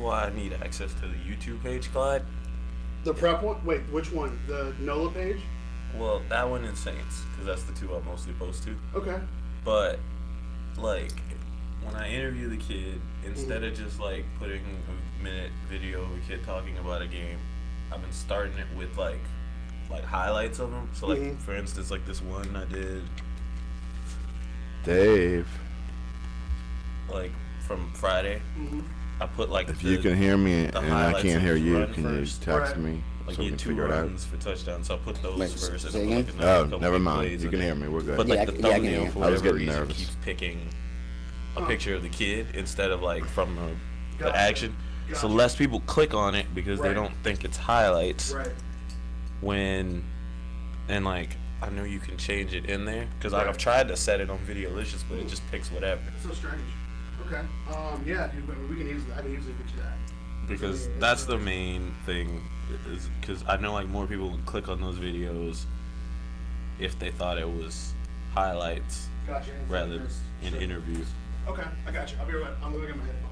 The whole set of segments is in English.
why I need access to the YouTube page, Clyde. The prep one? Wait, which one? The NOLA page? Well, that one and Saints, because that's the two I mostly post to. Okay. But, like, when I interview the kid, instead of just, like, putting a minute video of a kid talking about a game, I've been starting it with, like highlights of them. So, like, for instance, like this one I did. Dave. Like, from Friday. I put, like, if you can hear me and I can't hear you, can you first. text me? Like, so he had 2 runs for touchdowns, so I put those first. And like never mind. You can hear me. We're good. But, like, the thumbnail, for whatever reason, nervous. keeps picking a picture of the kid instead of, like, from the action. So less people click on it because they don't think it's highlights. And, like, I know you can change it in there because I've tried to set it on Videolicious, but it just picks whatever. It's so strange. Okay. Yeah, dude, but I can easily get you that. Because that's the main thing, is because I know, like, more people would click on those videos if they thought it was highlights rather than interviews. Okay, I got you. I'll be right back. I'm going to get my headphones.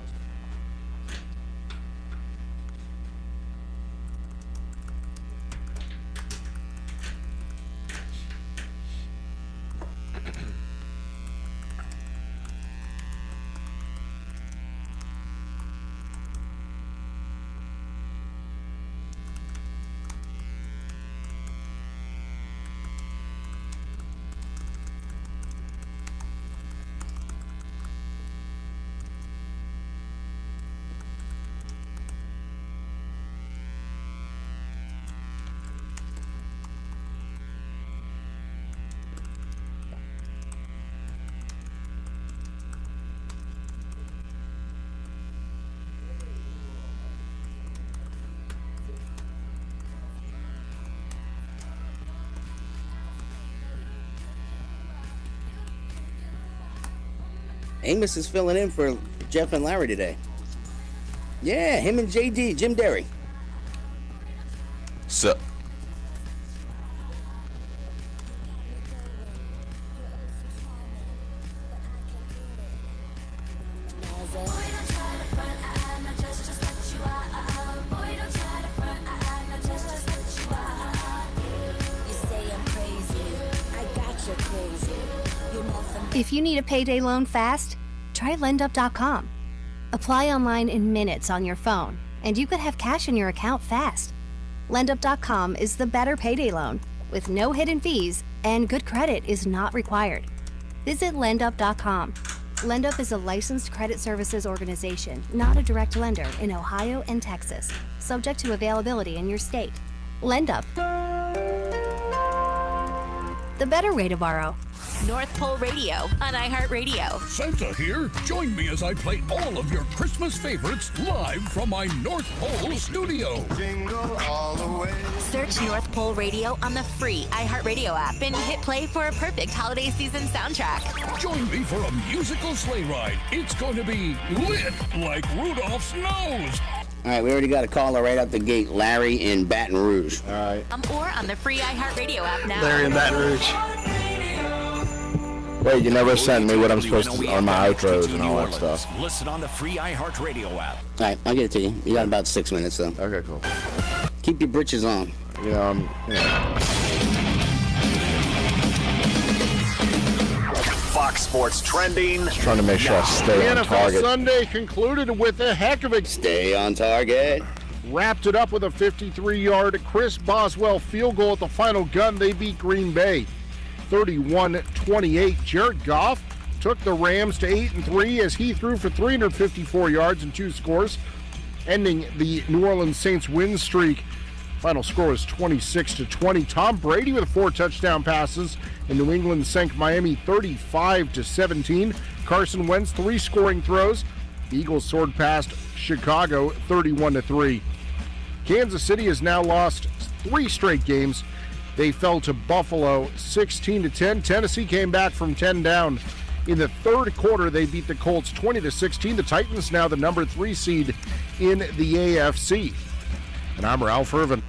Amos is filling in for Jeff and Larry today. Yeah, him and JD, Jim Derry. Sup? If you need a payday loan fast, try LendUp.com. Apply online in minutes on your phone, and you could have cash in your account fast. LendUp.com is the better payday loan, with no hidden fees, and good credit is not required. Visit LendUp.com. LendUp is a licensed credit services organization, not a direct lender, in Ohio and Texas, subject to availability in your state. LendUp. The better way to borrow. North Pole Radio on iHeartRadio. Santa here. Join me as I play all of your Christmas favorites live from my North Pole studio. Jingle all the way. Search North Pole Radio on the free iHeartRadio app and hit play for a perfect holiday season soundtrack. Join me for a musical sleigh ride. It's going to be lit like Rudolph's nose. All right, we already got a caller right out the gate, Larry in Baton Rouge. All right. Or on the free iHeartRadio app now. Larry in Baton Rouge. Wait, you never sent me what I'm supposed to on my outros and all that stuff. Listen on the free iHeartRadio app. All right, I'll get it to you. You got about 6 minutes, though. Okay, cool. Keep your britches on. Fox Sports Trending. Just trying to make sure I stay on target. Sunday concluded with a heck of a... Stay on target. Wrapped it up with a 53-yard Chris Boswell field goal at the final gun. They beat Green Bay 31-28. Jared Goff took the Rams to 8-3 as he threw for 354 yards and 2 scores, ending the New Orleans Saints win streak. Final score is 26-20. Tom Brady with 4 touchdown passes, and New England sank Miami 35-17. Carson Wentz 3 scoring throws. The Eagles soared past Chicago 31-3. Kansas City has now lost 3 straight games. They fell to Buffalo 16-10. Tennessee came back from 10 down. In the third quarter, they beat the Colts 20-16. The Titans now the number 3 seed in the AFC. And I'm Ralph Irvin.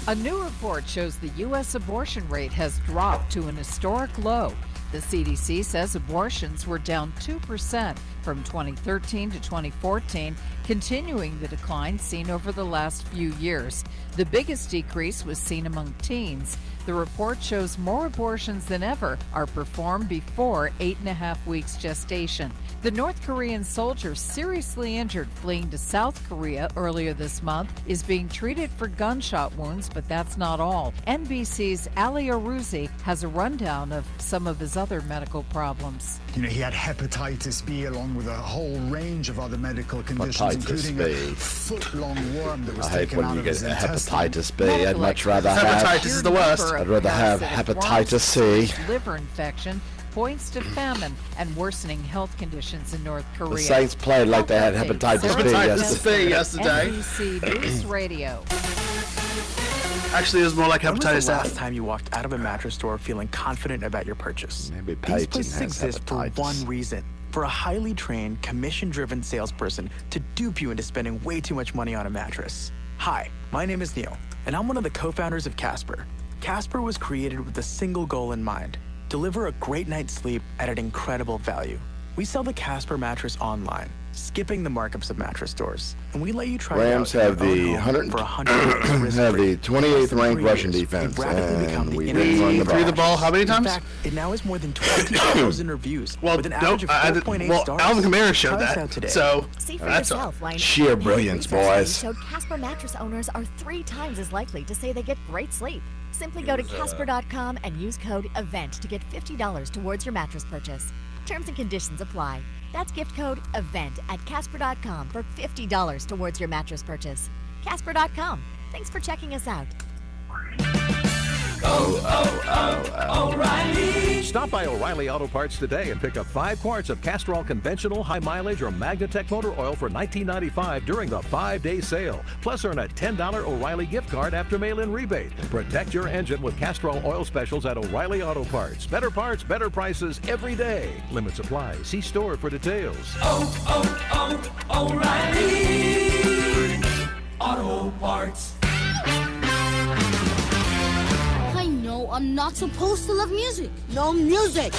A new report shows the U.S. abortion rate has dropped to an historic low. The CDC says abortions were down 2% from 2013 to 2014, continuing the decline seen over the last few years. The biggest decrease was seen among teens. The report shows more abortions than ever are performed before 8.5 weeks gestation. The North Korean soldier seriously injured fleeing to South Korea earlier this month is being treated for gunshot wounds, but that's not all. NBC's Ali Arouzi has a rundown of some of his other medical problems. You know, he had hepatitis B along with a whole range of other medical conditions, including a foot-long worm that was taken out of his intestine. Hepatitis B. I'd much rather have. Hepatitis is the worst. I'd rather have hepatitis C. Liver infection points to famine and worsening health conditions in North Korea. The Saints played like they had hepatitis B yesterday. NBC News Radio. Actually, it was more like hepatitis When was the F. last time you walked out of a mattress store feeling confident about your purchase? Maybe These places exist for one reason. For a highly trained, commission-driven salesperson to dupe you into spending way too much money on a mattress. Hi, my name is Neil, and I'm one of the co-founders of Casper. Casper was created with a single goal in mind: deliver a great night's sleep at an incredible value. We sell the Casper mattress online, skipping the markups of mattress stores, and we let you try Rams it out have the 28th ranked rushing defense, and we run the ball. Threw the ball how many times? In fact, it now has more than 20,000 reviews with an average of 4.8 stars. Alvin Kamara showed Try us that. out today. So that's sheer brilliance, boys. Showed Casper mattress owners are 3 times as likely to say they get great sleep. Simply go to Casper.com and use code EVENT to get $50 towards your mattress purchase. Terms and conditions apply. That's gift code EVENT at Casper.com for $50 towards your mattress purchase. Casper.com. Thanks for checking us out. O'Reilly. Stop by O'Reilly Auto Parts today and pick up 5 quarts of Castrol conventional, high mileage, or Magnatech motor oil for $19.95 during the 5-day sale. Plus, earn a $10 O'Reilly gift card after mail-in rebate. Protect your engine with Castrol oil specials at O'Reilly Auto Parts. Better parts, better prices every day. Limits apply. See store for details. O'Reilly Auto Parts. No, I'm not supposed to love music. No music.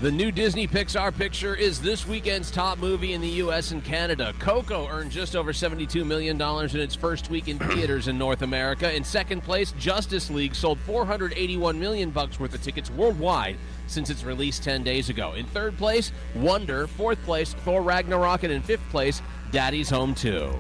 The new Disney Pixar picture is this weekend's top movie in the U.S. and Canada. Coco earned just over $72 million in its first week in theaters in North America. In second place, Justice League sold $481 million worth of tickets worldwide since its release 10 days ago. In third place, Wonder. Fourth place, Thor Ragnarok. And in fifth place, Daddy's Home 2.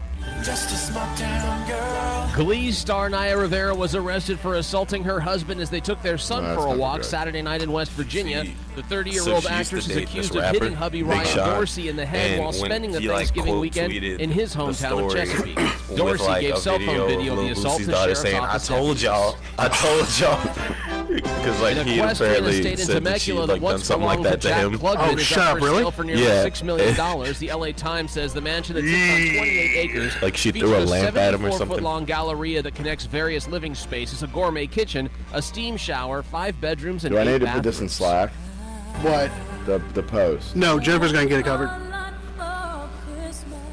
Just a small town girl. Glee star Naya Rivera was arrested for assaulting her husband as they took their son for a walk Saturday night in West Virginia. The 30-year-old actress is accused of hitting hubby Ryan Dorsey in the head while spending the Thanksgiving weekend in his hometown of Chesapeake. Dorsey gave cell phone video of the assault to sheriff's office. I told y'all. Because he apparently said that she done something like that to him. Oh, shut up, really? For nearly Yeah. $6 million. The LA Times says the mansion that sits on 28 acres like she threw a lamp at him or something. 74-foot-long galleria that connects various living spaces, a gourmet kitchen, a steam shower, 5 bedrooms, and 8 Do I need to bathrooms. put this in Slack? What? The post. No, Jennifer's going to get it covered.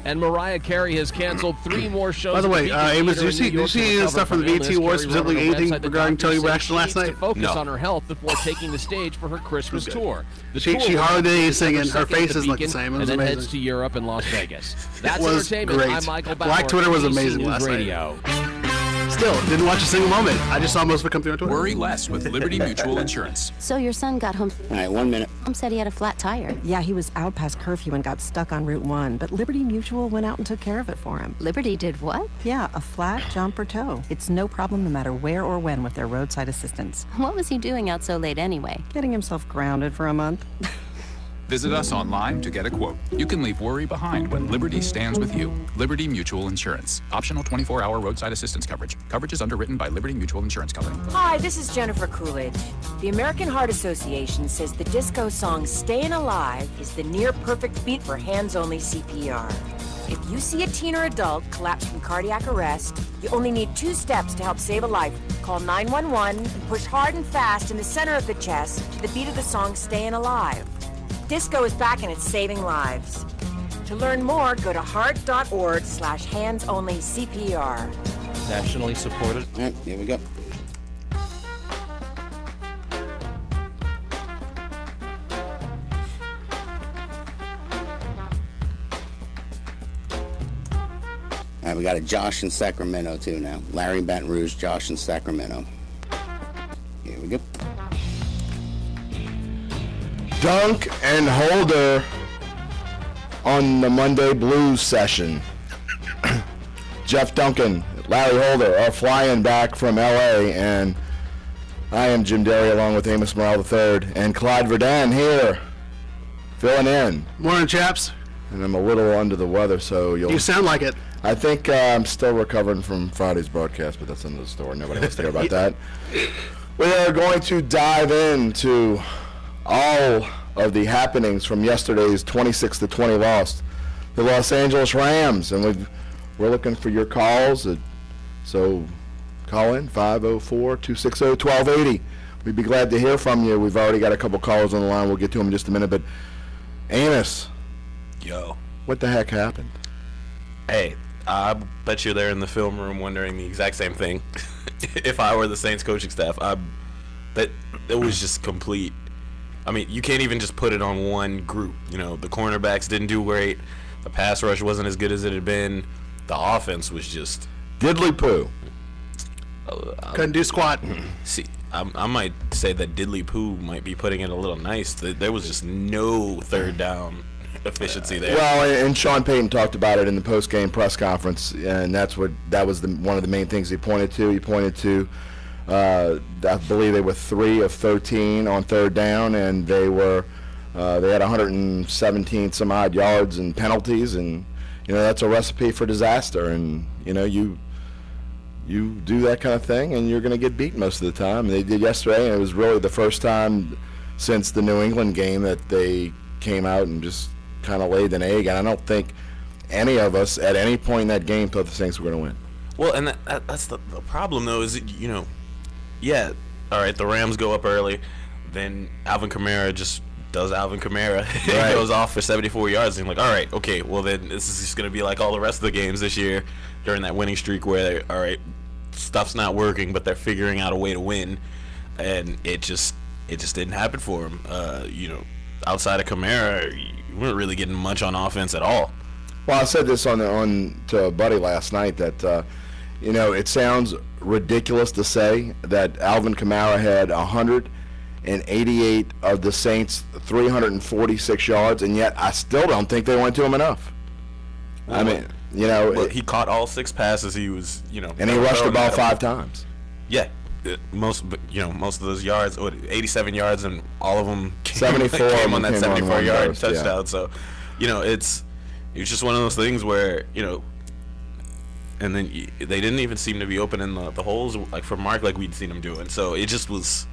And Mariah Carey has canceled 3 more shows. By the way, at Amos, Theater did you see the stuff from the BET Awards, specifically anything regarding Tony Braxton last night? To focus on her health before taking the stage for her Christmas tour. She hardly did anything, and her face doesn't look the same. It was and then amazing. heads to Europe and Las Vegas. That's It was entertainment. great. I'm Michael Bauer. Black Twitter was ABC amazing News last Radio. night. Still, didn't watch a single moment. I just saw most of it come through on Twitter. Worry less with Liberty Mutual Insurance. So your son got home. All right, 1 minute. Mom said he had a flat tire. Yeah, he was out past curfew and got stuck on Route 1, but Liberty Mutual went out and took care of it for him. Liberty did what? Yeah, a flat, jump, or tow. It's no problem no matter where or when with their roadside assistance. What was he doing out so late anyway? Getting himself grounded for a month. Visit us online to get a quote. You can leave worry behind when Liberty stands with you. Liberty Mutual Insurance. Optional 24-hour roadside assistance coverage. Coverage is underwritten by Liberty Mutual Insurance Company. Hi, this is Jennifer Coolidge. The American Heart Association says the disco song Stayin' Alive is the near-perfect beat for hands-only CPR. If you see a teen or adult collapse from cardiac arrest, you only need 2 steps to help save a life. Call 911 and push hard and fast in the center of the chest to the beat of the song Stayin' Alive. Disco is back and it's saving lives. To learn more, go to heart.org/hands-only-CPR. Nationally supported. All right, here we go. All right, we got a Josh in Sacramento, too, now. Larry in Baton Rouge, Josh in Sacramento. Here we go. Dunc and Holder on the Monday Blues session. Jeff Duncan, Larry Holder are flying back from L.A., and I am Jim Derry along with Amos Morrell III and Clyde Verdun here, filling in. Morning, chaps. And I'm a little under the weather, so You sound like it. I think I'm still recovering from Friday's broadcast, but that's another story. Nobody wants to hear about that. We are going to dive into all of the happenings from yesterday's 26-20 loss. The Los Angeles Rams, and we're looking for your calls. So call in 504-260-1280. We'd be glad to hear from you. We've already got a couple callers on the line. We'll get to them in just a minute. But Amos, yo, what the heck happened? Hey, I bet you're there in the film room wondering the exact same thing. If I were the Saints coaching staff, I bet it was just complete. I mean, you can't even just put it on one group. You know, the cornerbacks didn't do great. The pass rush wasn't as good as it had been. The offense was just diddly poo. Couldn't do squat. See, I might say that diddly poo might be putting it a little nice. There was just no third down efficiency there. Well, and Sean Payton talked about it in the post-game press conference, and that was one of the main things he pointed to. He pointed to, I believe they were 3 of 13 on third down, and they had 117 some odd yards and penalties, and that's a recipe for disaster. And you do that kind of thing, and you're going to get beat most of the time. And they did yesterday, and it was really the first time since the New England game that they came out and just kind of laid an egg. And I don't think any of us at any point in that game thought the Saints were going to win. Well, and that's the problem, though, is yeah, all right, the Rams go up early, then Alvin Kamara just does Alvin Kamara. He goes off for 74 yards, and you're like, all right, okay, well then this is just going to be like all the rest of the games this year during that winning streak where all right, stuff's not working, but they're figuring out a way to win, and it just didn't happen for him. Outside of Kamara, you weren't really getting much on offense at all. Well, I said this on to a buddy last night that it sounds ridiculous to say that Alvin Kamara had 188 of the Saints' 346 yards, and yet I still don't think they went to him enough. Well, I mean, he caught all 6 passes. He was, and he rushed the ball 5 times. Yeah, most of those yards, 87 yards, and all of them came on that 74-yard touchdown. Yeah. So, it's just one of those things where and then they didn't even seem to be opening the holes like for Mark like we'd seen him doing. So it was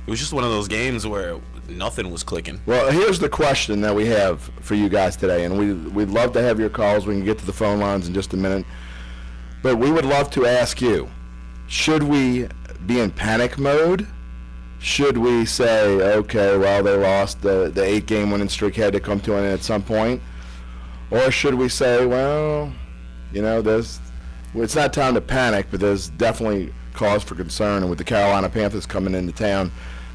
just one of those games where nothing was clicking. Well, here's the question that we have for you guys today, and we'd love to have your calls. We can get to the phone lines in just a minute. But we would love to ask you, should we be in panic mode? Should we say, okay, well, they lost the 8-game winning streak, had to come to an end at some point? Or should we say, well, it's not time to panic, but there's definitely cause for concern. And with the Carolina Panthers coming into town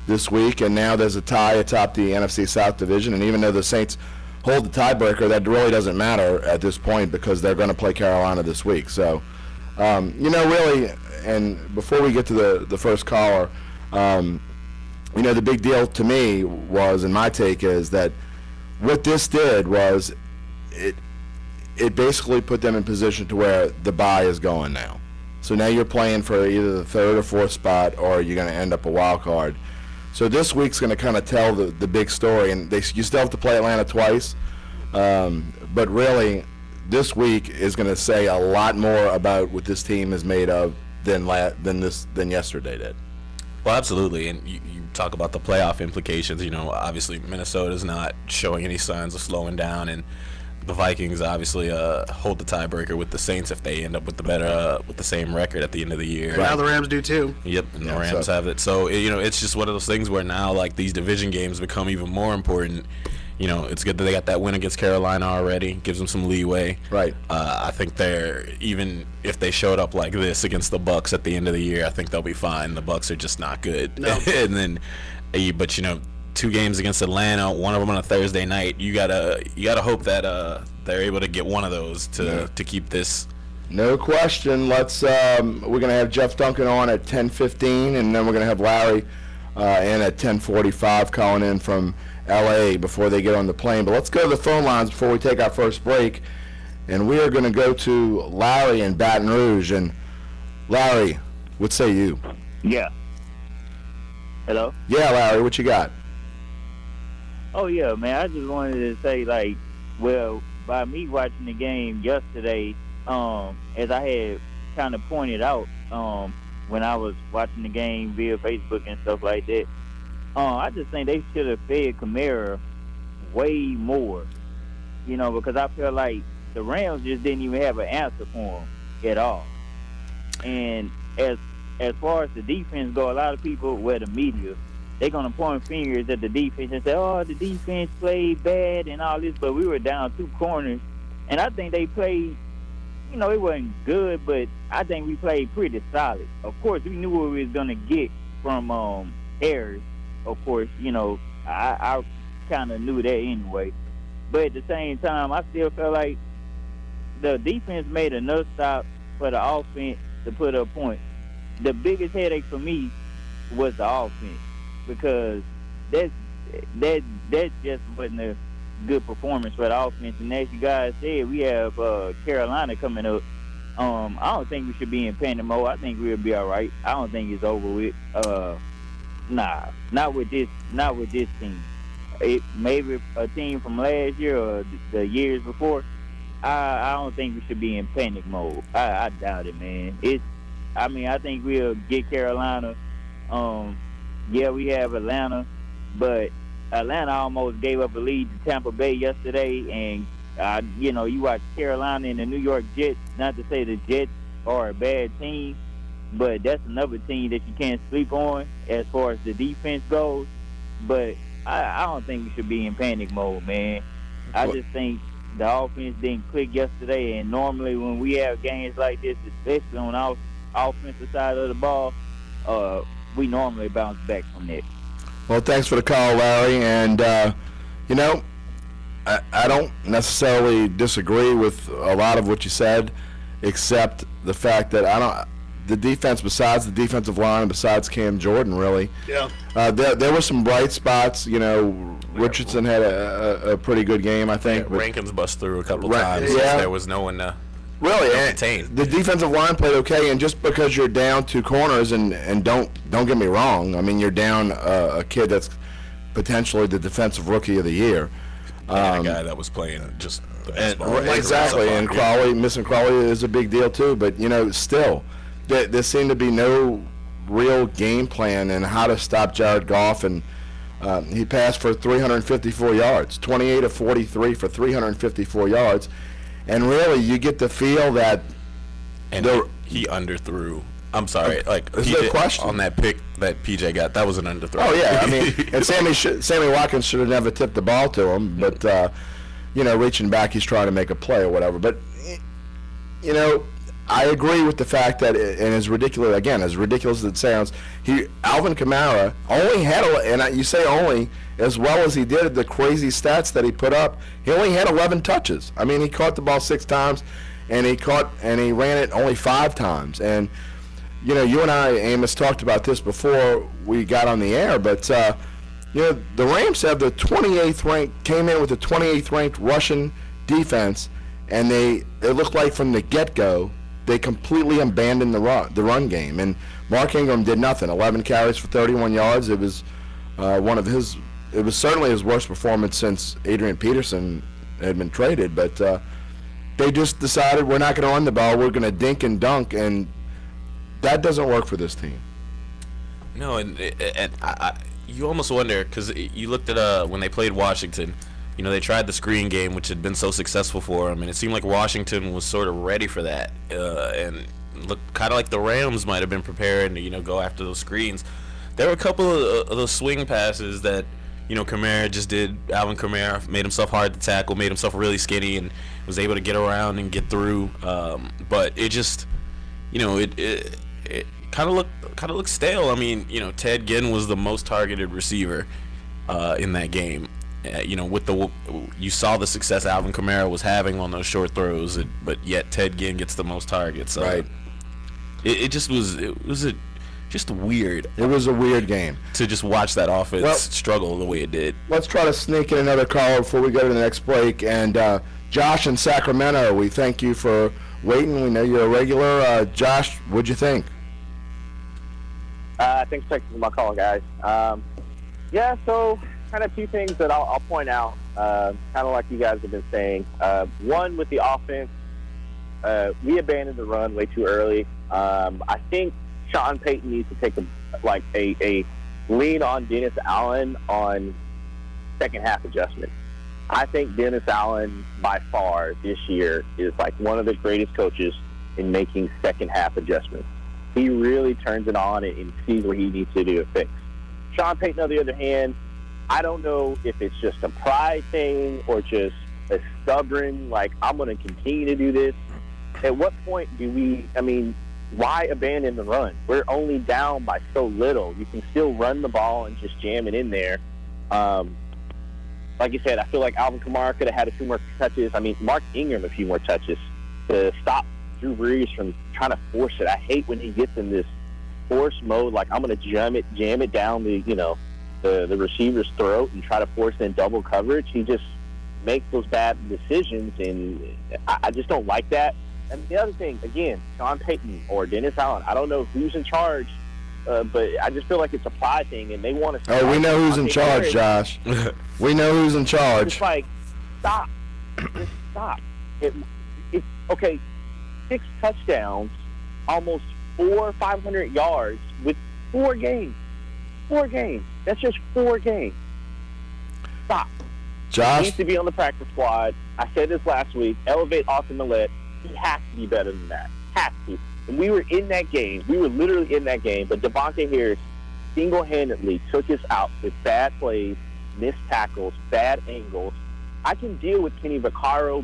this week, and now there's a tie atop the NFC South division, and even though the Saints hold the tiebreaker, that really doesn't matter at this point because they're going to play Carolina this week. So, really, and before we get to the first caller, the big deal to me was, and my take is that what this did was it basically put them in position to where the bye is going now. So now you're playing for either the 3rd or 4th spot, or you're going to end up a wild card. So this week's going to kind of tell the big story, and you still have to play Atlanta twice, but really this week is going to say a lot more about what this team is made of than yesterday did. Well, absolutely, and you talk about the playoff implications. Obviously Minnesota's not showing any signs of slowing down, and the Vikings obviously hold the tiebreaker with the Saints if they end up with the same record at the end of the year. Now the Rams do too. Yep, and the Rams have it. So it's just one of those things where now like these division games become even more important. It's good that they got that win against Carolina already. Gives them some leeway. Right. I think even if they showed up like this against the Bucs at the end of the year, I think they'll be fine. The Bucs are just not good. No. And then, but 2 games against Atlanta, one of them on a Thursday night. You gotta hope that they're able to get one of those to keep this No question. Let's. We're going to have Jeff Duncan on at 10:15, and then we're going to have Larry in at 10:45, calling in from L.A. before they get on the plane. But let's go to the phone lines before we take our first break, and we are going to go to Larry in Baton Rouge. And Larry, what say you? Yeah. Hello? Yeah, Larry, what you got? Oh, yeah, man, I just wanted to say, like, well, by me watching the game yesterday, as I had kind of pointed out when I was watching the game via Facebook and stuff like that, I just think they should have fed Kamara way more, you know, because I feel like the Rams just didn't even have an answer for him at all. And as far as the defense go, a lot of people, the media, they're going to point fingers at the defense and say, oh, the defense played bad and all this, but we were down 2 corners. And I think they played, you know, it wasn't good, but I think we played pretty solid. Of course, we knew what we was going to get from Harris. Of course, you know, I kind of knew that anyway. But at the same time, I still felt like the defense made enough stops for the offense to put up points. The biggest headache for me was the offense, because that just wasn't a good performance for the offense. And as you guys said, we have Carolina coming up. I don't think we should be in panic mode. I think we'll be all right. I don't think it's over with. Nah, not with this team. Maybe a team from last year or the years before. I don't think we should be in panic mode. I doubt it, man. I think we'll get Carolina. Yeah, we have Atlanta, but Atlanta almost gave up a lead to Tampa Bay yesterday, and you know, you watch Carolina and the New York Jets. Not to say the Jets are a bad team, but that's another team that you can't sleep on as far as the defense goes. But I don't think we should be in panic mode, man. I just think the offense didn't click yesterday, and normally when we have games like this, especially on the offensive side of the ball, we normally bounce back from that. Well, thanks for the call, Larry. And, you know, I don't necessarily disagree with a lot of what you said, except the fact that the defense, besides the defensive line, besides Cam Jordan, really. Yeah. There were some bright spots. You know, Richardson had a pretty good game, I think. Yeah, Rankins bust through a couple times. Yeah. There was no one to contain. The defensive line played okay, and just because you're down 2 corners, and don't get me wrong, I mean, you're down a kid that's potentially the defensive rookie of the year. A guy that was playing just the best ball. Exactly, and missing Crawley is a big deal too. But you know, still, there seemed to be no real game plan in how to stop Jared Goff, and he passed for 354 yards, 28 of 43 for 354 yards, and really, you get the feel that he underthrew. I'm sorry, like no question on that pick that PJ got. That was an underthrow. Oh yeah, I mean, and Sammy Watkins should have never tipped the ball to him, but you know, reaching back, he's trying to make a play or whatever. But you know, I agree with the fact that, and as ridiculous as it sounds, Alvin Kamara only had, and you say only, as well as he did the crazy stats that he put up, he only had 11 touches. I mean, he caught the ball 6 times, and he ran it only 5 times. And you know, you and I, Amos, talked about this before we got on the air, but you know, the Rams have the 28th ranked, came in with the 28th ranked Russian defense, and it looked like from the get-go they completely abandoned the run game. And Mark Ingram did nothing. 11 carries for 31 yards. It was it was certainly his worst performance since Adrian Peterson had been traded. But they just decided, we're not going to run the ball. We're going to dink and dunk, and that doesn't work for this team. No, and you almost wonder, because you looked at when they played Washington. You know, they tried the screen game, which had been so successful for them, and it seemed like Washington was sort of ready for that, and looked kind of like the Rams might have been prepared to, you know, go after those screens. There were a couple of those swing passes that, you know, Kamara just did. Alvin Kamara made himself hard to tackle, made himself really skinny, and was able to get around and get through. But it just, you know, it kind of looked stale. I mean, you know, Ted Ginn was the most targeted receiver in that game. with you saw the success Alvin Kamara was having on those short throws, but yet Ted Ginn gets the most targets. Right. It just was just weird. It was a weird game to just watch that offense struggle the way it did. Let's try to sneak in another caller before we go to the next break. And Josh in Sacramento, we thank you for waiting. We know you're a regular. Josh, what'd you think? Thanks for taking my call, guys. So kind of two things that I'll point out, kind of like you guys have been saying. One, with the offense, we abandoned the run way too early. I think Sean Payton needs to take a lean on Dennis Allen on second half adjustments. I think Dennis Allen, by far, this year is like one of the greatest coaches in making second half adjustments. He really turns it on and sees what he needs to do to fix. Sean Payton, on the other hand, I don't know if it's just a pride thing or just a stubborn, I'm going to continue to do this. At what point why abandon the run? We're only down by so little. You can still run the ball and just jam it in there. Like you said, I feel like Alvin Kamara could have had a few more touches. Mark Ingram a few more touches to stop Drew Brees from trying to force it. I hate when he gets in this force mode, like I'm going to jam it down the receiver's throat and try to force in double coverage. He just makes those bad decisions, and I just don't like that. And the other thing, again, Sean Payton or Dennis Allen, I don't know who's in charge, but I just feel like it's a pride thing, and they want to. Oh, we know who's in charge, Josh. We know who's in charge. It's stop. Just stop. It's okay. 6 touchdowns, almost 400 or 500 yards with 4 games. 4 games. That's just 4 games. Stop. Josh? He needs to be on the practice squad. I said this last week. Elevate Austin Millette. He has to be better than that. Has to. And we were in that game. We were literally in that game. But Devontae Harris single-handedly took us out with bad plays, missed tackles, bad angles. I can deal with Kenny Vaccaro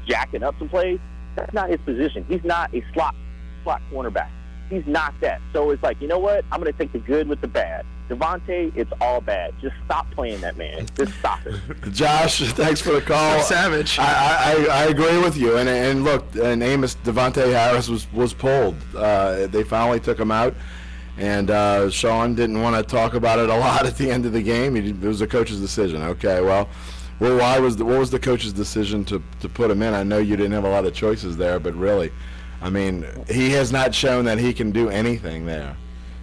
jacking up some plays. That's not his position. He's not a slot cornerback. He's not that. So it's like, you know what? I'm going to take the good with the bad. Devontae, it's all bad. Just stop playing that man. Just stop it. Josh, thanks for the call. Savage. I agree with you. And look, and Devontae Harris was pulled. They finally took him out. And Sean didn't want to talk about it a lot at the end of the game. It was the coach's decision. Okay, well, what was the coach's decision to put him in? I know you didn't have a lot of choices there, but really, he has not shown that he can do anything there.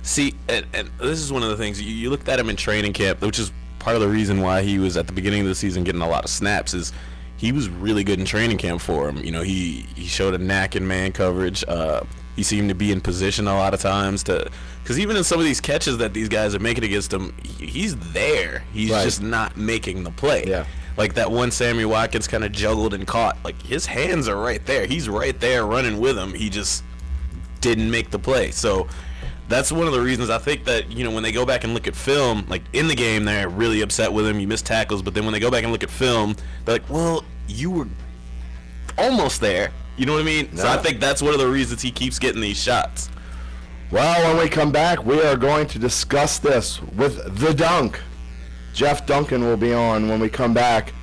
See, and this is one of the things, you looked at him in training camp, which is part of the reason why he was at the beginning of the season getting a lot of snaps, is he was really good in training camp for him. He showed a knack in man coverage. He seemed to be in position a lot of times because even in some of these catches that these guys are making against him, he's there. He's just not making the play. Yeah. Like that one Sammy Watkins kind of juggled and caught. Like his hands are right there. He's right there running with him. He just didn't make the play. So that's one of the reasons I think that, when they go back and look at film, like in the game they're really upset with him. You missed tackles, but then when they go back and look at film, they're like, well, you were almost there. You know what I mean? No. So I think that's one of the reasons he keeps getting these shots. Well, when we come back, we are going to discuss this with the Dunc. Jeff Duncan will be on when we come back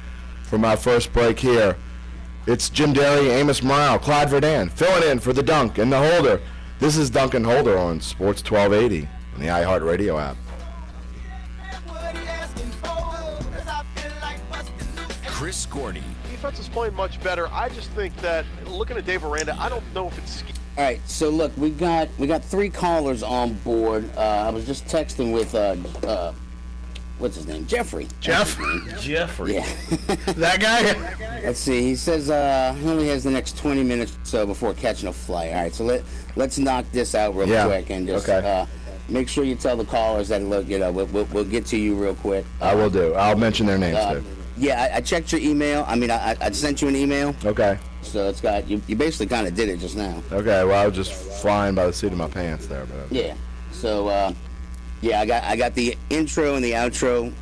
from our first break here. It's Jim Derry, Amos Morale, Clyde Verdun, filling in for the Dunc and the Holder. This is Duncan Holder on Sports 1280 and the iHeartRadio app. Chris Gordy. Defense is playing much better. I just think that, looking at Dave Aranda, I don't know if it's... All right, so look, we got 3 callers on board. I was just texting with what's his name? Jeffrey. Jeff? Jeffrey. Yeah. That guy? Let's see. He says he only has the next 20 minutes or so before catching a flight. All right, so let's knock this out real quick and just make sure you tell the callers that, look, we'll get to you real quick. I will do. I'll mention their names too. Yeah, I checked your email. I sent you an email. Okay. So it's got you basically kind of did it just now. Okay. Well, I was just flying by the seat of my pants there, but. Yeah. So. Yeah, I got the intro and the outro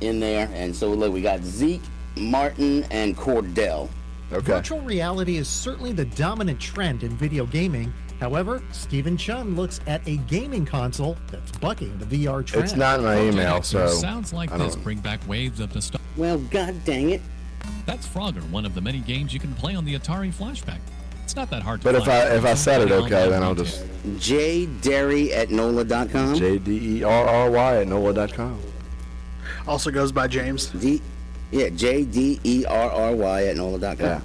in there. And so, look, we got Zeke, Martin, and Cordell. Okay. Virtual reality is certainly the dominant trend in video gaming, However, Stephen Chun looks at a gaming console that's bucking the VR trend. It's not in my email, so sounds like this bring back waves of nostalgia. Well, god dang it. That's Frogger, one of the many games you can play on the Atari Flashback. It's not that hard to But if find. I said it okay, then I'll just jderry at NOLA.com. JDERRY at NOLA.com. Also goes by James. JDERRY at NOLA.com. Yeah.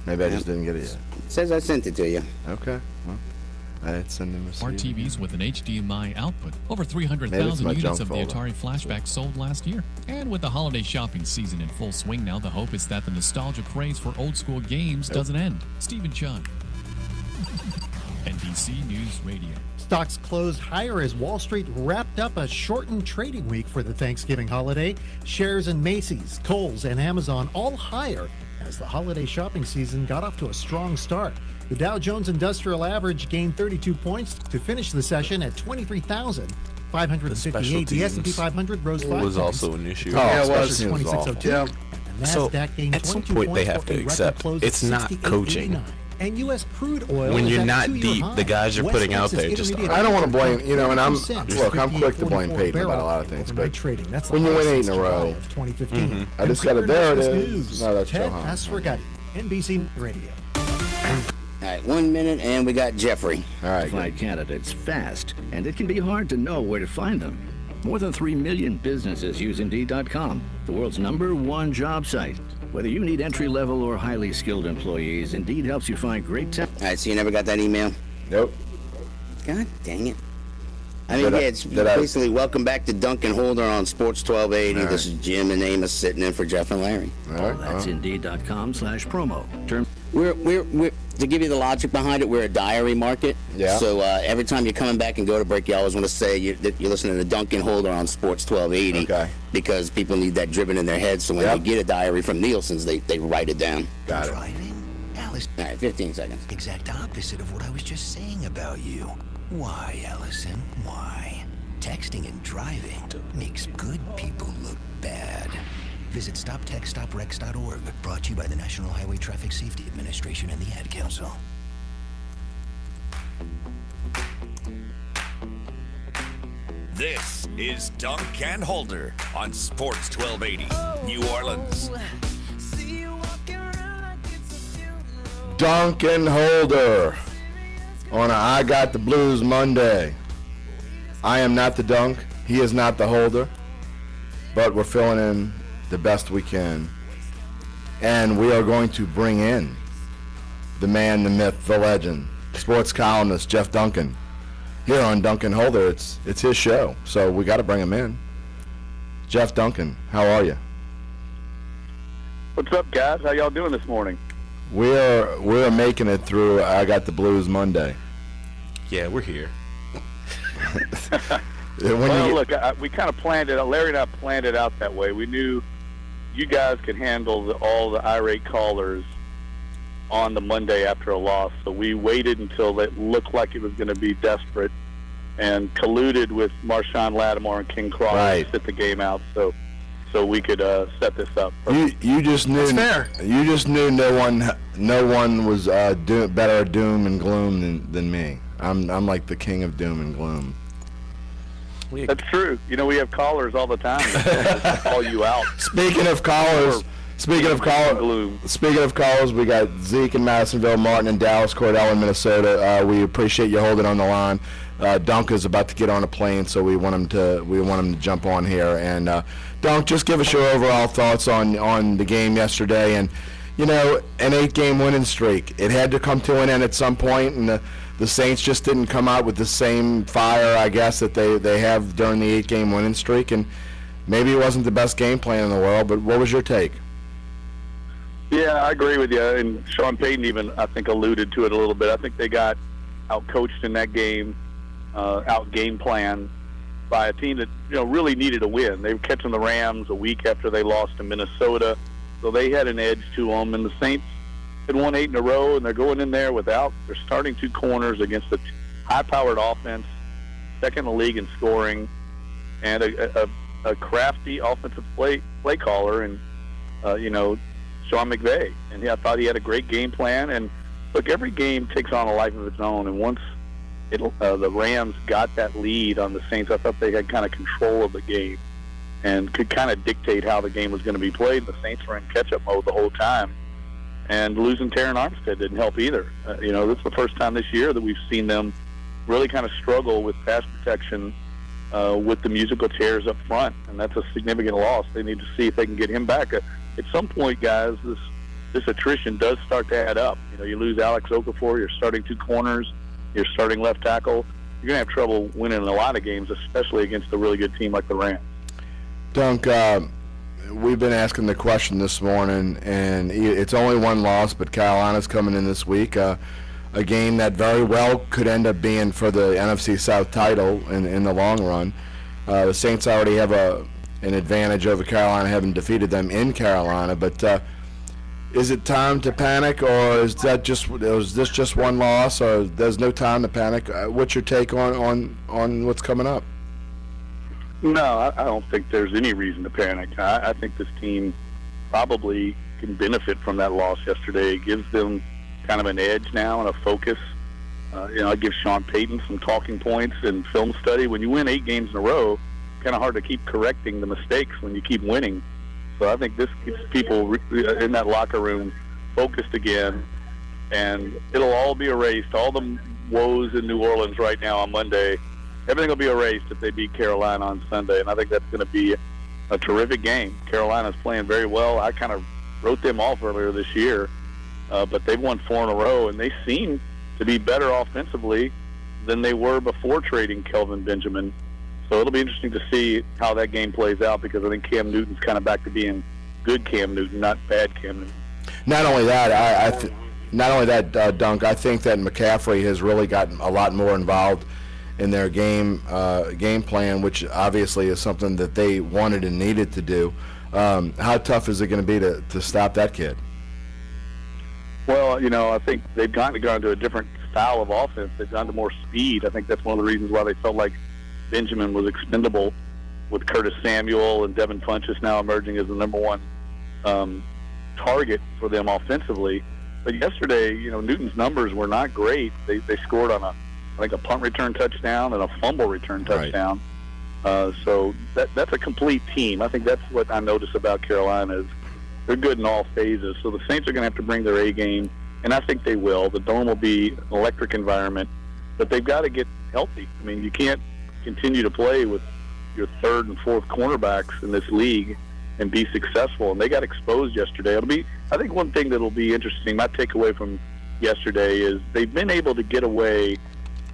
Maybe I just didn't get it yet. It says I sent it to you. Okay. Well, I had send them Smart TVs with an HDMI output. Over Maybe 300,000 it's my units junk of the folder. Atari Flashback sold last year. And with the holiday shopping season in full swing now, the hope is that the nostalgia craze for old school games doesn't end. Stephen Chun. NBC News Radio. Stocks closed higher as Wall Street wrapped up a shortened trading week for the Thanksgiving holiday. Shares in Macy's, Kohl's, and Amazon all higher as the holiday shopping season got off to a strong start. The Dow Jones Industrial Average gained 32 points to finish the session at 23,558. The S&P 500 rose 5 points. Was also an issue. Yeah, it was 2602. Yeah. The So Nasdaq gained at some 22 point they points have for to a record accept close of it's not 68.89. coaching. And U.S. crude oil When is you're at not a 2-year deep, high. the guys you're West putting out Texas there just Intermediate I don't want to Crude blame, and I'm 0.2%. look, I'm quick to blame 58.44 Peyton about a barrel lot of things, overnight but trading. That's the when you win highest 8 in a since row, July of 2015. I just got it. There it is. News, No, that's Ted Johan. Asfregati, NBC Radio. All right, 1 minute, and we got Jeffrey. All right. Find candidates fast, and it can be hard to know where to find them. More than 3 million businesses use Indeed.com, the world's #1 job site. Whether you need entry-level or highly skilled employees, Indeed helps you find great talent. All right, so you never got that email? Nope. God dang it. I mean, it's basically welcome back to Duncan Holder on Sports 1280. All right. This is Jim and Amos sitting in for Jeff and Larry. That's Indeed.com/promo. We're to give you the logic behind it, we're a diary market. Yeah. So every time you're coming back and go to break, you always want to say that you're listening to Duncan Holder on Sports 1280. Okay. Because people need that driven in their heads. So when they get a diary from Nielsen's, they write it down. Got it. Alice. All right, 15 seconds. Exact opposite of what I was just saying about you. Why, Allison? Why? Texting and driving makes good people look bad. Visit StopTextStopWrecks.org. Brought to you by the National Highway Traffic Safety Administration and the Ad Council. This is Dunc and Holder on Sports 1280, New Orleans. Duncan Holder on a I Got the Blues Monday. I am not the Dunk. He is not the Holder. But we're filling in the best we can. And we are going to bring in the man, the myth, the legend, sports columnist Jeff Duncan. Here on Duncan Holder, it's his show, so we got to bring him in. Jeff Duncan, how are you? What's up, guys? How y'all doing this morning? We're making it through I Got the Blues Monday. Yeah, we're here. Look, we kind of planned it. Larry and I planned it out that way. We knew you guys could handle all the irate callers on the Monday after a loss, so we waited until it looked like it was going to be desperate and colluded with Marshawn Lattimore and King Crawford to sit the game out so we could set this up. You just knew. That's fair. You just knew no one was better at doom and gloom than me. I'm like the king of doom and gloom. That's true. You know, we have callers all the time that call you out. Speaking of callers, we got Zeke in Madisonville, Martin in Dallas, Cordell in Minnesota. We appreciate you holding on the line. Dunk is about to get on a plane, so we want him to jump on here. And Dunk, just give us your overall thoughts on the game yesterday. And you know, an 8-game winning streak. It had to come to an end at some point, and the Saints just didn't come out with the same fire, I guess, that they have during the 8-game winning streak. And maybe it wasn't the best game plan in the world, but what was your take? Yeah, I agree with you. And Sean Payton even, I think, alluded to it a little bit. I think they got out-coached in that game, out-game plan by a team that, you know, really needed a win. They were catching the Rams a week after they lost to Minnesota, so they had an edge to them. And the Saints had won 8 in a row, and they're going in there without their starting 2 corners against a high-powered offense, second in the league in scoring, and a crafty offensive play caller, and you know, Sean McVay. And I thought he had a great game plan, and look, every game takes on a life of its own, and once the Rams got that lead on the Saints, I thought they had kind of control of the game and could kind of dictate how the game was going to be played. The Saints were in catch-up mode the whole time, and losing Terron Armstead didn't help either. This is the first time this year that we've seen them really kind of struggle with pass protection with the musical chairs up front, and that's a significant loss. They need to see if they can get him back. At some point, guys, this attrition does start to add up. You lose Alex Okafor, you're starting 2 corners, you're starting left tackle. You're going to have trouble winning a lot of games, especially against a really good team like the Rams. Dunc, we've been asking the question this morning, and it's only one loss, but Carolina's coming in this week. A game that very well could end up being for the NFC South title in the long run. The Saints already have an advantage over Carolina, having defeated them in Carolina, but is it time to panic, or is this just one loss, or there's no time to panic? What's your take on what's coming up? No, I don't think there's any reason to panic. I think this team probably can benefit from that loss yesterday. It gives them kind of an edge now and a focus. I give Sean Payton some talking points and film study. When you win 8 games in a row, it's kind of hard to keep correcting the mistakes when you keep winning. So I think this keeps people in that locker room focused again, and it'll all be erased. All the woes in New Orleans right now on Monday, everything will be erased if they beat Carolina on Sunday, and I think that's going to be a terrific game. Carolina's playing very well. I kind of wrote them off earlier this year, but they've won 4 in a row, and they seem to be better offensively than they were before trading Kelvin Benjamin. So it'll be interesting to see how that game plays out, because I think Cam Newton's kind of back to being good Cam Newton, not bad Cam Newton. Not only that, Dunc, I think that McCaffrey has really gotten a lot more involved in their game plan, which obviously is something that they wanted and needed to do. How tough is it going to be to stop that kid? Well, I think they've gone to a different style of offense. They've gone to more speed. I think that's one of the reasons why they felt like Benjamin was expendable, with Curtis Samuel and Devin Funchess now emerging as the number 1 target for them offensively. But yesterday, Newton's numbers were not great. They scored on a punt return touchdown and a fumble return touchdown. Right. So that's a complete team. I think that's what I notice about Carolina is they're good in all phases. So the Saints are going to have to bring their A game, and I think they will. The Dome will be an electric environment, but they've got to get healthy. I mean, you can't continue to play with your 3rd and 4th cornerbacks in this league and be successful. And they got exposed yesterday. I think one thing that'll be interesting, my takeaway from yesterday, is they've been able to get away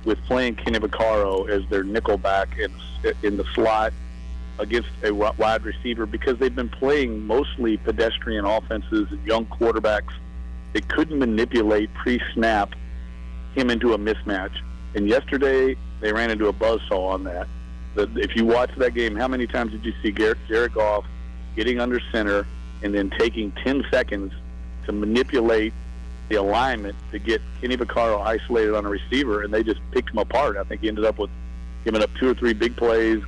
with playing Kenny Vaccaro as their nickel back in the slot against a wide receiver, because they've been playing mostly pedestrian offenses and young quarterbacks that couldn't manipulate pre-snap him into a mismatch. And yesterday, they ran into a buzzsaw on that. If you watch that game, how many times did you see Jared Goff getting under center and then taking 10 seconds to manipulate the alignment to get Kenny Vaccaro isolated on a receiver, and they just picked him apart? I think he ended up with giving up 2 or 3 big plays,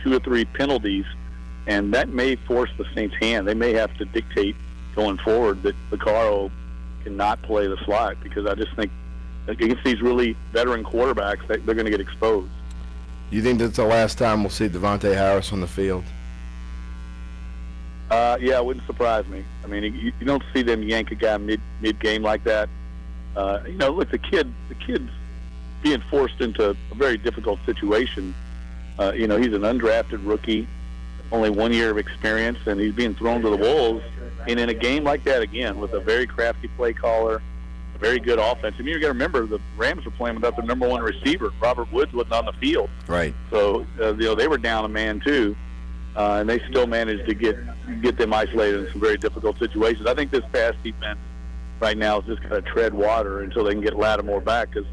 2 or 3 penalties, and that may force the Saints' hand. They may have to dictate going forward that Vaccaro cannot play the slot, because I just think against these really veteran quarterbacks, they're going to get exposed. You think that's the last time we'll see Devontae Harris on the field? Yeah, it wouldn't surprise me. I mean, you don't see them yank a guy mid-game like that. Look, the kid's being forced into a very difficult situation. He's an undrafted rookie, only 1 year of experience, and he's being thrown to the wolves. And in a game like that, again, with a very crafty play caller, a very good offense. I mean, you got to remember the Rams were playing without their number 1 receiver. Robert Woods wasn't on the field. Right. So, they were down a man too, and they still managed to get them isolated in some very difficult situations. I think this pass defense right now is just going to tread water until they can get Lattimore back, because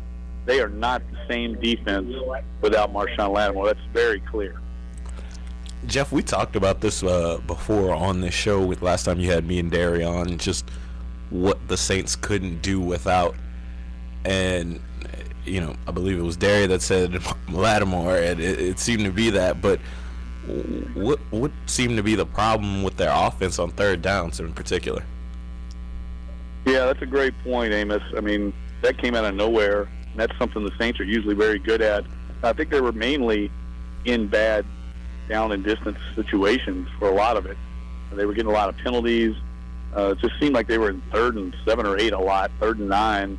they are not the same defense without Marshawn Lattimore. That's very clear. Jeff, we talked about this before on this show with last time you had me and Derry on, just what the Saints couldn't do without. And, I believe it was Derry that said Lattimore, and it seemed to be that. But what seemed to be the problem with their offense on 3rd downs in particular? Yeah, that's a great point, Amos. I mean, that came out of nowhere, and that's something the Saints are usually very good at. I think they were mainly in bad down and distance situations for a lot of it. They were getting a lot of penalties. It just seemed like they were in 3rd and 7 or 8 a lot, 3rd and 9.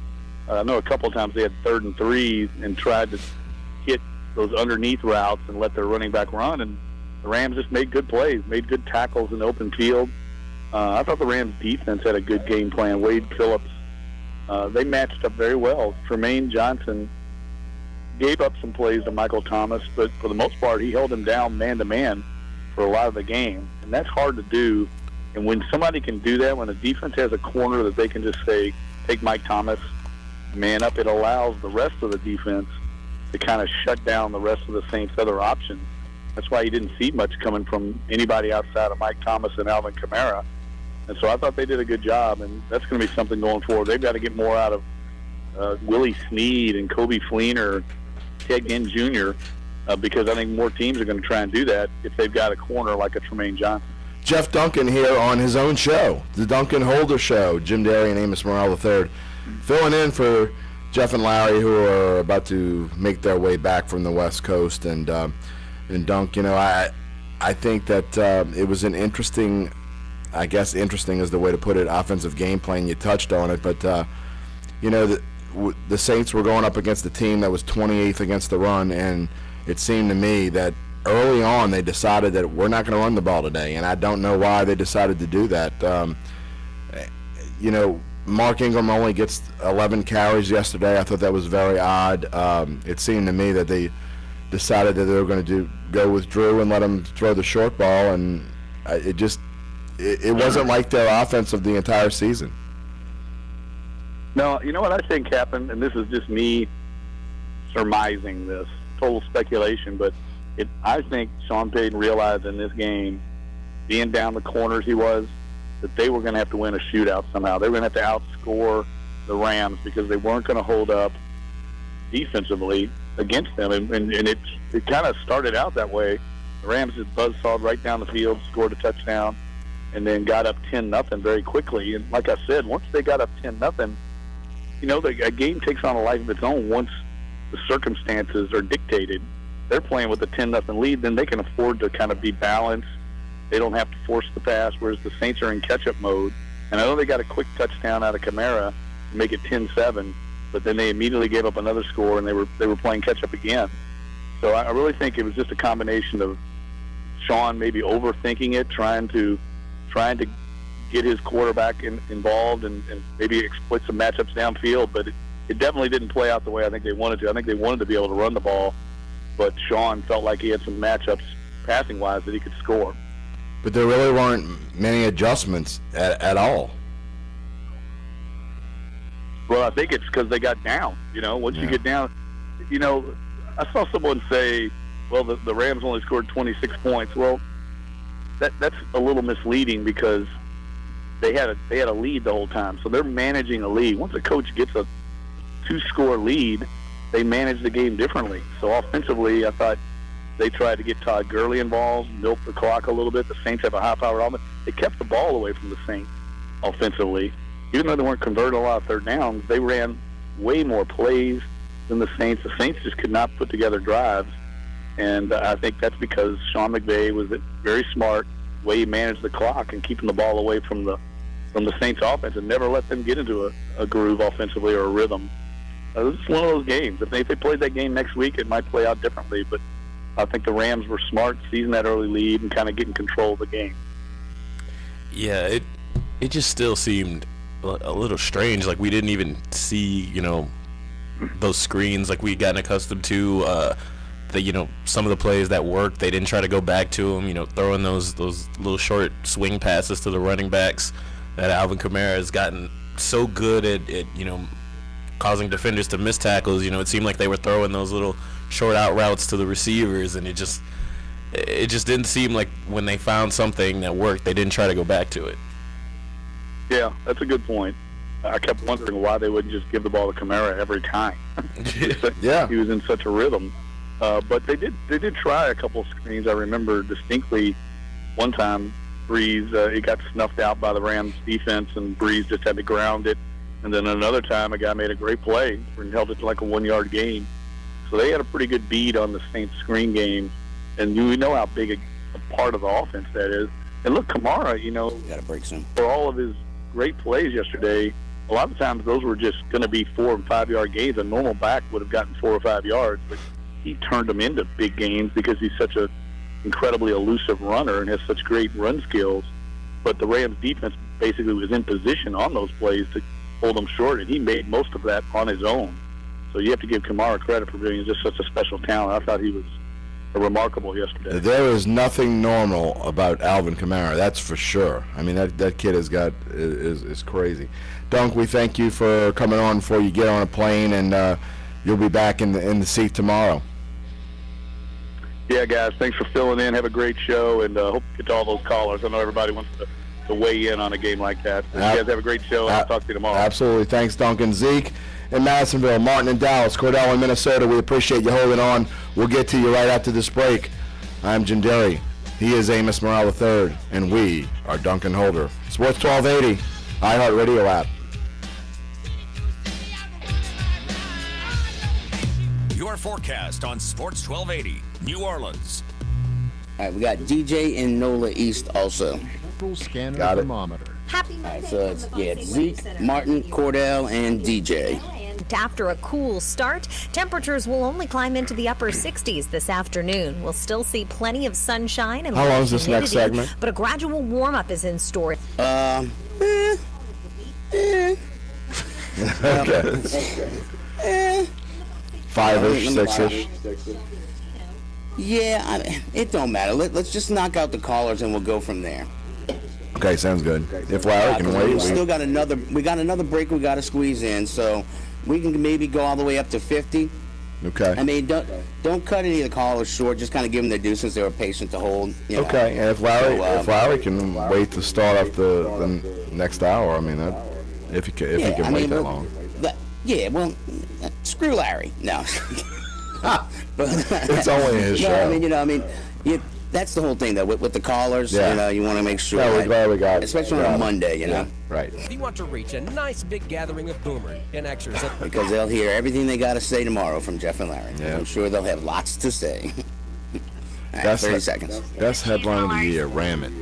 I know a couple of times they had 3rd and 3s and tried to hit those underneath routes and let their running back run, and the Rams just made good plays, made good tackles in the open field. I thought the Rams defense had a good game plan. Wade Phillips, they matched up very well. Tremaine Johnson gave up some plays to Michael Thomas, but for the most part, he held him down man-to-man for a lot of the game, and that's hard to do. And when somebody can do that, when a defense has a corner that they can just say, take Mike Thomas, man up, it allows the rest of the defense to kind of shut down the rest of the Saints' other options. That's why you didn't see much coming from anybody outside of Mike Thomas and Alvin Kamara. And so I thought they did a good job, and that's going to be something going forward. They've got to get more out of Willie Snead and Kobe Fleener, Ted Ginn Jr., because I think more teams are going to try and do that if they've got a corner like a Tremaine Johnson. Jeff Duncan here on his own show, the Duncan Holder Show. Jim Derry and Amos Morrell III filling in for Jeff and Larry, who are about to make their way back from the West Coast. And Dunk, you know, I think that it was an interesting, I guess interesting is the way to put it, offensive game plan. You touched on it, but you know, the Saints were going up against a team that was 28th against the run, and it seemed to me that early on they decided that we're not going to run the ball today, and I don't know why they decided to do that. You know, Mark Ingram only gets 11 carries yesterday. I thought that was very odd. It seemed to me that they decided that they were going to go with Drew and let him throw the short ball, and it wasn't like their offense of the entire season. No, you know what I think happened, and this is just me surmising this, total speculation, but I think Sean Payton realized in this game, being down the corners he was, that they were going to have to win a shootout somehow. They were going to have to outscore the Rams because they weren't going to hold up defensively against them, and it kind of started out that way. The Rams just buzzsawed right down the field, scored a touchdown, and then got up 10-0 very quickly. And like I said, once they got up 10-0, you know, a game takes on a life of its own once the circumstances are dictated. They're playing with a 10-0 lead, then they can afford to kind of be balanced. They don't have to force the pass, whereas the Saints are in catch-up mode. And I know they got a quick touchdown out of Kamara to make it 10-7, but then they immediately gave up another score, and they were playing catch-up again. So I really think it was just a combination of Sean maybe overthinking it, trying to get his quarterback involved and maybe exploit some matchups downfield, but it definitely didn't play out the way I think they wanted to. I think they wanted to be able to run the ball, but Sean felt like he had some matchups passing-wise that he could score. But there really weren't many adjustments at all. Well, I think it's because they got down. You know, once you get down, you know, I saw someone say, well, the Rams only scored 26 points. Well, that's a little misleading because they had a lead the whole time. So they're managing a lead. Once a coach gets a 2-score lead, they manage the game differently. So offensively, I thought they tried to get Todd Gurley involved, milk the clock a little bit. The Saints have a high-powered offense. They kept the ball away from the Saints offensively. Even though they weren't converting a lot of third downs, they ran way more plays than the Saints. The Saints just could not put together drives. And I think that's because Sean McVay was very smart, the way he managed the clock and keeping the ball away from the Saints offense and never let them get into a groove offensively or a rhythm. This is one of those games. If they played that game next week, it might play out differently. But I think the Rams were smart, seizing that early lead and kind of getting control of the game. Yeah, it just still seemed a little strange. Like we didn't even see, you know, those screens like we'd gotten accustomed to. You know, some of the plays that worked, they didn't try to go back to them. You know, throwing those little short swing passes to the running backs that Alvin Kamara has gotten so good at you know, causing defenders to miss tackles. You know, it seemed like they were throwing those little short out routes to the receivers, and it just didn't seem like when they found something that worked, they didn't try to go back to it. Yeah, that's a good point. I kept wondering why they wouldn't just give the ball to Kamara every time. Yeah, he was in such a rhythm. But they did try a couple of screens. I remember distinctly one time Breeze, it got snuffed out by the Rams defense, and Breeze just had to ground it. And then another time, a guy made a great play and held it to like a 1-yard gain. So they had a pretty good beat on the Saints screen game, and you know how big a part of the offense that is. And look, Kamara, you know, got to break some. For all of his great plays yesterday, a lot of times those were just going to be 4- and 5-yard gains. A normal back would have gotten 4 or 5 yards, but he turned them into big gains because he's such a incredibly elusive runner and has such great run skills. But the Rams defense basically was in position on those plays to hold them short, and he made most of that on his own. So you have to give Kamara credit for being just such a special talent. I thought he was remarkable yesterday. There is nothing normal about Alvin Kamara, that's for sure. I mean, that kid is crazy. Dunc, we thank you for coming on before you get on a plane, and you'll be back in the seat tomorrow. Yeah, guys, thanks for filling in. Have a great show, and hope you get to all those callers. I know everybody wants to weigh in on a game like that. You guys have a great show, and I'll talk to you tomorrow. Absolutely. Thanks, Duncan. Zeke in Madisonville, Martin in Dallas, Cordell in Minnesota. We appreciate you holding on. We'll get to you right after this break. I'm Jim Derry. He is Amos Morale III, and we are Duncan Holder. Sports 1280, iHeartRadio app. Your forecast on Sports 1280, New Orleans. All right, we got DJ in NOLA East also. Scanner Got it. thermometer. Happy All right, so it's Zeke, Martin, Cordell, and DJ. After a cool start, temperatures will only climb into the upper 60s this afternoon. We'll still see plenty of sunshine and How long is this next humidity, segment? but a gradual warm-up is in store. Okay. Five-ish, six-ish. Yeah, it don't matter. Let's just knock out the callers and we'll go from there. Okay, sounds good. If Larry can wait, we still got another. We got another break we got to squeeze in, so we can maybe go all the way up to 50. Okay. I mean, don't cut any of the callers short. Just kind of give them their due since they were patient to hold. You know. Okay, and if Larry can wait to start up the next hour, I mean, if he can wait that long. Screw Larry. No. It's only his show. I mean, that's the whole thing, though. With the callers, Yeah. You want to make sure. Yeah, we're glad we got. Especially on a Monday, you know. Right. You want to reach a nice big gathering of boomer and Xers. Because they'll hear everything they got to say tomorrow from Jeff and Larry. Yeah. I'm sure they'll have lots to say. All right, That's 30 seconds. Best headline of the year. Ram it.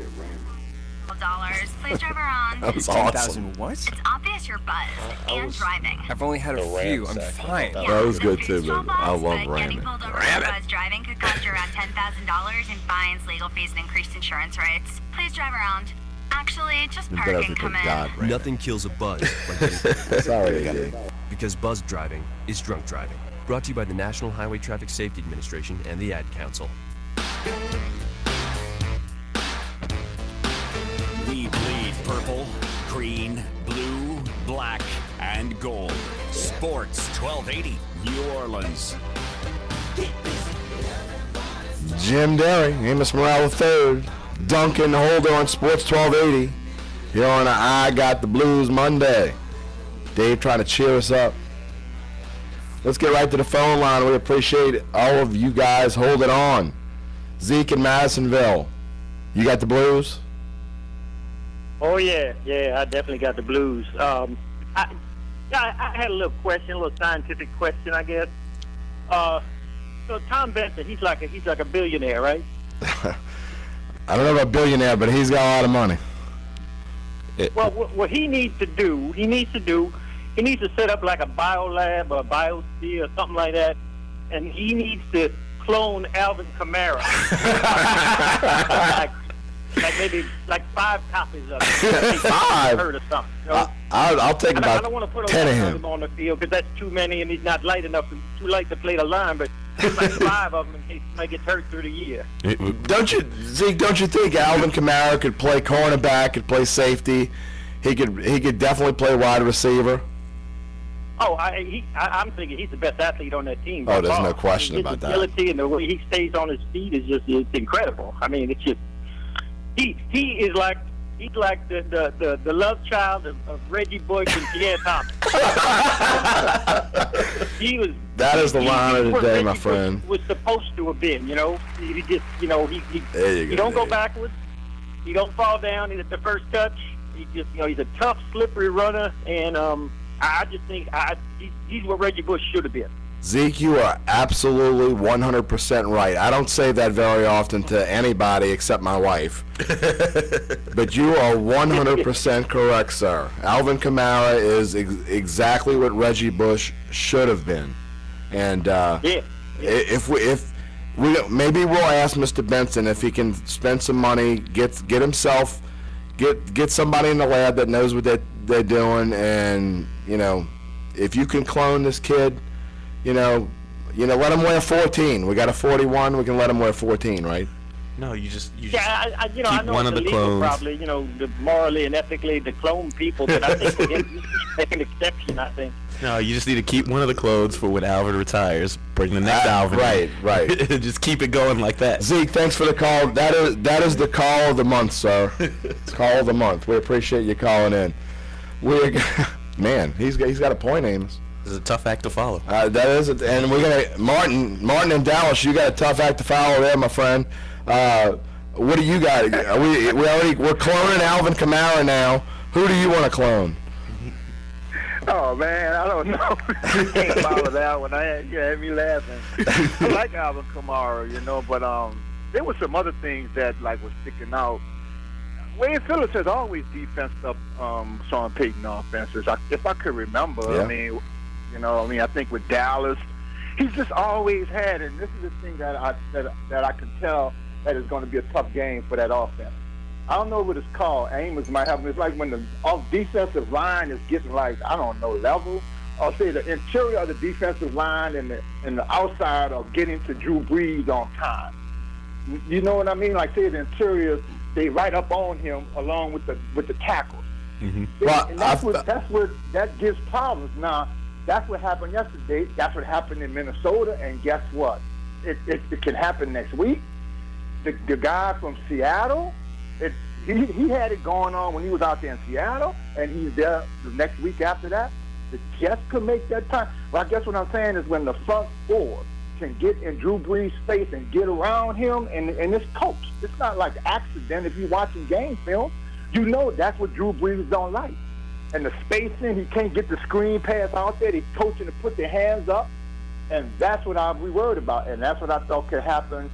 Please drive around. That was awesome. 10,000 what? It's obvious you're buzzed and driving. I've only had a few. I'm fine. That was good too, but I love Ram Getting it. pulled over for buzz driving could cost you around $10,000 in fines, legal fees, and increased insurance rates. Please drive around. Actually, just park and come in. Nothing kills a buzz like Sorry, AJ. because buzz driving is drunk driving. Brought to you by the National Highway Traffic Safety Administration and the Ad Council. We bleed purple, green, blue, black, and gold. Sports 1280, New Orleans. Jim Derry, Amos Morale III, Duncan Holder on Sports 1280. Here on I Got the Blues Monday. Dave trying to cheer us up. Let's get right to the phone line. We appreciate all of you guys holding on. Zeke in Madisonville, you got the blues? Oh, yeah, I definitely got the blues. I had a little question, a little scientific question, I guess. So Tom Benson, he's like a billionaire, right? I don't know about billionaire, but he's got a lot of money. Well, what he needs to do, he needs to set up like a biolab or a biosphere or something like that, and he needs to clone Alvin Kamara. maybe 5 copies of it. 5? Heard or something. You know? I'll take about I don't want to put 10 of him him. on the field because that's too many and he's not light enough. Too late to play the line, but just like 5 of them in case somebody gets hurt through the year. Zeke, don't you think Alvin Kamara could play cornerback, could play safety? He could definitely play wide receiver. Oh, I'm thinking he's the best athlete on that team. Oh, there's no question about that. His agility and the way he stays on his feet is it's incredible. I mean, it's just he's like the love child of Reggie Bush and Pierre Thomas. That is the line of the day, my friend. Was supposed to have been, you know. He just, you know, he there you don't go backwards. He don't fall down at the first touch. He just, he's a tough, slippery runner, and I just think he's what Reggie Bush should have been. Zeke, you are absolutely 100% right. I don't say that very often to anybody except my wife. But you are 100% correct, sir. Alvin Kamara is exactly what Reggie Bush should have been. And if we maybe we'll ask Mr. Benson if he can spend some money, get somebody in the lab that knows what they're doing, and if you can clone this kid. Let him wear 14. We got a 41. We can let him wear 14, right? No, you just keep I know one of the illegal, clones. Probably, morally and ethically to clone people, but I think we can make an exception. I think. No, you just need to keep one of the clones for when Alvin retires. Bring the next Alvin. Right. Just keep it going like that. Zeke, thanks for the call. That is the call of the month, sir. It's call of the month. We appreciate you calling in. Man, he's got a point, Amos. It's a tough act to follow. That is it, and we're gonna Martin in Dallas. You got a tough act to follow there, my friend. What do you got? We're cloning Alvin Kamara now. Who do you want to clone? Oh man, I don't know. I can't follow that one. You had me laughing. I like Alvin Kamara, but there were some other things that was sticking out. Wade Phillips has always defensed up Sean Payton offenses. If I could remember, yeah. I think with Dallas, he's just always had, and this is the thing that I can tell that is going to be a tough game for that offense. I don't know what it's called. Amos might have. It's like when the defensive line is getting level. I'll say the interior of the defensive line and the outside are getting to Drew Brees on time. You know what I mean? Like say the interior, they right up on him along with the tackles. Mm-hmm. And that's what gives problems. Now that's what happened yesterday. That's what happened in Minnesota. And guess what? It can happen next week. The guy from Seattle, he had it going on when he was out there in Seattle, and he's there the next week after that. The Jets could make that time. Well, I guess what I'm saying is when the front four can get in Drew Brees' face and get around him, and it's coached. It's not like accident. If you're watching game film, that's what Drew Brees don't like. And the spacing, he can't get the screen pass out there. He's coaching to put their hands up, and that's what I'll be worried about. And that's what I thought could happen.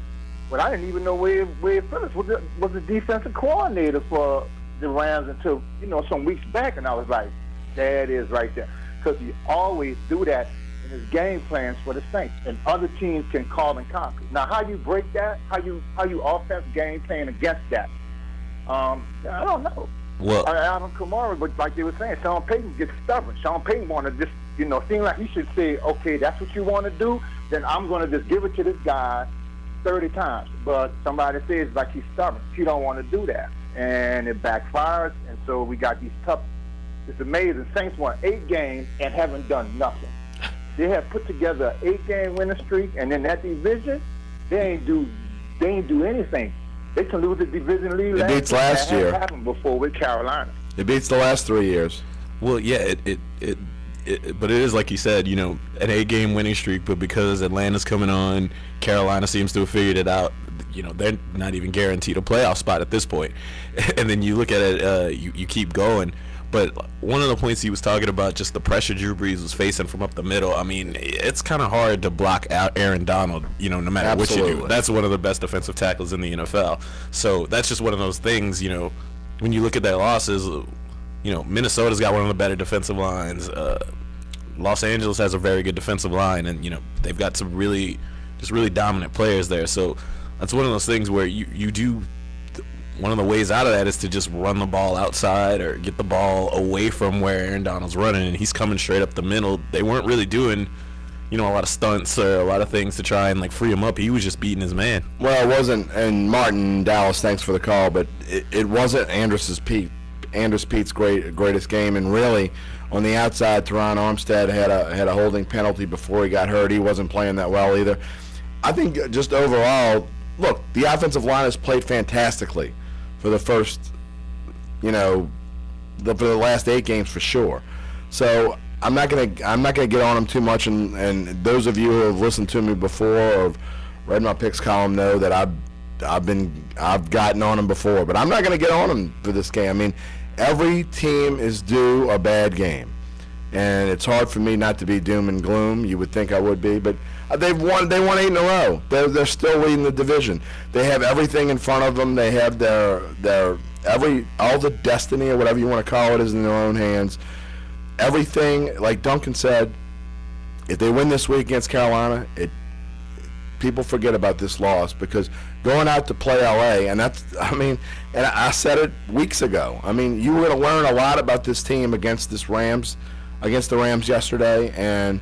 But I didn't even know Wade Phillips was the defensive coordinator for the Rams until some weeks back, and I was like, there it is right there, because he always do that in his game plans for the Saints, and other teams can call and conquer. Now, how you break that? How you offense game plan against that? I don't know. Well, Alvin Kamara, but like they were saying, Sean Payton gets stubborn. Sean Payton want to just, seem like he should say, okay, that's what you want to do, then I'm going to just give it to this guy 30 times. But somebody says like he's stubborn. He don't want to do that, and it backfires. And so we got these tough. It's amazing. Saints won 8 games and haven't done nothing. They have put together an 8-game winning streak, and in that division, they ain't do anything. They can lose the division lead. It beats last year. That happened before with Carolina. It beats the last 3 years. Well, yeah, but it is like you said, an 8-game winning streak. But because Atlanta's coming on, Carolina seems to have figured it out. They're not even guaranteed a playoff spot at this point. And then you look at it, you keep going. But one of the points he was talking about, just the pressure Drew Brees was facing from up the middle. I mean, it's kind of hard to block out Aaron Donald, no matter Absolutely. what you do. That's one of the best defensive tackles in the NFL. So that's just one of those things, when you look at their losses, Minnesota's got one of the better defensive lines. Los Angeles has a very good defensive line, and, they've got some really dominant players there. So that's one of those things where you do. One of the ways out of that is to just run the ball outside or get the ball away from where Aaron Donald's running, and he's coming straight up the middle. They weren't really doing, a lot of stunts or a lot of things to try and free him up. He was just beating his man. Well, it wasn't, and Martin Dallas, thanks for the call, but it wasn't Andrus Pete's greatest game, and really on the outside, Teron Armstead had a holding penalty before he got hurt. He wasn't playing that well either. I think just overall, look, the offensive line has played fantastically for the first, for the last 8 games for sure. So I'm not gonna get on them too much. And those of you who have listened to me before or read my picks column know that I've gotten on them before, but I'm not going to get on them for this game. I mean, every team is due a bad game, and it's hard for me not to be doom and gloom. You would think I would be, but they won 8 in a row. They're still leading the division. They have everything in front of them. They have all the destiny or whatever you want to call it is in their own hands. Everything, like Duncan said, if they win this week against Carolina, people forget about this loss, because going out to play LA, and I said it weeks ago. I mean, you were going to learn a lot about this team against the Rams yesterday, and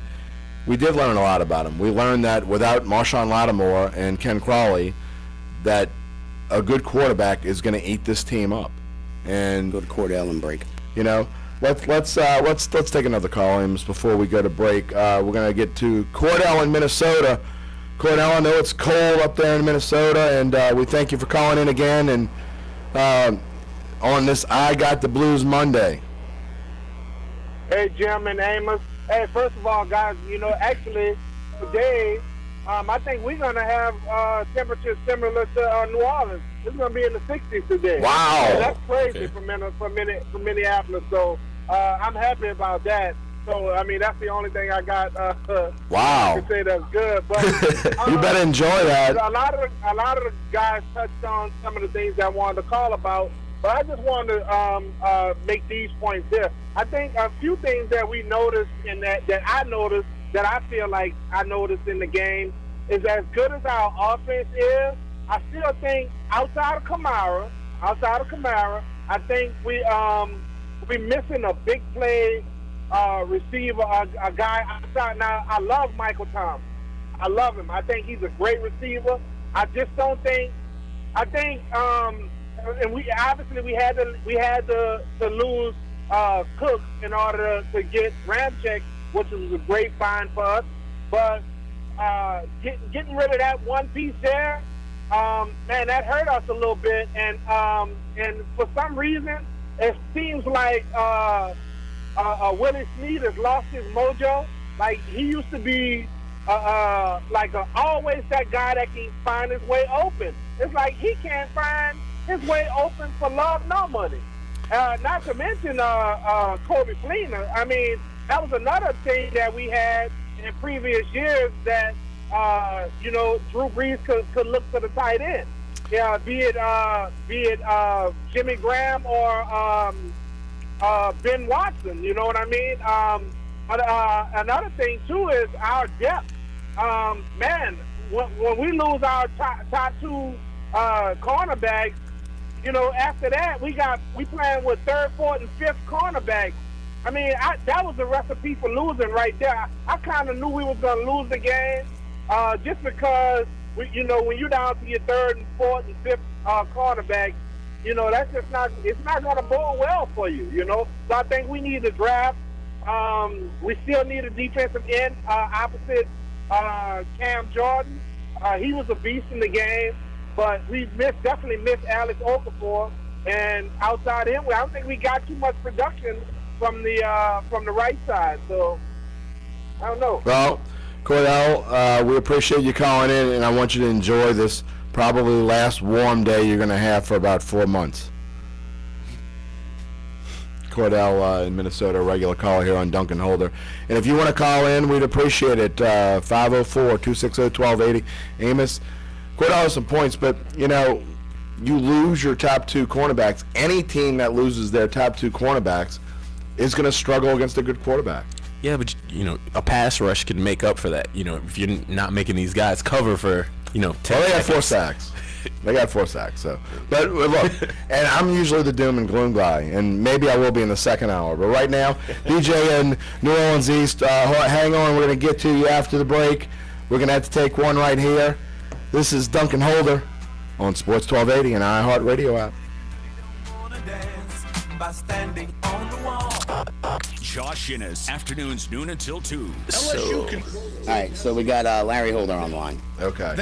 we did learn a lot about them. We learned that without Marshawn Lattimore and Ken Crawley, that a good quarterback is going to eat this team up. And go to Cordell and break. You know, let's take another call, Ames, before we go to break. We're going to get to Cordell in Minnesota. Cordell, I know it's cold up there in Minnesota, and we thank you for calling in again. And on this I Got the Blues Monday. Hey, Jim and Amos. Hey, first of all, guys, actually today, I think we're going to have temperatures similar to New Orleans. It's going to be in the 60s today. Wow. So that's crazy for Minneapolis. So I'm happy about that. So, I mean, that's the only thing I got wow. to say that's good. But you better enjoy that. A lot of the guys touched on some of the things I wanted to call about. But I just wanted to make these points here. I think a few things that we noticed that I noticed, that I feel like I noticed in the game, is as good as our offense is, I still think outside of Kamara, I think we missing a big play receiver, a guy outside. Now, I love Michael Thomas. I love him. I think he's a great receiver. I just don't think. I think, and we obviously had to lose Cooks in order to get Ramczyk, which was a great find for us. But getting rid of that one piece there, man, that hurt us a little bit. And for some reason, it seems like Willie Snead has lost his mojo. Like, he used to be always that guy that can find his way open. It's like he can't find his way open for love nor money. Not to mention Kobe Fleener. I mean, that was another thing that we had in previous years that, Drew Brees could look to the tight end. Yeah, be it Jimmy Graham or Ben Watson. You know what I mean? Another thing, too, is our depth. Man, when we lose our top two cornerbacks, after that, we playing with third, fourth, and fifth cornerbacks. I mean, that was the recipe for losing right there. I kind of knew we was going to lose the game just because, when you're down to your third and fourth and fifth cornerbacks, that's just it's not going to bode well for you, So I think we need to draft. We still need a defensive end opposite Cam Jordan. He was a beast in the game. But we definitely missed Alex Okafor, and outside him, I don't think we got too much production from the right side. So I don't know. Well, Cordell, we appreciate you calling in, and I want you to enjoy this probably last warm day you're going to have for about 4 months. Cordell in Minnesota, a regular caller here on Duncan Holder. And if you want to call in, we'd appreciate it. 504-260-1280. Amos. Cordell has some points, but, you lose your top two cornerbacks. Any team that loses their top two cornerbacks is going to struggle against a good quarterback. Yeah, but, a pass rush can make up for that. If you're not making these guys cover for, 10 well, they got 4 sacks. They got 4 sacks. So, but look, and I'm usually the doom and gloom guy, and maybe I will be in the second hour. But right now, DJ in New Orleans East, hang on. We're going to get to you after the break. We're going to have to take one right here. This is Duncan Holder on Sports 1280 and iHeartRadio app. Josh Innes, afternoons noon until 2. All right, so we got Larry Holder on the line. Okay.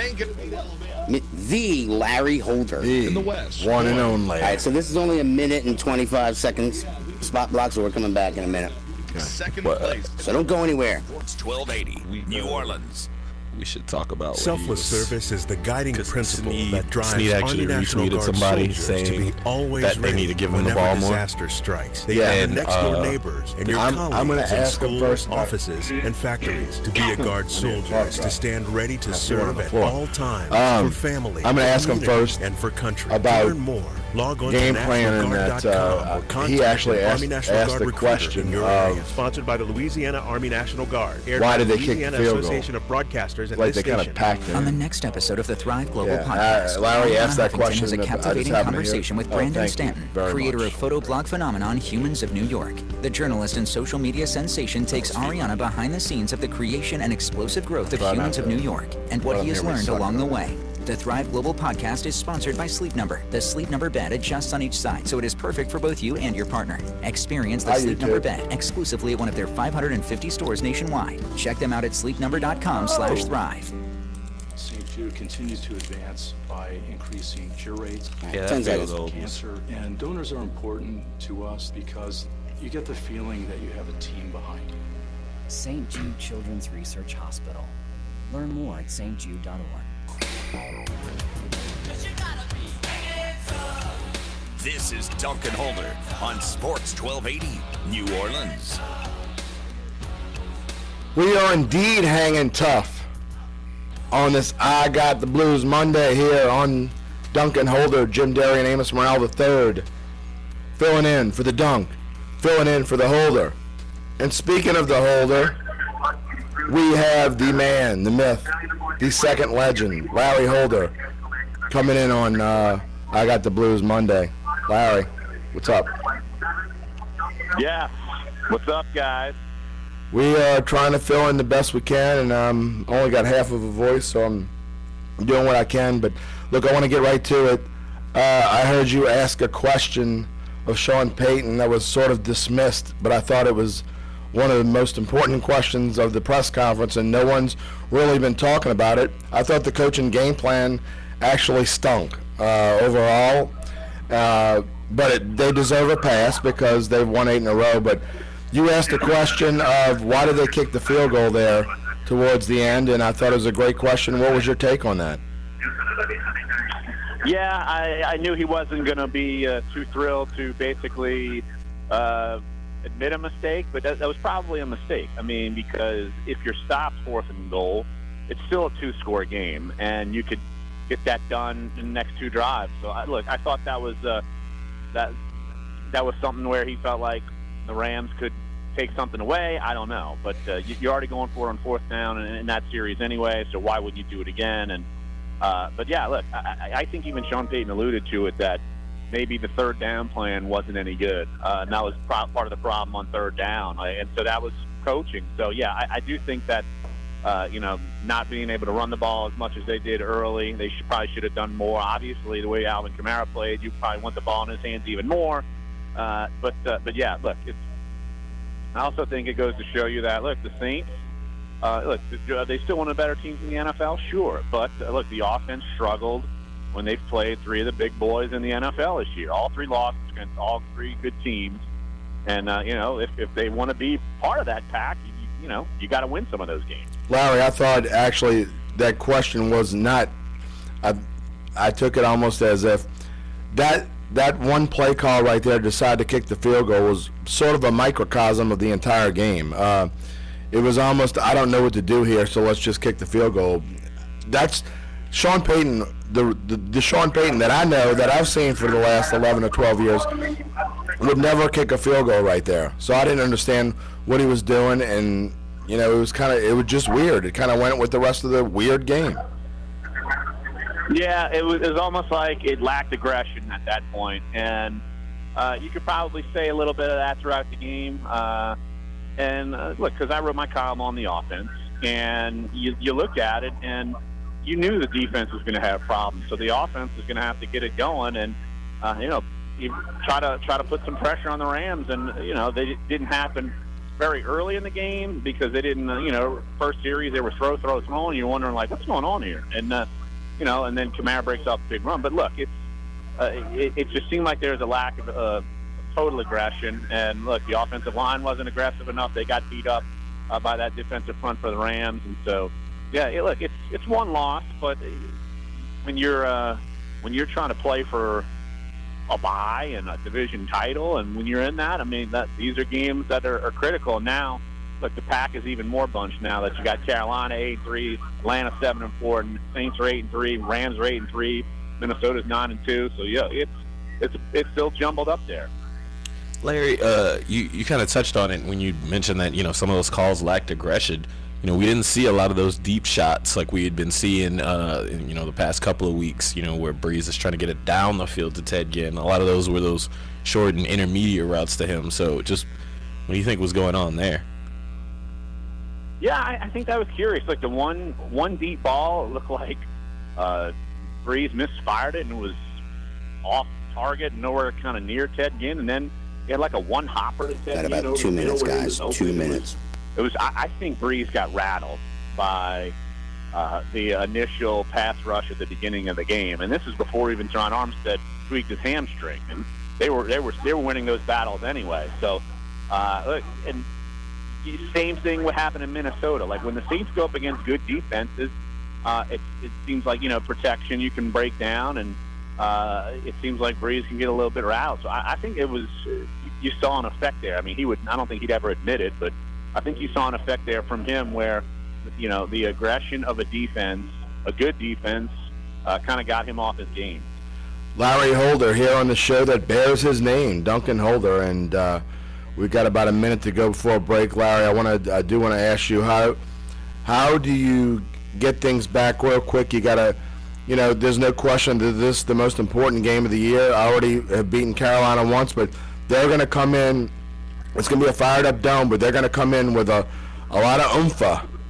The Larry Holder. In the West. One and only. All right, so this is only a minute and 25 seconds spot block, so we're coming back in a minute. Second place. So don't go anywhere. Sports 1280, New Orleans. we should talk about. Selfless service is the guiding principle that drives Snead actually Army National retweeted Guard somebody soldiers saying to be always that they need to give him the ball more. Disaster strikes. They Yeah, have and, next door neighbors and your I'm gonna colleagues in ask him schools, first. offices, and factories to be a guard soldiers to stand ready to serve at all times for family. I'm gonna ask him first and for country. about to learn more, log on game to plan, and that he actually asked the question of sponsored by the Louisiana Army National Guard. why did they kick the field goal? Association of Broadcasters and like this they kind of station. packed it. On the next episode of the Thrive Global Podcast, Larry asked that Huffington question. has a captivating conversation with Brandon Stanton, creator of photo blog phenomenon Humans of New York. The journalist and social media sensation takes Ariana behind the scenes of the creation and explosive growth of Humans of New York and what he has learned along the way. The Thrive Global Podcast is sponsored by Sleep Number. The Sleep Number bed adjusts on each side, so it is perfect for both you and your partner. Experience the Sleep Number bed exclusively at one of their 550 stores nationwide. Check them out at sleepnumber.com/thrive. St. Jude continues to advance by increasing cure rates of cancer, and donors are important to us because you get the feeling that you have a team behind you. St. Jude Children's Research Hospital. Learn more at stjude.org. This is Duncan Holder on Sports 1280 New Orleans. We are indeed hanging tough on this I Got the Blues Monday here on Duncan Holder, Jim Derry, and Amos Morale III, filling in for the Dunc, filling in for the Holder. And speaking of the Holder, we have the man, the myth, the second legend, Larry Holder, coming in on I Got the Blues Monday. Larry, what's up? Yeah, what's up, guys? We are trying to fill in the best we can, and only got half of a voice, so I'm doing what I can. But look, I want to get right to it. I heard you ask a question of Sean Payton that was sort of dismissed, but I thought it was one of the most important questions of the press conference, and no one's really been talking about it. I thought the coaching game plan actually stunk overall, but they deserve a pass because they've won 8 in a row. But you asked a question of why did they kick the field goal there towards the end, and I thought it was a great question. What was your take on that? Yeah, I knew he wasn't going to be too thrilled to basically admit a mistake, but that was probably a mistake. I mean, because if you're stopped 4th and goal, it's still a 2-score game, and you could get that done in the next 2 drives. So, I thought that was that was something where he felt like the Rams could take something away. I don't know, but you're already going for it on 4th down in that series anyway, so why would you do it again? And but yeah, look, I think even Sean Payton alluded to it that maybe the 3rd down plan wasn't any good. And that was part of the problem on 3rd down. And so that was coaching. So, yeah, I do think that, not being able to run the ball as much as they did early, they probably should have done more. Obviously, the way Alvin Kamara played, you probably want the ball in his hands even more. But yeah, look, I also think it goes to show you that, look, the Saints, they still one of the better teams in the NFL? Sure. But, look, the offense struggled when they've played 3 of the big boys in the NFL this year. All 3 losses against all 3 good teams. And, if they want to be part of that pack, you got to win some of those games. Larry, I thought actually that question was not I took it almost as if that one play call right there, decide to kick the field goal, was sort of a microcosm of the entire game. It was almost, I don't know what to do here, so let's just kick the field goal. That's Sean Payton, the Sean Payton that I know, that I've seen for the last 11 or 12 years, would never kick a field goal right there. So I didn't understand what he was doing, and it was just weird. It kind of went with the rest of the weird game. Yeah, it was almost like it lacked aggression at that point, and you could probably say a little bit of that throughout the game. Look, because I wrote my column on the offense, and you look at it, and you knew the defense was going to have problems. So the offense is going to have to get it going, and you try to put some pressure on the Rams, and they didn't happen very early in the game because they didn't. First series they were throw, and you're wondering like, what's going on here? And and then Kamara breaks off a big run. But look, it just seemed like there was a lack of total aggression. And look, the offensive line wasn't aggressive enough. They got beat up by that defensive front for the Rams, and so Yeah, look, it's one loss, but when you're trying to play for a bye and a division title, and when you're in that, I mean, these are games that are critical. Now, look, the pack is even more bunched now that you got Carolina 8-3, Atlanta 7-4, Saints are 8-3, Rams are 8-3, Minnesota's 9-2. So yeah, it's still jumbled up there. Larry, you kind of touched on it when you mentioned that some of those calls lacked aggression. We didn't see a lot of those deep shots like we had been seeing, in, the past couple of weeks, where Breeze is trying to get it down the field to Ted Ginn. A lot of those were those short and intermediate routes to him. So just what do you think was going on there? Yeah, I think that was curious. Like the one deep ball, it looked like Breeze misfired it and was off target, nowhere kind of near Ted Ginn. And then he had like a one hopper to Ted Ginn. Got about 2 minutes, guys. 2 minutes. It was. I think Breeze got rattled by the initial pass rush at the beginning of the game, and this is before even John Armstead tweaked his hamstring, and they were winning those battles anyway. So, look, and same thing would happen in Minnesota. Like when the Saints go up against good defenses, it seems like protection you can break down, and it seems like Breeze can get a little bit rattled. So I think it was you saw an effect there. I mean, I don't think he'd ever admit it, but I think you saw an effect there from him where, the aggression of a defense, a good defense, kind of got him off his game. Larry Holder here on the show that bears his name, Duncan Holder, and we've got about a minute to go before break. Larry, I do want to ask you how do you get things back real quick? You got to, there's no question that this is the most important game of the year. I already have beaten Carolina once, but they're going to come in. It's going to be a fired-up dome, but they're going to come in with a lot of oomph,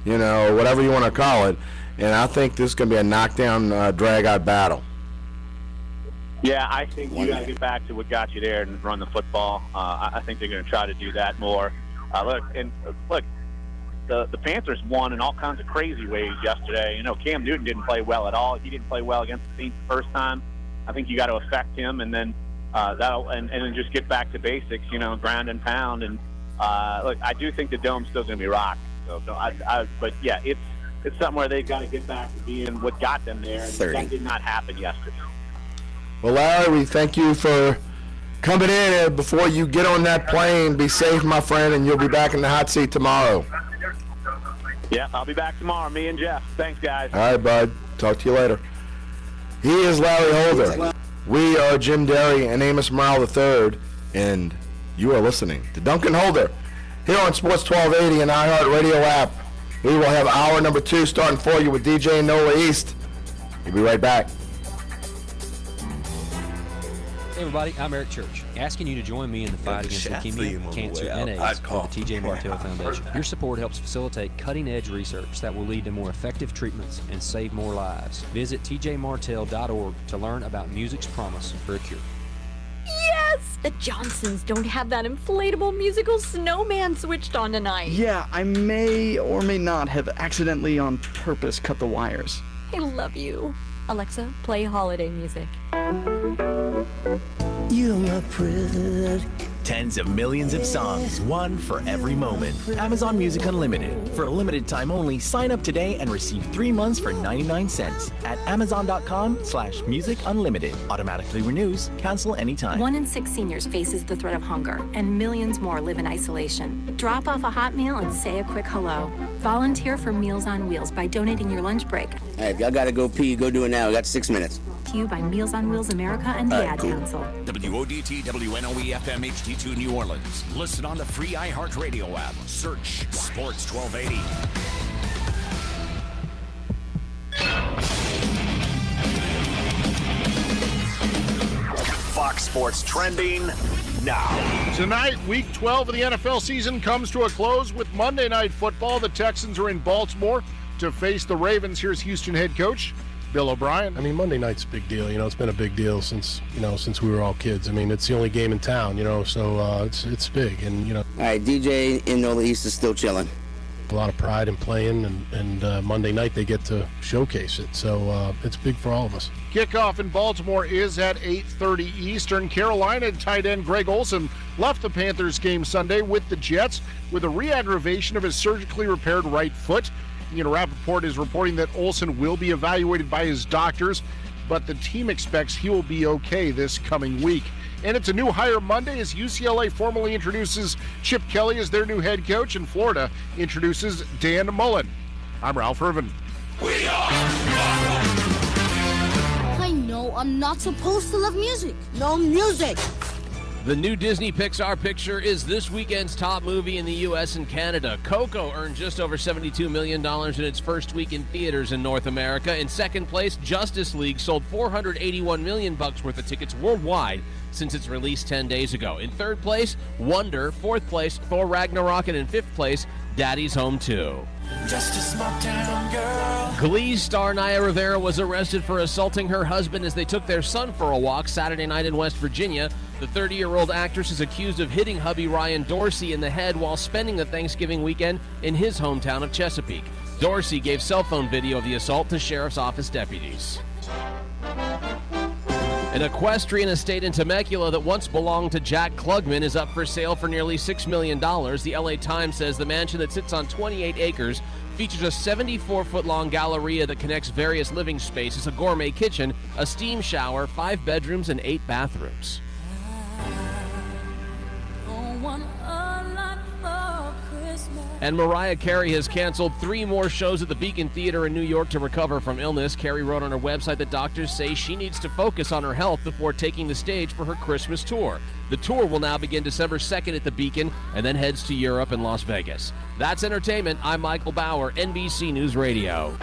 whatever you want to call it. And I think this is going to be a knockdown, drag-out battle. Yeah, I think you got to get back to what got you there and run the football. I think they're going to try to do that more. Look, the Panthers won in all kinds of crazy ways yesterday. Cam Newton didn't play well at all. He didn't play well against the Saints the first time. I think you got to affect him, and then and then just get back to basics, ground and pound. And look, I do think the dome's still going to be rocked. But yeah, it's something where they've got to get back to being what got them there. And that did not happen yesterday. Well, Larry, we thank you for coming in. Before you get on that plane, be safe, my friend, and you'll be back in the hot seat tomorrow. Yeah, I'll be back tomorrow, me and Jeff. Thanks, guys. All right, bud. Talk to you later. He is Larry Holder. We are Jim Derry and Amos Morale III, and you are listening to Duncan Holder here on Sports 1280 and iHeartRadio app. We will have hour number 2 starting for you with DJ NOLA East. We'll be right back. Hey everybody, I'm Eric Church, asking you to join me in the fight against leukemia, cancer, and AIDS for the T.J. Martell Foundation. Your support helps facilitate cutting-edge research that will lead to more effective treatments and save more lives. Visit tjmartell.org to learn about music's promise for a cure. Yes! The Johnsons don't have that inflatable musical snowman switched on tonight. Yeah, I may or may not have accidentally on purpose cut the wires. I love you. Alexa, play holiday music. You're my president. Tens of millions of songs, one for every moment. Amazon Music Unlimited. For a limited time only, sign up today and receive 3 months for 99 cents at amazon.com/music unlimited. Automatically renews, cancel anytime. 1 in 6 seniors faces the threat of hunger, and millions more live in isolation. Drop off a hot meal and say a quick hello. Volunteer for Meals on Wheels by donating your lunch break. Hey, if y'all gotta go pee, go do it now. We got 6 minutes. To you by Meals on Wheels America and the Ad Council. WODT WNOE FM HD2 New Orleans. Listen on the free iHeartRadio app. Search Sports 1280. Fox Sports trending now. Tonight, week 12 of the NFL season comes to a close with Monday Night Football. The Texans are in Baltimore to face the Ravens. Here's Houston head coach Bill O'Brien. I mean, Monday night's a big deal. It's been a big deal since we were all kids. I mean, it's the only game in town, so it's big. And, All right, DJ in NOLA East is still chilling. A lot of pride in playing, and Monday night they get to showcase it. So it's big for all of us. Kickoff in Baltimore is at 8:30 Eastern. Carolina tight end Greg Olsen left the Panthers game Sunday with the Jets with a re-aggravation of his surgically repaired right foot. Rappaport is reporting that Olsen will be evaluated by his doctors, but the team expects he will be okay this coming week. And it's a new hire Monday as UCLA formally introduces Chip Kelly as their new head coach, and Florida introduces Dan Mullen. I'm Ralph Irvin. I know I'm not supposed to love music. No music. The new Disney Pixar picture is this weekend's top movie in the U.S. and Canada. Coco earned just over $72 million in its first week in theaters in North America. In second place, Justice League sold $481 million worth of tickets worldwide since its release 10 days ago. In third place, Wonder. Fourth place, Thor Ragnarok. And in fifth place, Daddy's Home 2. Just a small town girl. Glee star Naya Rivera was arrested for assaulting her husband as they took their son for a walk Saturday night in West Virginia. The 30-year-old actress is accused of hitting hubby Ryan Dorsey in the head while spending the Thanksgiving weekend in his hometown of Chesapeake. Dorsey gave cell phone video of the assault to sheriff's office deputies. An equestrian estate in Temecula that once belonged to Jack Klugman is up for sale for nearly $6 million. The LA Times says the mansion that sits on 28 acres features a 74-foot-long galleria that connects various living spaces, a gourmet kitchen, a steam shower, 5 bedrooms, and 8 bathrooms. And Mariah Carey has canceled 3 more shows at the Beacon Theater in New York to recover from illness. Carey wrote on her website that doctors say she needs to focus on her health before taking the stage for her Christmas tour. The tour will now begin December 2nd at the Beacon and then heads to Europe and Las Vegas. That's entertainment. I'm Michael Bauer, NBC News Radio.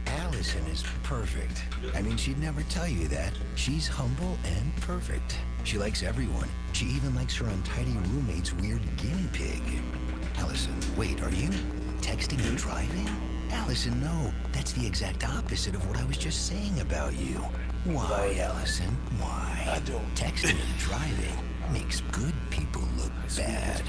Allison is perfect. I mean, she'd never tell you that. She's humble and perfect. She likes everyone. She even likes her untidy roommate's weird guinea pig. Allison, wait, are you texting and driving? Allison, no. That's the exact opposite of what I was just saying about you. Why, Allison? Why? I don't. Texting and driving makes good people look bad.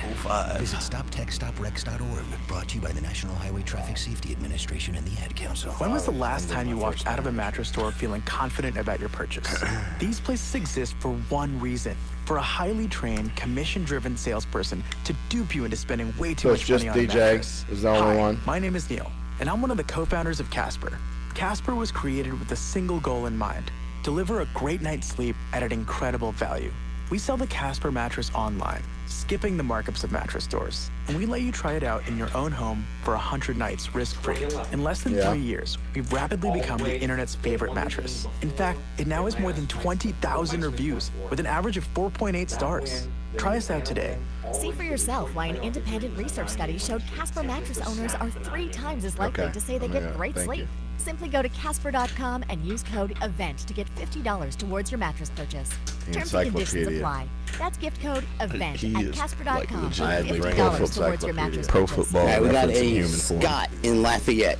Visit StopTextStopWrecks.org. Brought to you by the National Highway Traffic Safety Administration and the Ad Council. When was the last time you walked out of a mattress store feeling confident about your purchase? These places exist for one reason. For a highly trained, commission-driven salesperson to dupe you into spending way too much money on a mattress. Is the only one? My name is Neil, and I'm one of the co-founders of Casper. Casper was created with a single goal in mind: deliver a great night's sleep at an incredible value. We sell the Casper mattress online, skipping the markups of mattress stores. And we let you try it out in your own home for 100 nights risk-free. In less than 3 years, we've rapidly become the internet's favorite mattress. In fact, it now has more than 20,000 reviews with an average of 4.8 stars. Try us out today. See for yourself why an independent research study showed Casper mattress owners are 3 times as likely to say they get great sleep. Simply go to Casper.com and use code EVENT to get $50 towards your mattress purchase. Terms and conditions apply. That's gift code EVENT at Casper.com for $50 towards your mattress purchase. All right, we got a Scott in Lafayette.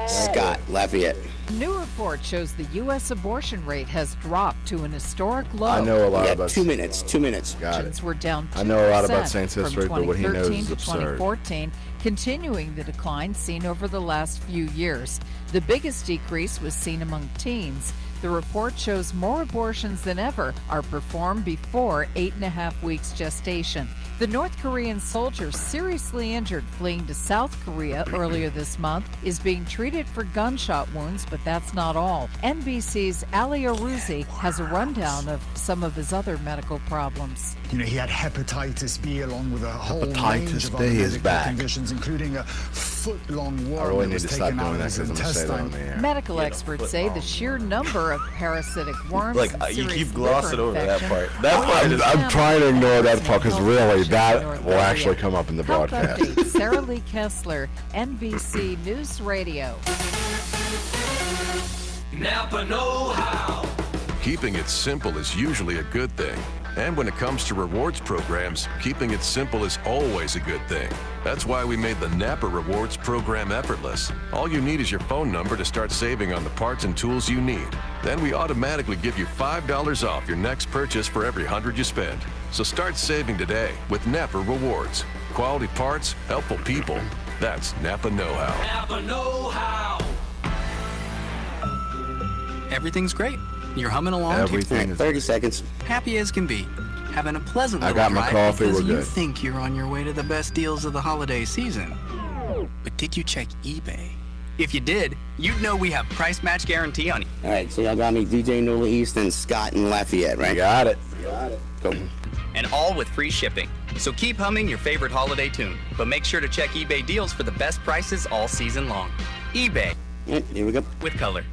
Scott, Lafayette. A new report shows the U.S. abortion rate has dropped to an historic low. I know a lot about 2 minutes. 2 minutes. Got it. Were down 2% I know a lot about Saints history, but what he knows is absurd. 2014, continuing the decline seen over the last few years. The biggest decrease was seen among teens. The report shows more abortions than ever are performed before 8.5 weeks gestation. The North Korean soldier seriously injured fleeing to South Korea earlier this month is being treated for gunshot wounds, but that's not all. NBC's Ali Arouzi has a rundown of some of his other medical problems. You know, he had hepatitis B along with a whole range Hepatitis of B other is medical back. conditions, including a foot-long I worm really that need was to stop taken out doing of that his because I'm going to say that on intestine. the air. Medical experts say the sheer number of parasitic worms Like, and you serious keep glossing liver over that infection part. That part is... I'm trying to ignore that part because really that will actually come up in the Health broadcast. update, Sarah Lee Kessler, NBC News Radio. Napa know-how. Keeping it simple is usually a good thing. And when it comes to rewards programs, keeping it simple is always a good thing. That's why we made the Napa Rewards program effortless. All you need is your phone number to start saving on the parts and tools you need. Then we automatically give you $5 off your next purchase for every 100 you spend. So start saving today with Napa Rewards. Quality parts, helpful people. That's Napa know-how. Napa know-how. Everything's great. You're humming along. Everything is 30 seconds. Happy as can be. having a pleasant I little got my drive coffee, because we're you good. think you're on your way to the best deals of the holiday season. But did you check eBay? If you did, you'd know we have price match guarantee on it. All right, so y'all got me DJ NOLA East and Scott and Lafayette, right? Got it. Go. And all with free shipping. So keep humming your favorite holiday tune, but make sure to check eBay deals for the best prices all season long. eBay. Here we go. With color.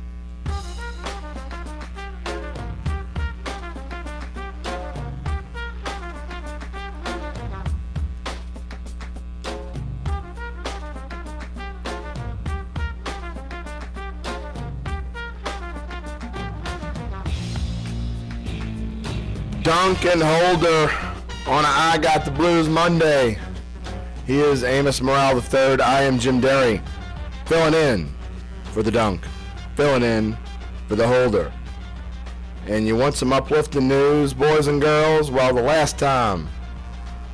Dunc and Holder on a I Got the Blues Monday. He is Amos Morale III. I am Jim Derry, filling in for the Dunc, filling in for the Holder. And you want some uplifting news, boys and girls? Well, the last time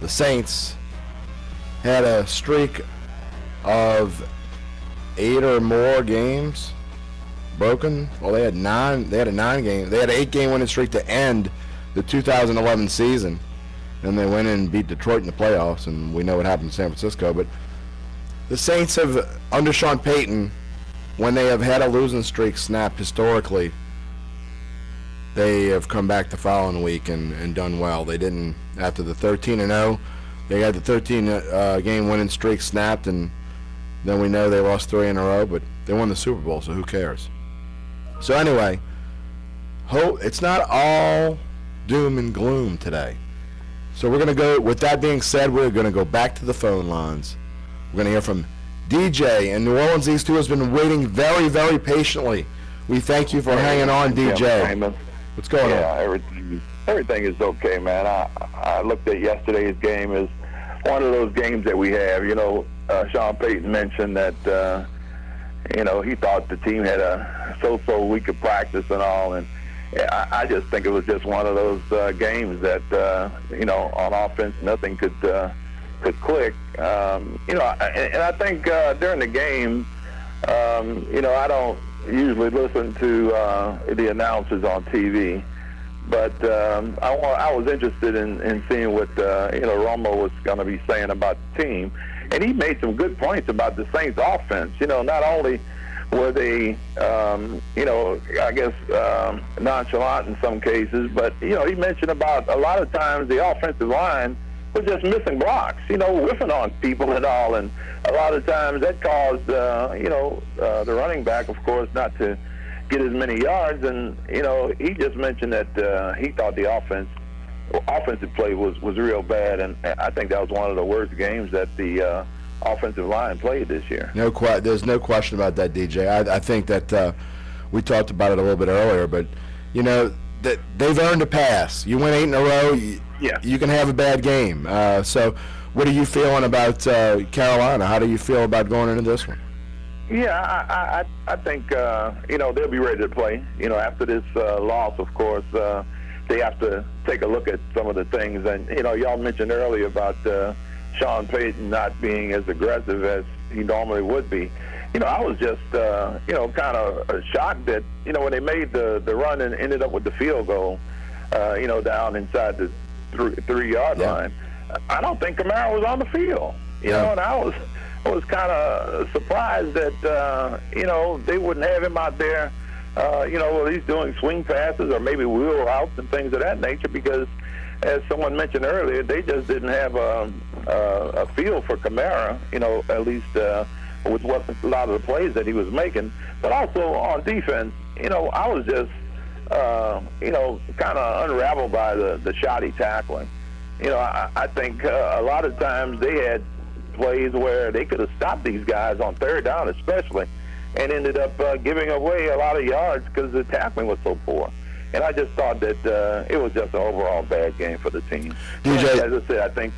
the Saints had a streak of 8 or more games broken. Well, they had 9. They had a 9-game. They had an 8-game winning streak to end the 2011 season, and they went in and beat Detroit in the playoffs, and we know what happened in San Francisco. But the Saints have, under Sean Payton, when they have had a losing streak snapped historically, they have come back the following week and done well. They didn't, after the 13-0, they had the 13-game winning streak snapped, and then we know they lost 3 in a row, but they won the Super Bowl, so who cares? So anyway, it's not all doom and gloom today. So we're going to go, with that being said, we're going to go back to the phone lines. We're going to hear from DJ in New Orleans East, who has been waiting very, very patiently. We thank you for hanging on, DJ. What's going on? Yeah, everything is okay, man. I looked at yesterday's game as one of those games that we have. You know, Sean Payton mentioned that, you know, he thought the team had a so-so week of practice and all, and I just think it was just one of those games that, you know, on offense, nothing could click. You know, and I think during the game, you know, I don't usually listen to the announcers on TV, but I was interested in seeing what, you know, Romo was going to be saying about the team. And he made some good points about the Saints offense. You know, not only were they, you know, I guess nonchalant in some cases, but, you know, he mentioned about a lot of times the offensive line was just missing blocks, you know, whiffing on people and all. And a lot of times that caused, you know, the running back, of course, not to get as many yards. And, you know, he just mentioned that he thought the offensive play was real bad. And I think that was one of the worst games that the offensive line played this year. There's no question about that, DJ. I think that we talked about it a little bit earlier, but, you know, that they've earned a pass. You win 8 in a row, you can have a bad game. So what are you feeling about Carolina? How do you feel about going into this one? Yeah, I think, you know, they'll be ready to play. You know, after this loss, of course, they have to take a look at some of the things. And, you know, y'all mentioned earlier about Sean Payton not being as aggressive as he normally would be. You know, I was just, you know, kind of shocked that, you know, when they made the run and ended up with the field goal, you know, down inside the 3-yard line, I don't think Kamara was on the field. You know, and I was kind of surprised that, you know, they wouldn't have him out there, you know, well, he's doing swing passes or maybe wheel routes and things of that nature, because as someone mentioned earlier, they just didn't have a feel for Kamara, you know, at least with what a lot of the plays that he was making. But also on defense, you know, I was just, you know, kind of unraveled by the shoddy tackling. You know, I think a lot of times they had plays where they could have stopped these guys on 3rd down especially, and ended up giving away a lot of yards because the tackling was so poor. And I just thought that it was just an overall bad game for the team. DJ, as I said, I think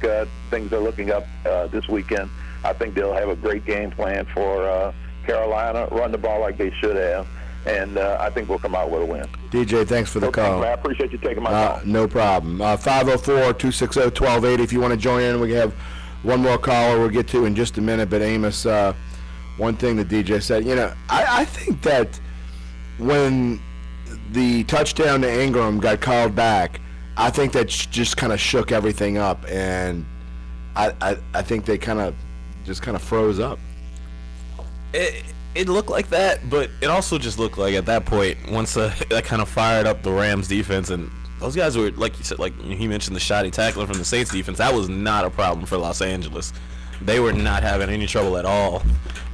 things are looking up this weekend. I think they'll have a great game plan for Carolina, run the ball like they should have, and I think we'll come out with a win. DJ, thanks for the call. I appreciate you taking my call. No problem. 504-260-1280. If you want to join in, we have one more caller we'll get to in just a minute. But Amos, one thing that DJ said, you know, I think that when the touchdown to Ingram got called back, I think that just kind of shook everything up, and I think they kind of froze up. It looked like that, but it also just looked like at that point, once that kind of fired up the Rams defense, and those guys were, like you said, like he mentioned, the shoddy tackling from the Saints defense. That was not a problem for Los Angeles. They were not having any trouble at all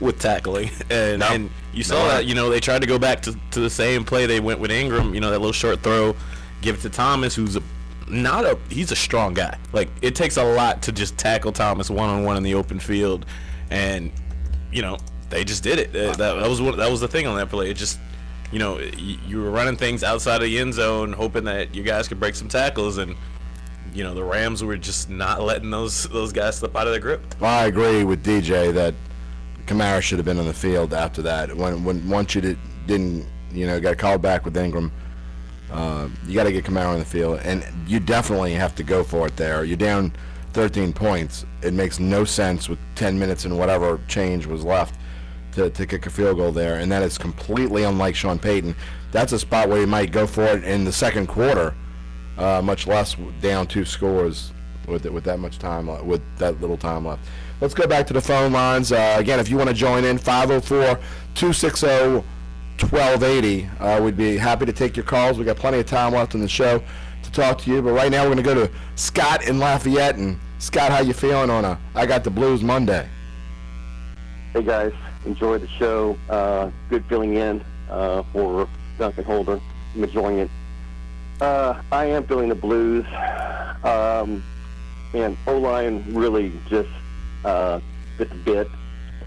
with tackling, and you saw that. They tried to go back to the same play they went with Ingram. That little short throw, give it to Thomas, who's he's a strong guy. Like, it takes a lot to just tackle Thomas one-on-one in the open field, and they just did it. That was the thing on that play. It just, you were running things outside of the end zone, hoping that you guys could break some tackles, and the Rams were just not letting those guys slip out of their grip. Well, I agree with DJ that Kamara should have been on the field after that. Once you didn't, got called back with Ingram, you got to get Kamara on the field, and you definitely have to go for it there. You're down 13 points. It makes no sense with 10 minutes and whatever change was left to kick a field goal there, and that is completely unlike Sean Payton. That's a spot where you might go for it in the second quarter, much less down 2 scores with that much time, with that little time left. Let's go back to the phone lines. Again, if you want to join in, 504-260-1280. We'd be happy to take your calls. We got plenty of time left in the show to talk to you, but right now we're going to go to Scott in Lafayette. And Scott, how you feeling on I Got the Blues Monday? Hey guys, enjoy the show. Good filling in for Duncan Holder. I'm enjoying it. I am feeling the blues. And O-line really just bit to bit.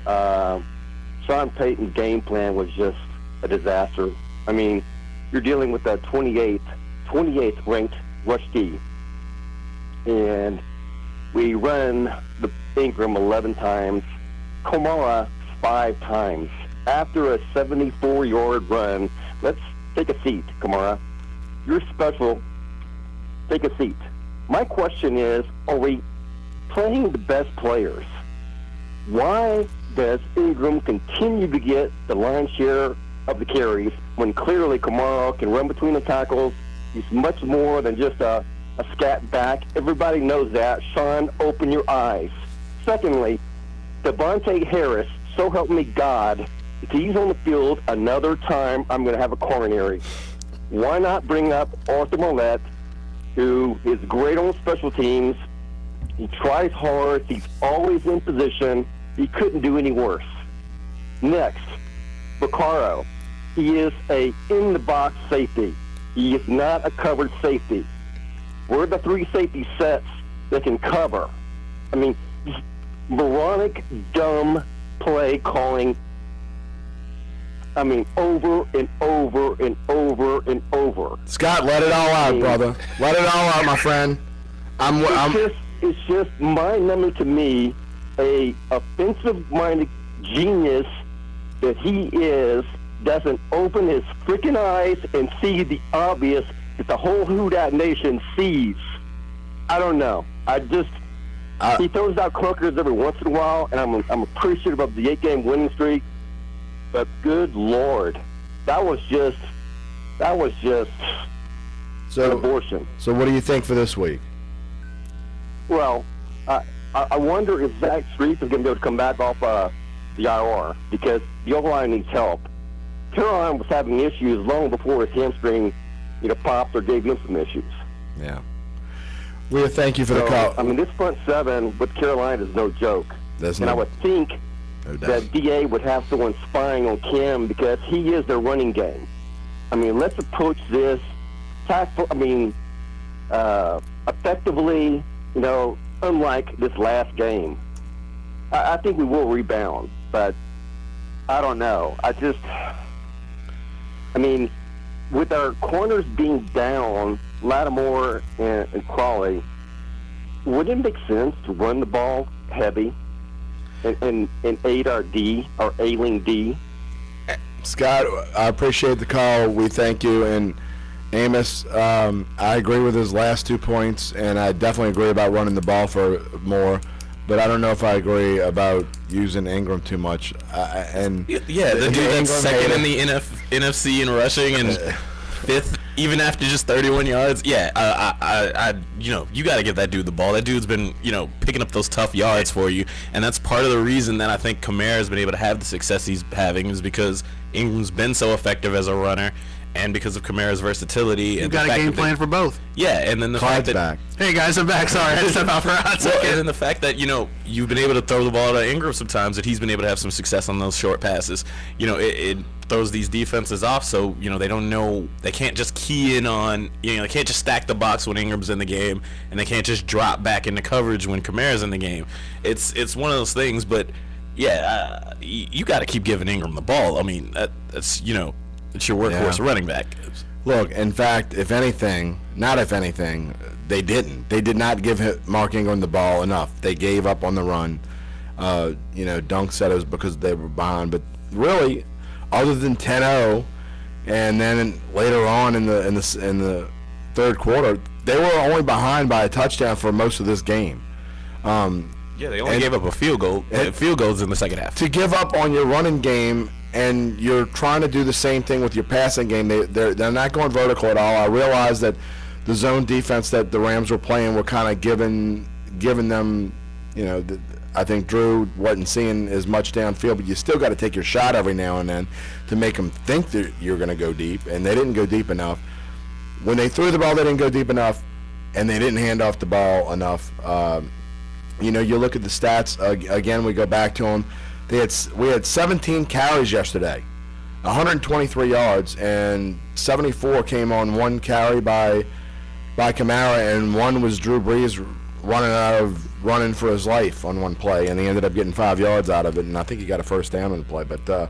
Sean Payton's game plan was just a disaster. I mean, you're dealing with a 28th ranked rush D, and we run the Ingram 11 times, Kamara 5 times. After a 74-yard run, let's take a seat, Kamara. You're special. Take a seat. My question is, are we playing the best players? Why does Ingram continue to get the lion's share of the carries when clearly Kamara can run between the tackles? He's much more than just a scat back. Everybody knows that. Sean, open your eyes. Secondly, Devontae Harris, so help me God, if he's on the field another time, I'm going to have a coronary. Why not bring up Arthur Millette, who is great on special teams? He tries hard. He's always in position. He couldn't do any worse. Next, Vaccaro. He is a in-the-box safety. He is not a covered safety. We're the 3 safety sets that can cover. I mean, moronic, dumb play calling. I mean, over and over and over and over. Scott, let it all out, brother. Let it all out, my friend. It's just mind-numbing to me, a offensive-minded genius that he is doesn't open his freaking eyes and see the obvious that the whole Who Dat Nation sees. I don't know. He throws out clunkers every once in a while, and I'm appreciative of the 8-game winning streak. But good Lord, that was just an abortion. So what do you think for this week? Well, I wonder if Zach Street is going to be able to come back off the IR, because the O-line needs help. Carolina was having issues long before his hamstring, popped or gave him some issues. Yeah. Well, thank you for the call. I mean, this front seven with Carolina is no joke. I would think that DA would have someone spying on Kim, because he is their running game. I mean, let's approach this effectively, unlike this last game. I think we will rebound, but I don't know. With our corners being down, Lattimore and Crawley, would it make sense to run the ball heavy and aid our D, our ailing D? Scott, I appreciate the call. We thank you. And Amos, I agree with his last 2 points, and I definitely agree about running the ball for more. But I don't know if I agree about using Ingram too much. The dude that's second in the NFC in rushing and 5th even after just 31 yards, yeah, you got to give that dude the ball. That dude's been, picking up those tough yards for you, and that's part of the reason that I think Kamara's been able to have the success he's having is because Ingram's been so effective as a runner, and because of Kamara's versatility. You've got a game plan for both. Yeah, and then the fact that back. Hey guys, I'm back. Sorry, I had to step out for a hot second. And then the fact that you've been able to throw the ball to Ingram sometimes, that he's been able to have some success on those short passes. It throws these defenses off, so they don't know, they can't just key in on, they can't just stack the box when Ingram's in the game, and they can't just drop back into coverage when Kamara's in the game. It's one of those things, but yeah, you got to keep giving Ingram the ball. I mean, that's it's your workhorse running back. Look, in fact, they did not give Mark Ingram the ball enough. They gave up on the run. Dunc said it was because they were behind, but really, other than 10-0, and then later on in the third quarter, they were only behind by a touchdown for most of this game. They only gave up a field goal. Field goals in the second half. To give up on your running game, and you're trying to do the same thing with your passing game, they're not going vertical at all. I realize that the zone defense that the Rams were playing were kind of giving them, I think Drew wasn't seeing as much downfield, but you still got to take your shot every now and then to make them think that you're going to go deep, and they didn't go deep enough. When they threw the ball, they didn't go deep enough, and they didn't hand off the ball enough. You look at the stats, again, we go back to them. We had 17 carries yesterday, 123 yards, and 74 came on one carry by Kamara, and one was Drew Brees running for his life on one play, and he ended up getting 5 yards out of it, and I think he got a first down on the play. But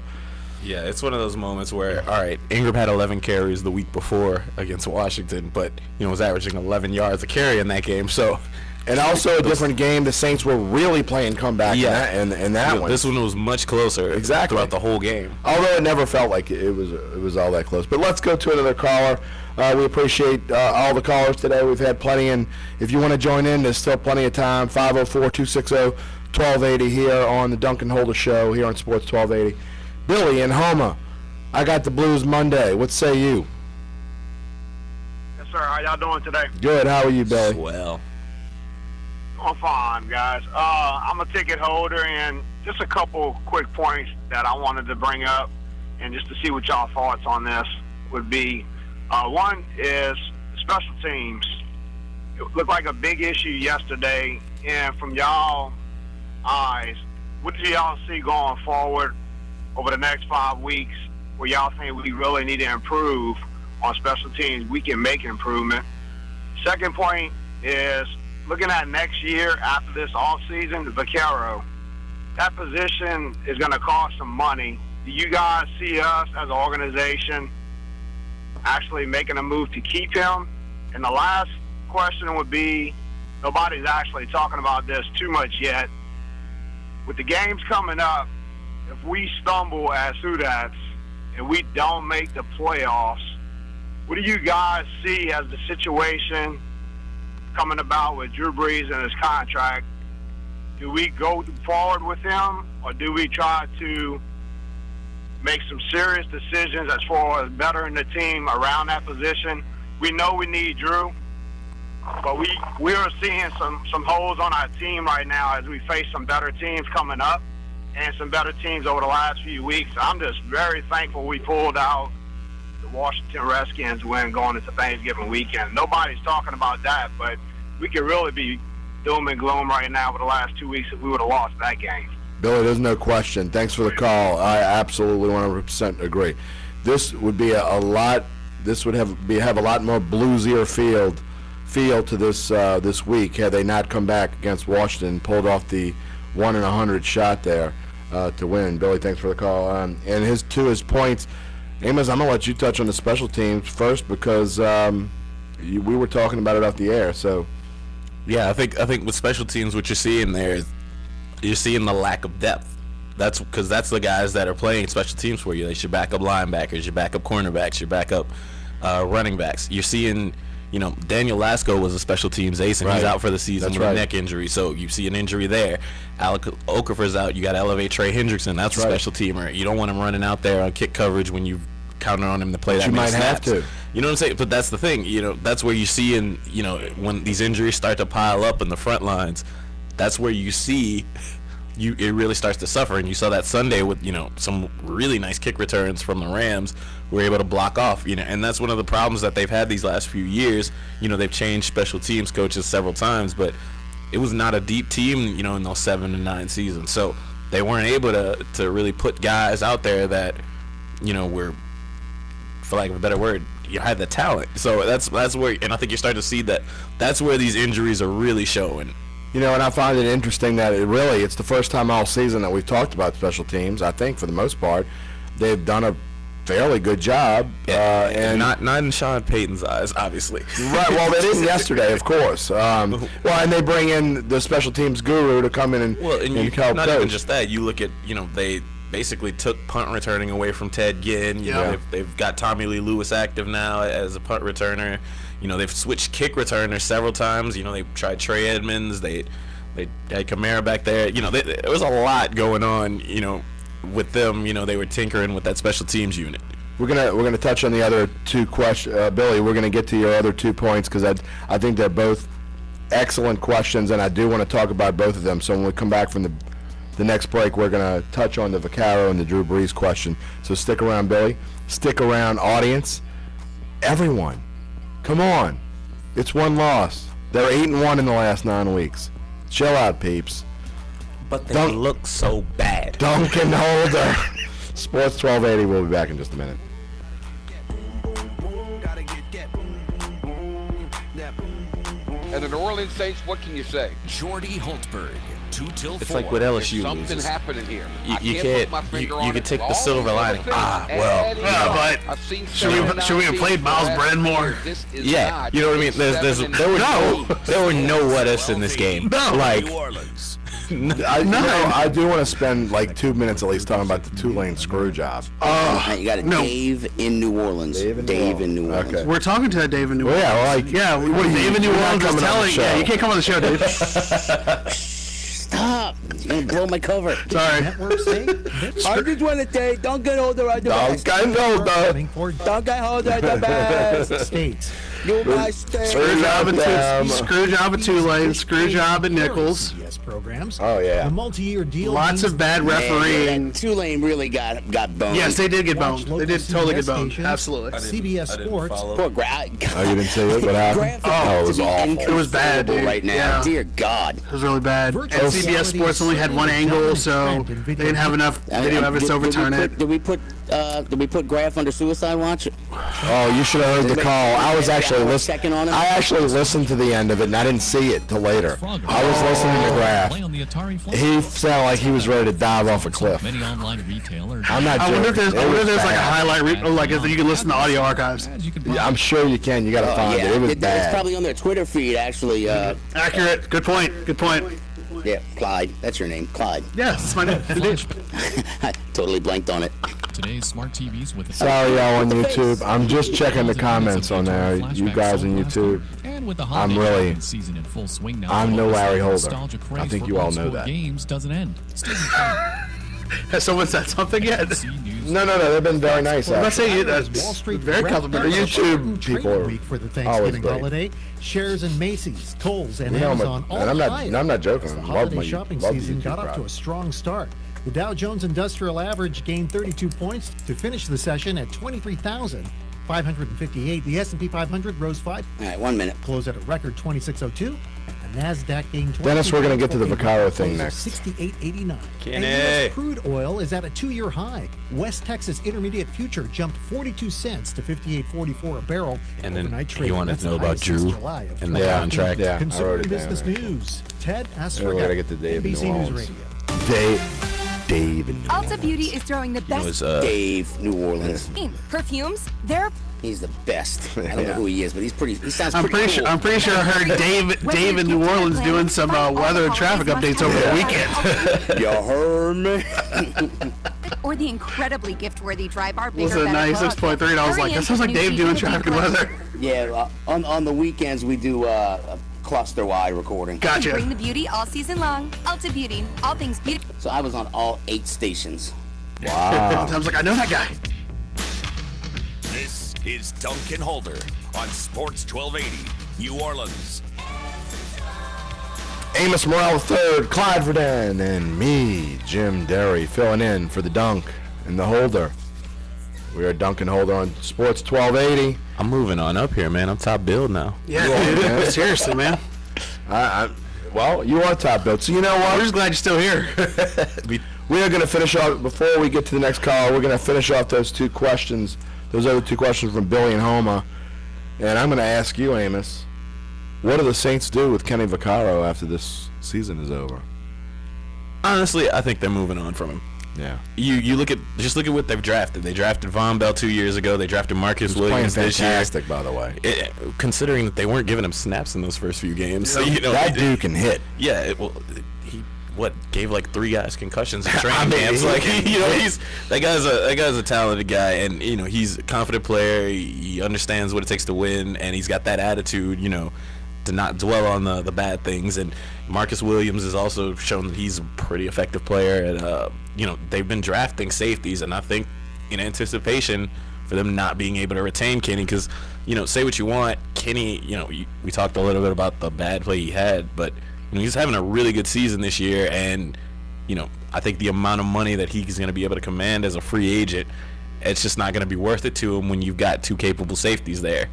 yeah, it's one of those moments where, all right, Ingram had 11 carries the week before against Washington, but was averaging 11 yards a carry in that game, so. And also a different game. The Saints were really playing comeback in that one. This one was much closer throughout the whole game. Although it never felt like it was all that close. But let's go to another caller. We appreciate all the callers today. We've had plenty, and if you want to join in, there's still plenty of time. 504-260-1280 here on the Duncan Holder Show here on Sports 1280. Billy in Houma, I got the Blues Monday. What say you? Yes, sir. How y'all doing today? Good. How are you, Billy? Swell. I'm fine, guys. I'm a ticket holder, and just a couple quick points that I wanted to bring up, and just to see what y'all thoughts on this would be. One is special teams. It looked like a big issue yesterday, and from y'all eyes, what do y'all see going forward over the next 5 weeks where y'all think we really need to improve on special teams? We can make an improvement. Second point is looking at next year after this offseason, Vaquero. That position is going to cost some money. Do you guys see us as an organization actually making a move to keep him? And the last question would be, nobody's actually talking about this too much yet. With the games coming up, if we stumble as Sudats and we don't make the playoffs, what do you guys see as the situation coming about with Drew Brees and his contract? Do we go forward with him, or do we try to make some serious decisions as far as bettering the team around that position? We know we need Drew, but we are seeing some holes on our team right now as we face some better teams coming up and some better teams over the last few weeks. I'm just very thankful we pulled out the Washington Redskins win going into Thanksgiving weekend. Nobody's talking about that, but we could really be doom and gloom right now for the last 2 weeks if we would have lost that game. Billy, there's no question. Thanks for the call. I absolutely 100% agree. This would be a lot. This would have a lot more bluesier feel to this week had they not come back against Washington, pulled off the 1 in 100 shot there to win. Billy, thanks for the call. And to his points, Amos, I'm gonna let you touch on the special teams first because we were talking about it off the air. So, yeah, I think with special teams, what you're seeing there is you're seeing the lack of depth. That's because that's the guys that are playing special teams for you. They should back up linebackers, your backup cornerbacks, your backup running backs. You're seeing, Daniel Lasco was a special teams ace, and he's out for the season with a neck injury. So you see an injury there. Alec Okafor's out. You got to elevate Trey Hendrickson. That's a special teamer. You don't want him running out there on kick coverage when you've counting on him to play But that you many might have snaps. to. You know what I'm saying? But that's the thing. You know, that's where you see when these injuries start to pile up in the front lines, that's where you see it really starts to suffer. And you saw that Sunday with, some really nice kick returns from the Rams who were able to block off, and that's one of the problems that they've had these last few years. They've changed special teams coaches several times, but it was not a deep team, in those 7 and 9 seasons. So they weren't able to really put guys out there that, were, for lack of a better word, you had the talent. So that's where, and I think you're starting to see that's where these injuries are really showing. And I find it interesting that it's the first time all season that we've talked about special teams. I think for the most part, they've done a fairly good job. And not in Sean Payton's eyes, obviously. Right. Well, they didn't yesterday, of course. And they bring in the special teams guru to come in and help not coach. even just that. You look at, they basically took punt returning away from Ted Ginn. They've got Tommy Lee Lewis active now as a punt returner. They've switched kick returners several times. They tried Trey Edmonds. They had Kamara back there. There was a lot going on. With them, they were tinkering with that special teams unit. We're gonna touch on the other two questions, Billy. We're gonna get to your other 2 points because I think they're both excellent questions, and I do want to talk about both of them. So when we come back from the next break, we're gonna touch on the Vaccaro and the Drew Brees question. So stick around, Billy. Stick around, audience. Everyone, come on. It's one loss. They're 8-1 in the last 9 weeks. Chill out, peeps. But they look so bad. Duncan Holder. Sports 1280. We'll be back in just a minute. And the New Orleans Saints, what can you say? Jordy Holtberg, 2 till 4. It's like with LSU. Something loses. happening here. You can't. You can take the silver lining. But should we have played Miles Brennan more? Yeah, you know what I mean. There were no what ifs in this game. New Orleans. I do want to spend like 2 minutes at least talking about the Tulane screw job. You got a Dave in New Orleans. Dave in New Orleans. Okay. We're talking to Dave in New Orleans. What Dave in New Orleans is telling. Yeah, you can't come on the show, Dave. Stop! You're gonna blow my cover. Sorry. I just want to say, don't get older at the best. Don't get older at the best. States. You my state. Screw job at Tulane. Screw job at Nichols. Programs. Oh yeah. The multi-year deal. Lots of bad refereeing. Tulane really got boned. Yes, they did get boned. They did totally get boned. Absolutely. CBS Sports. Poor you didn't see it? What happened? Oh, it was awful. It was bad, dude. Right now. Yeah. Dear God. It was really bad. And CBS Sports only had one angle, so they didn't have enough video evidence to overturn it. Did we put Graf under suicide watch? Oh, you should have heard the call. I was actually listening. I actually listened to the end of it, and I didn't see it till later. I was listening to Graf. He sounded like he was ready to dive off a cliff. I'm not joking. I wonder if there's like a highlight, like if you can listen to audio archives. Yeah, I'm sure you can. You got to find it. It was bad. It's probably on their Twitter feed, actually. Accurate. Good point. Yeah, Clyde. That's your name, Clyde. Yes, that's my name. I totally blanked on it. Today's smart TVs with Sorry, y'all on YouTube. I'm just checking the comments on there. You guys on YouTube. I'm no Larry Holder. I think you all know that. Games doesn't end. Has someone said something yet? No. They've been very nice. I'm not saying Wall Street very complimentary. The YouTube people are week for the Thanksgiving holiday. Shares in Macy's, Kohl's, and Amazon all higher. I'm not joking. The holiday shopping season got off to a strong start. The Dow Jones Industrial Average gained 32 points to finish the session at 23,558. The S&P 500 rose 5. All right, 1 minute. Closed at a record 2602. The NASDAQ gained 20. Dennis, we're going to get to the Vaccaro thing next. 68.89. And US crude oil is at a 2-year high. West Texas Intermediate Future jumped 42 cents to 58.44 a barrel. And then overnight you wanted to know about Drew and the contract. Yeah, Consumer Business News. Ted Astor, we got to get to Dave NBC News Radio. Dave in New Orleans. Ulta Beauty is throwing the best. Dave, New Orleans. Perfumes. They're. He's the best. I don't know who he is, but he sounds pretty cool. I'm pretty sure I heard Dave in New Orleans doing some weather and traffic updates over the weekend. You heard me. Or the incredibly gift-worthy Dry Bar. It was a 96.3, and I was like, that sounds like Dave doing traffic and weather. Yeah, on the weekends we do cluster-wide recording. Gotcha. Bring the beauty all season long. Ulta Beauty, all things beauty. So I was on all 8 stations. Wow. I was like, I know that guy. is Duncan Holder on Sports 1280, New Orleans. Amos Morrell III, Clyde Verdun, and me, Jim Derry, filling in for the Dunk and the Holder. We are Duncan Holder on Sports 1280. I'm moving on up here, man. I'm top billed now. Yeah, dude. Seriously, man. Well, you are top billed, so you know what? We're just glad you're still here. We are going to finish off, before we get to the next call, we're going to finish off those other two questions from Billy and Homa. And I'm going to ask you, Amos, what do the Saints do with Kenny Vaccaro after this season is over? Honestly, I think they're moving on from him. Yeah. You look at what they've drafted. They drafted Von Bell 2 years ago. They drafted Marcus Williams this year. Fantastic, by the way. Considering that they weren't giving him snaps in those first few games, so, that dude can hit. Yeah. He gave like 3 guys concussions in training camps. That guy's a talented guy, and he's a confident player. He understands what it takes to win, and he's got that attitude. To not dwell on the bad things. And Marcus Williams has also shown that he's a pretty effective player. And they've been drafting safeties, and I think in anticipation for them not being able to retain Kenny, because say what you want, Kenny, we talked a little bit about the bad play he had, but he's having a really good season this year, and I think the amount of money that he's going to be able to command as a free agent, it's just not going to be worth it to him when you've got 2 capable safeties there.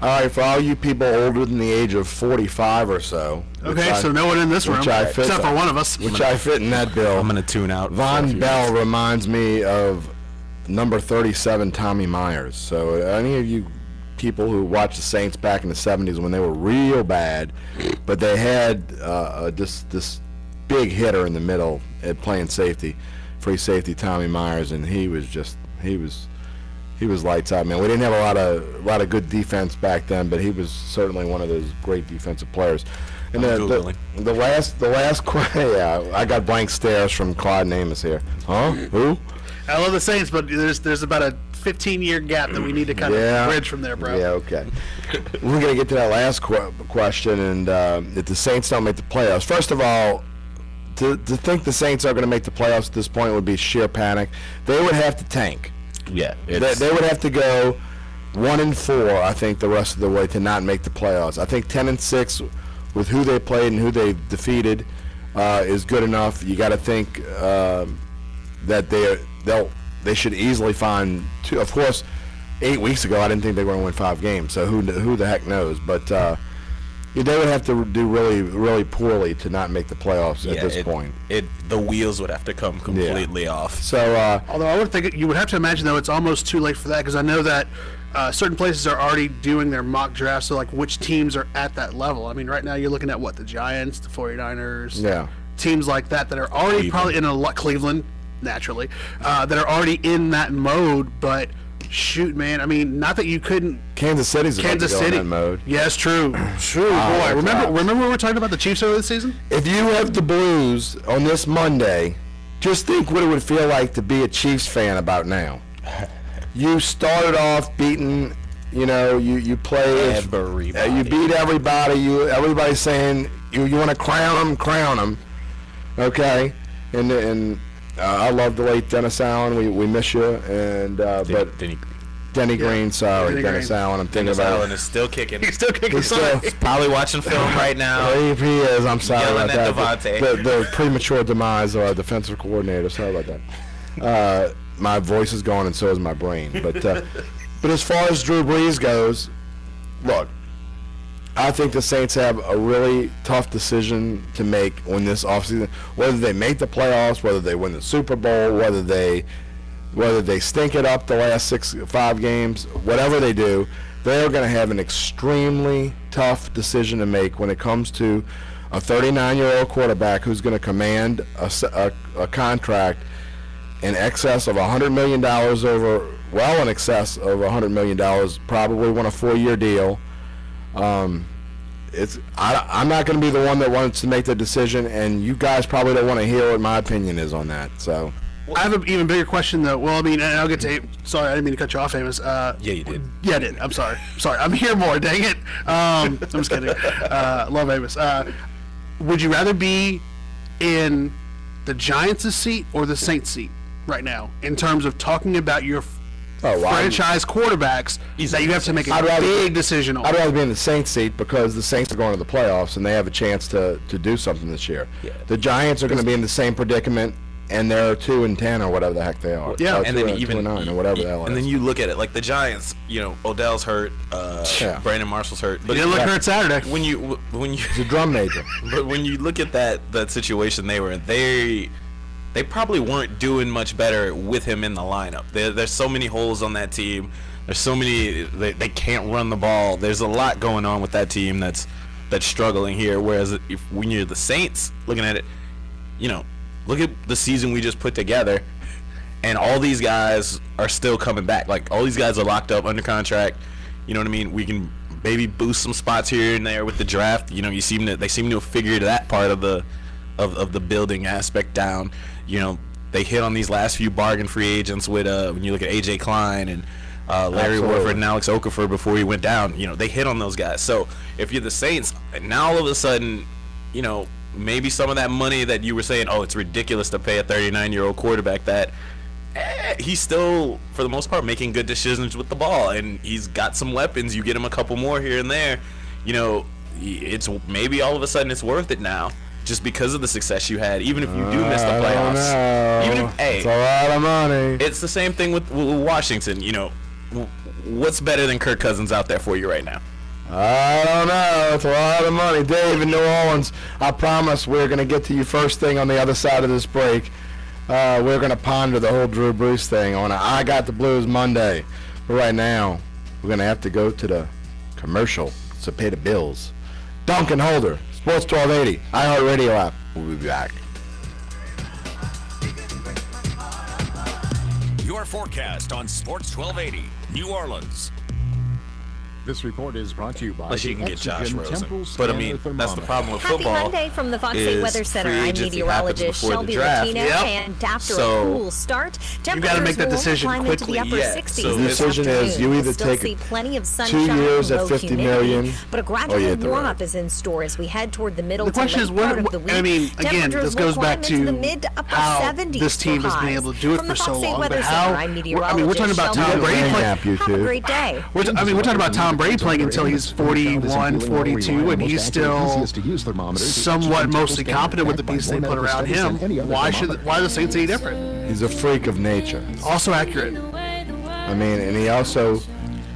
All right, for all you people older than the age of 45 or so. Okay, so no one in this room, except for one of us. Which I fit in that bill. I'm going to tune out. Von Bell reminds me of number 37, Tommy Myers. So any of you people who watched the Saints back in the 70s when they were real bad, but they had this big hitter in the middle at playing safety, free safety, Tommy Myers, and he was lights out, man. We didn't have a lot of good defense back then, but he was certainly one of those great defensive players. And the last question, yeah, I got blank stares from Clyde and Amos here. Huh? Who? I love the Saints, but there's about a 15-year gap that we need to kind of bridge from there, bro. Yeah, okay. We're gonna get to that last question, and if the Saints don't make the playoffs, first of all, to think the Saints are going to make the playoffs at this point would be sheer panic. They would have to tank. Yeah, they would have to go 1-4, I think, the rest of the way to not make the playoffs. I think 10-6 with who they played and who they defeated is good enough. You got to think that they should easily find 2. Of course, 8 weeks ago I didn't think they were going to win 5 games, so who the heck knows? But they would have to do really, really poorly to not make the playoffs at this point. The wheels would have to come completely off. So, although I would think you would have to imagine, though, it's almost too late for that, because I know that certain places are already doing their mock drafts, so like which teams are at that level. I mean, right now you're looking at the Giants, the 49ers, teams like that are already probably in Cleveland, naturally, that are already in that mode, but. Shoot, man. I mean, not that you couldn't. Kansas City's about to go in that mode. Yes, true. Boy. Remember when we were talking about the Chiefs earlier this season? If you have the Blues on this Monday, just think what it would feel like to be a Chiefs fan about now. You started off beating, you played. You beat everybody. Everybody's saying you want to crown them. Okay? And I love the late Dennis Allen. We miss you. And Denny Green. Sorry, Dennis Allen. I'm thinking Dennis about. Allen is still kicking. He's still kicking. He's probably watching film right now. If he is, I'm sorry Yelling about at that. The premature demise of our defensive coordinator. Sorry about that. My voice is gone, and so is my brain. But as far as Drew Brees goes, look. I think the Saints have a really tough decision to make when this offseason, whether they make the playoffs, whether they win the Super Bowl, whether they stink it up the last 5 games, whatever they do, they're going to have an extremely tough decision to make when it comes to a 39-year-old quarterback who's going to command a contract in excess of $100 million in excess of $100 million, probably want a 4-year deal. I'm not going to be the one that wants to make the decision, and you guys probably don't want to hear what my opinion is on that. So, I have an even bigger question, though. Well, I mean, and I'll get to. Sorry, I didn't mean to cut you off, Amos. Yeah, you did. Yeah, I did. I'm sorry. I'm here more. Dang it. I'm just kidding. Love Amos. Would you rather be in the Giants' seat or the Saints' seat right now, in terms of talking about your franchise quarterbacks that you have to make a big decision on. I'd rather be in the Saints seat because the Saints are going to the playoffs and they have a chance to do something this year. Yeah. The Giants are going to be in the same predicament, and they're 2-10 or whatever the heck they are. Yeah, and then even 2-9 or whatever the hell. And then you look at it like the Giants. Odell's hurt. Brandon Marshall's hurt. But he didn't look hurt Saturday. When you he's a drum major. But when you look at that situation they were in, they probably weren't doing much better with him in the lineup. There's so many holes on that team. There's so many they can't run the ball. There's a lot going on with that team that's struggling here. Whereas when you're the Saints, looking at it, look at the season we just put together, and all these guys are still coming back. Like, all these guys are locked up under contract. You know what I mean? We can maybe boost some spots here and there with the draft. They seem to have figured that part of the building aspect down. They hit on these last few bargain free agents with when you look at AJ Klein and Larry Warford and Alex Okafor before he went down. They hit on those guys. So if you're the Saints, now all of a sudden, maybe some of that money that you were saying, it's ridiculous to pay a 39-year-old quarterback that he's still, for the most part, making good decisions with the ball, and he's got some weapons. You get him a couple more here and there, it's maybe all of a sudden it's worth it now, just because of the success you had, even if you do miss the playoffs. Even if, it's a lot of money. It's the same thing with Washington. What's better than Kirk Cousins out there for you right now? I don't know. It's a lot of money. Dave in New Orleans, I promise we're going to get to you first thing on the other side of this break. We're going to ponder the whole Drew Brees thing on I Got the Blues Monday. But right now, we're going to have to go to the commercial to pay the bills. Duncan Holder, Sports 1280, iHeartRadio app. We'll be back. Your forecast on Sports 1280, New Orleans. This report is brought to you by Unless you can get Josh Rosen. But, that's the problem with football. Happy Monday from the Fox 8 Weather Center. I'm meteorologist Shelby Latino, and after a cool start, temperatures will climb into the upper 60s. So the decision is you either take plenty of 2 years at $50 million, but a gradual warm-up is in store as we head toward the middle to late part of the week. Again, this goes back to how this team has been able to do it for so long. But how? We're talking about Tom Brady playing. Have a great day. We're talking about Tom Brady playing until he's 41, 42, and he's still somewhat mostly competent with the pieces they put around him. Why are the Saints any different? He's a freak of nature. Also accurate. And he also...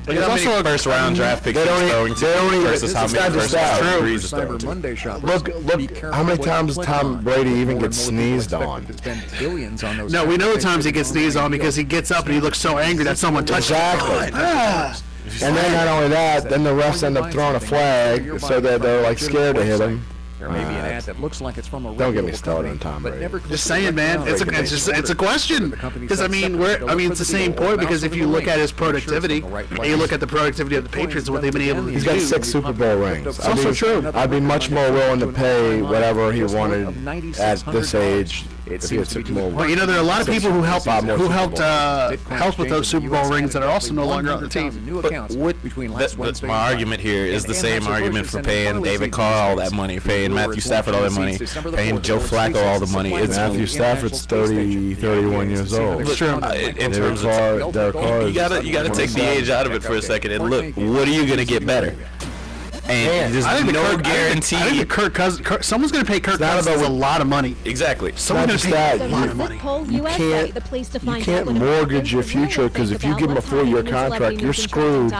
He's also a first-round draft pick versus how many first-round Brees is throwing. Look, how many times does Tom Brady even get sneezed on? No, we know the times he gets sneezed on because he gets up and he looks so angry that someone touched him. Exactly. And then not only that, then the refs end up throwing a flag so that they're scared to hit him. There may be an ad that looks like it's from a don't get me started on Tom Brady. Just saying, man. It's a question. Because it's the same point. Because if you look at his productivity, and you look at the productivity of the Patriots and what they've been able to do, he's got 6 Super Bowl rings. It's also true. I'd be much more willing to pay whatever he wanted at this age. But there are a lot of people who helped with those Super Bowl rings that are also no longer on the team. But my argument here is the same argument for paying David Carr all that money, paying Matthew Stafford all that money, paying Joe Flacco all the money. It's Matthew Stafford's 31 years old. It's true. In terms of you gotta take the age out of it for a second and look, what are you gonna get better? And there's no guarantee. I think someone's going to pay Kirk Cousins a lot of money. Exactly. Someone's going to pay a lot of money. You can't mortgage your future because if you give him a 4-year contract, you're screwed.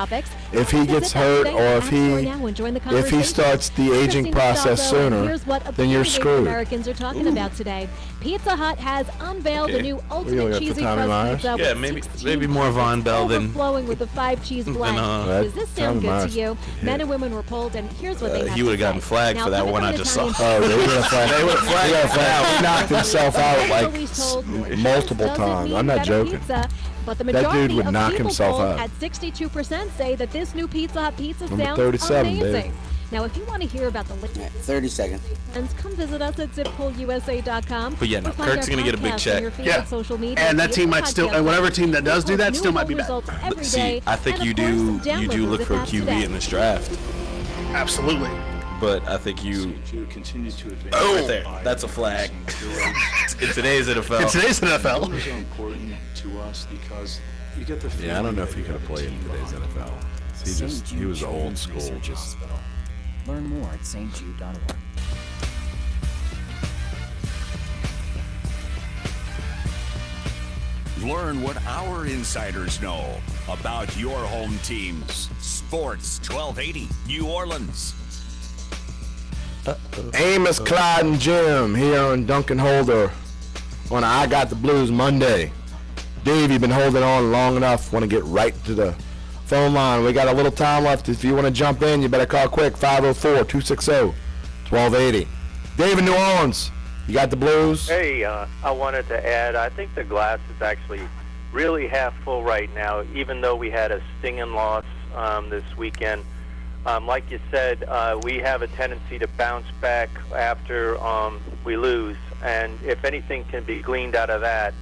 If he gets hurt or if he starts the aging process sooner, then you're screwed. Americans are talking about today. Pizza Hut has unveiled a new ultimate cheesy crust pizza. Yeah, maybe more Von Bell than overflowing with a 5-cheese blend. Does this sound good to you? Men and women were polled, and here's what they have he would have gotten flagged for that one I just saw. Oh, they would have flagged. He knocked himself out multiple times. I'm not joking. But the majority that dude would knock himself out. At 62% say that this new Pizza Hut pizza sounds 37, amazing. Dude. Now, if you want to hear about the 30 seconds. Come visit us at zipcoolusa.com. But yeah, no, Kirk's going to get a big check. Yeah. And that team might still, and whatever team that does do that still might be bad. But see, I think you do look for a QB in this draft. Absolutely. But I think you continue to advance. Oh, right there. That's a flag. In today's NFL. In today's NFL. Numbers are important to us because You get the I don't know if he could have played in today's NFL. He was old school. Learn more at stjude.org. Learn what our insiders know about your home teams. Sports 1280 New Orleans. Amos, Clyde, and Jim here on Duncan Holder on I Got the Blues Monday. Dave, you've been holding on long enough. Want to get right to the phone line. We got a little time left. If you want to jump in, you better call quick. 504-260-1280. Dave in New Orleans, you got the Blues? Hey, I wanted to add, I think the glass is actually really half full right now, even though we had a stinging loss this weekend. Like you said, we have a tendency to bounce back after we lose, and if anything can be gleaned out of that,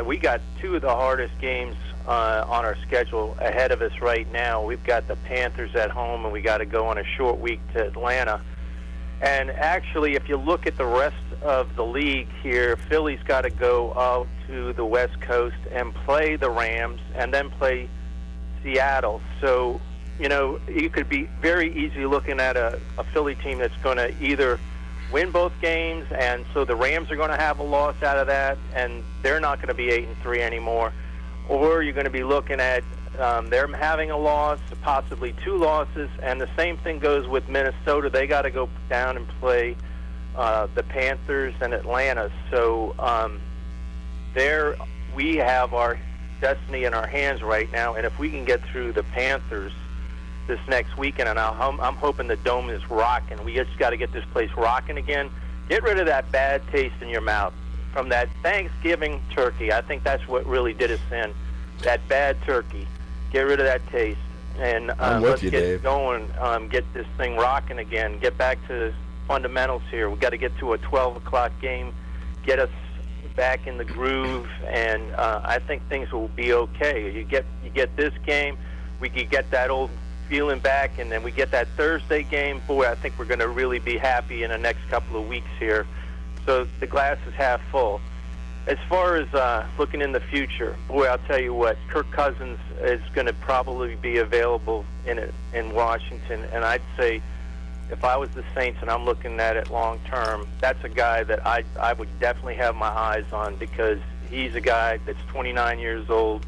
we got two of the hardest games on our schedule ahead of us right now. We've got the Panthers at home, and we got to go on a short week to Atlanta. And actually, if you look at the rest of the league here, Philly's got to go out to the West Coast and play the Rams and then play Seattle. So, you could be very easy looking at a Philly team that's going to either win both games, and so the Rams are going to have a loss out of that, and they're not going to be 8-3 anymore. Or you're going to be looking at them having a loss, possibly two losses, and the same thing goes with Minnesota. They got to go down and play the Panthers and Atlanta. So there we have our destiny in our hands right now, and if we can get through the Panthers this next weekend, and I'm hoping the Dome is rocking. We just got to get this place rocking again. Get rid of that bad taste in your mouth from that Thanksgiving turkey. I think that's what really did us in, that bad turkey. Get rid of that taste, and let's get Dave. Going. Get this thing rocking again. Get back to fundamentals here. We got to get to a 12 o'clock game. Get us back in the groove, and I think things will be okay. You get this game, we could get that old feeling back, and then we get that Thursday game. Boy, I think we're going to really be happy in the next couple of weeks here. So the glass is half full. As far as looking in the future, boy, I'll tell you what, Kirk Cousins is going to probably be available in Washington, and I'd say if I was the Saints and I'm looking at it long term, that's a guy that I would definitely have my eyes on, because he's a guy that's 29 years old,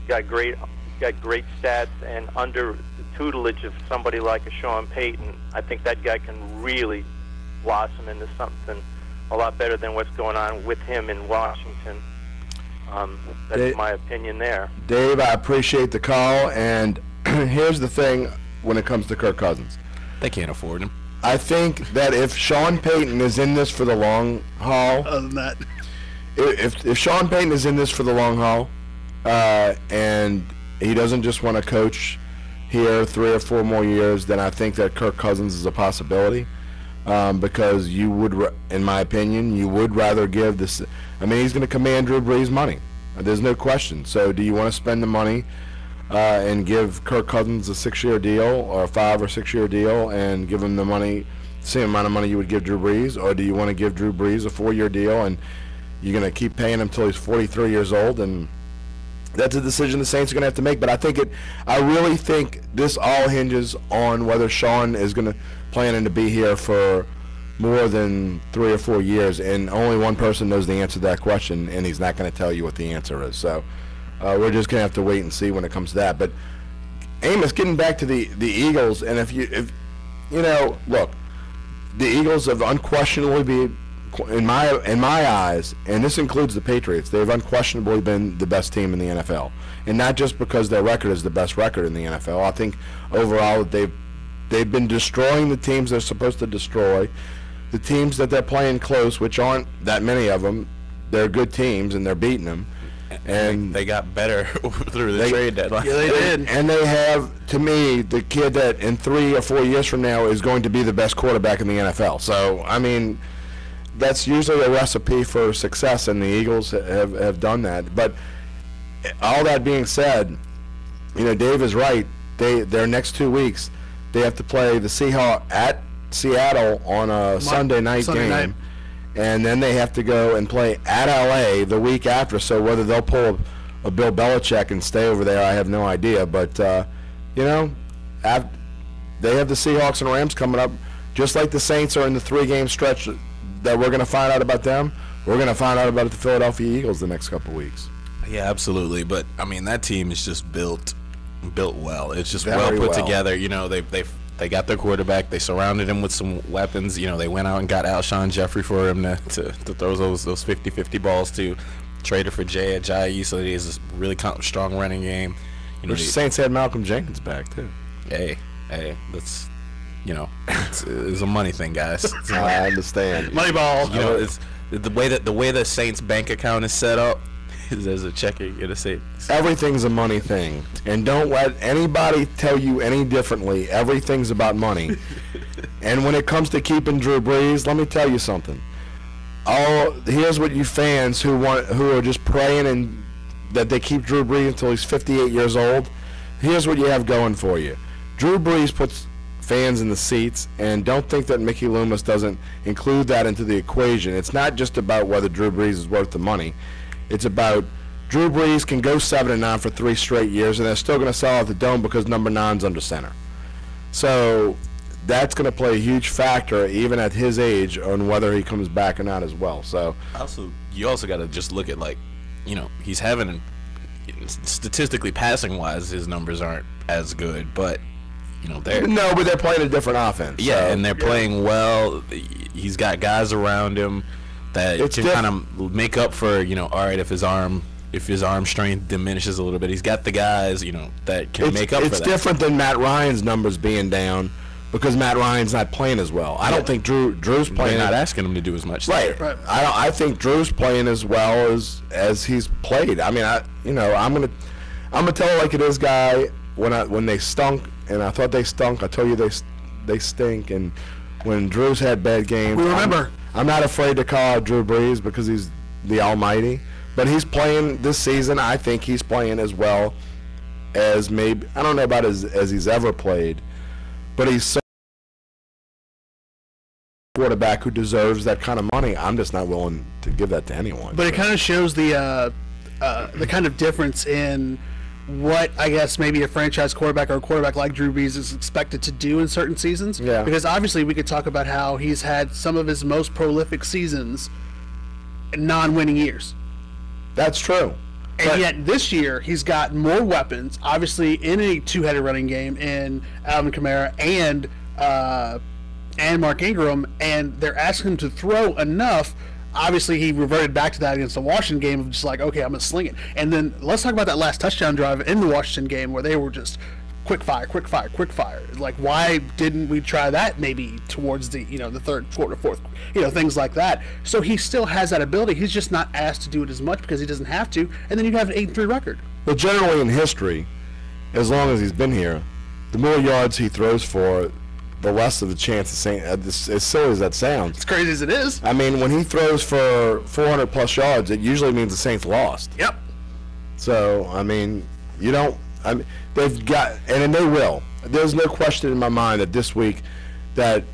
got great stats, and under the tutelage of somebody like a Sean Payton, I think that guy can really blossom into something a lot better than what's going on with him in Washington. That's my opinion there. Dave, I appreciate the call, and here's the thing when it comes to Kirk Cousins. They can't afford him. I think that if Sean Payton is in this for the long haul, other than that, if Sean Payton is in this for the long haul, and he doesn't just want to coach here 3 or 4 more years, then I think that Kirk Cousins is a possibility. Because you would, in my opinion, you would rather give this. I mean, he's going to command Drew Brees money. There's no question. So, do you want to spend the money and give Kirk Cousins a 6-year deal or a 5 or 6-year deal and give him the money, same amount of money you would give Drew Brees, or do you want to give Drew Brees a 4-year deal and you're going to keep paying him until he's 43 years old? And that's a decision the Saints are going to have to make. But I really think this all hinges on whether Sean is going to planning to be here for more than 3 or 4 years, and only one person knows the answer to that question, and he's not going to tell you what the answer is. So we're just going to have to wait and see when it comes to that. But Amos, getting back to the Eagles, and if you know, look, the Eagles have unquestionably been, in my eyes, and this includes the Patriots, they've unquestionably been the best team in the NFL, and not just because their record is the best record in the NFL. I think overall that they've been destroying the teams they're supposed to destroy. The teams that they're playing close, which aren't that many of them, they're good teams, and they're beating them. And they got better through the trade deadline. Yeah, they did. And they have, to me, the kid that in 3 or 4 years from now is going to be the best quarterback in the NFL. So, I mean, that's usually a recipe for success, and the Eagles have done that. But all that being said, Dave is right. Their next 2 weeks, they have to play the Seahawks at Seattle on a Sunday night game. And then they have to go and play at LA the week after. So whether they'll pull of Bill Belichick and stay over there, I have no idea. But, you know, they have the Seahawks and Rams coming up. Just like the Saints are in the 3-game stretch that we're going to find out about them, we're going to find out about the Philadelphia Eagles the next couple weeks. Yeah, absolutely. But, I mean, that team is just built well. It's just well put together. You know, they got their quarterback. They surrounded him with some weapons. You know, they went out and got Alshon Jeffrey for him to throw those 50-50 balls to. Traded for Jay Ajayi, so he has a really strong running game. You know, the Saints had Malcolm Jenkins back, too. Hey, that's, you know, it's a money thing, guys. I understand. Money ball. You know, it's the way the Saints bank account is set up. There's a check you're gonna say. Everything's a money thing, and don't let anybody tell you any differently. Everything's about money. And when it comes to keeping Drew Brees, let me tell you something. Here's what you fans who are just praying and that they keep Drew Brees until he's 58 years old. Here's what you have going for you. Drew Brees puts fans in the seats, and don't think that Mickey Loomis doesn't include that into the equation. It's not just about whether Drew Brees is worth the money. It's about Drew Brees can go 7-9 for 3 straight years, and they're still going to sell out the Dome because number 9's under center. So that's going to play a huge factor, even at his age, on whether he comes back or not as well. So you also got to just look at, like, you know, he's having, statistically passing-wise, his numbers aren't as good, but, you know, but they're playing a different offense. Yeah, so, and they're playing well. He's got guys around him that can kind of make up for, you know, all right, if his arm strength diminishes a little bit, he's got the guys, you know, that can make up for that. It's different than Matt Ryan's numbers being down because Matt Ryan's not playing as well. I don't think Drew's playing. They're not asking him to do as much. Right. I think Drew's playing as well as he's played. I mean, I'm gonna tell it like it is, guy. When they stunk, and I thought they stunk, I told you they stink. And when Drew's had bad games, we remember. I'm not afraid to call out Drew Brees because he's the almighty. But he's playing this season. I think he's playing as well as maybe, I don't know about as he's ever played, but he's so quarterback who deserves that kind of money. I'm just not willing to give that to anyone. But it kind of shows the kind of difference in what I guess maybe a franchise quarterback or a quarterback like Drew Brees is expected to do in certain seasons. Yeah. Because obviously we could talk about how he's had some of his most prolific seasons in non-winning years. That's true. And yet this year he's got more weapons, obviously in a two-headed running game in Alvin Kamara and Mark Ingram, and they're asking him to throw enough. Obviously, he reverted back to that against the Washington game of just like, okay, I'm going to sling it. And then let's talk about that last touchdown drive in the Washington game where they were just quick fire. Like, why didn't we try that maybe towards the, the third quarter, fourth, things like that. So he still has that ability. He's just not asked to do it as much because he doesn't have to. And then you have an 8-3 record. Well, generally in history, as long as he's been here, the more yards he throws for, the less of the chance of saying, as silly as that sounds. As crazy as it is. I mean, when he throws for 400-plus yards, it usually means the Saints lost. Yep. So, I mean, they've got, and they will. There's no question in my mind that this week that,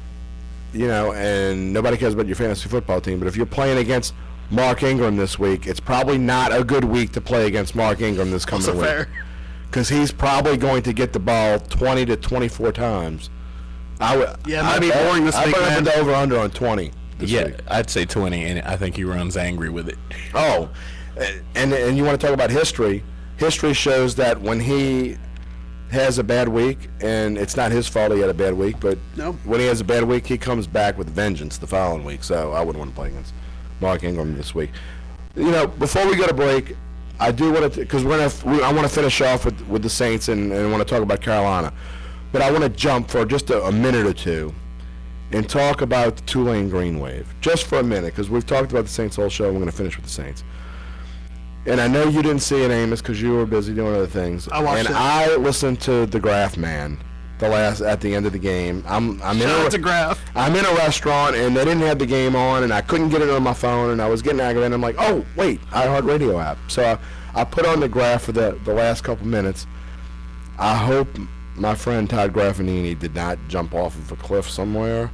and nobody cares about your fantasy football team, but if you're playing against Mark Ingram this week, it's probably not a good week to play against Mark Ingram this coming week. Fair. Because he's probably going to get the ball 20 to 24 times. It might be boring this week, man. I put over-under on 20 this week. I'd say 20, and I think he runs angry with it. Oh, and you want to talk about history. History shows that when he has a bad week, and it's not his fault he had a bad week, but when he has a bad week, he comes back with vengeance the following week. So I wouldn't want to play against Mark Ingram this week. Before we go to break, I do want to, because I want to finish off with the Saints and want to talk about Carolina. But I want to jump for just a minute or two and talk about the Tulane Green Wave. Just for a minute, because we've talked about the Saints all show, and we're going to finish with the Saints. And I know you didn't see it, Amos, because you were busy doing other things. I watched it. I listened to the Graph Man at the end of the game. I'm in a restaurant, and they didn't have the game on, and I couldn't get it on my phone, and I was getting aggravated. I'm like, oh, wait, iHeartRadio app. So I put on the Graph for the last couple minutes. I hope my friend Todd Graffanini did not jump off of a cliff somewhere.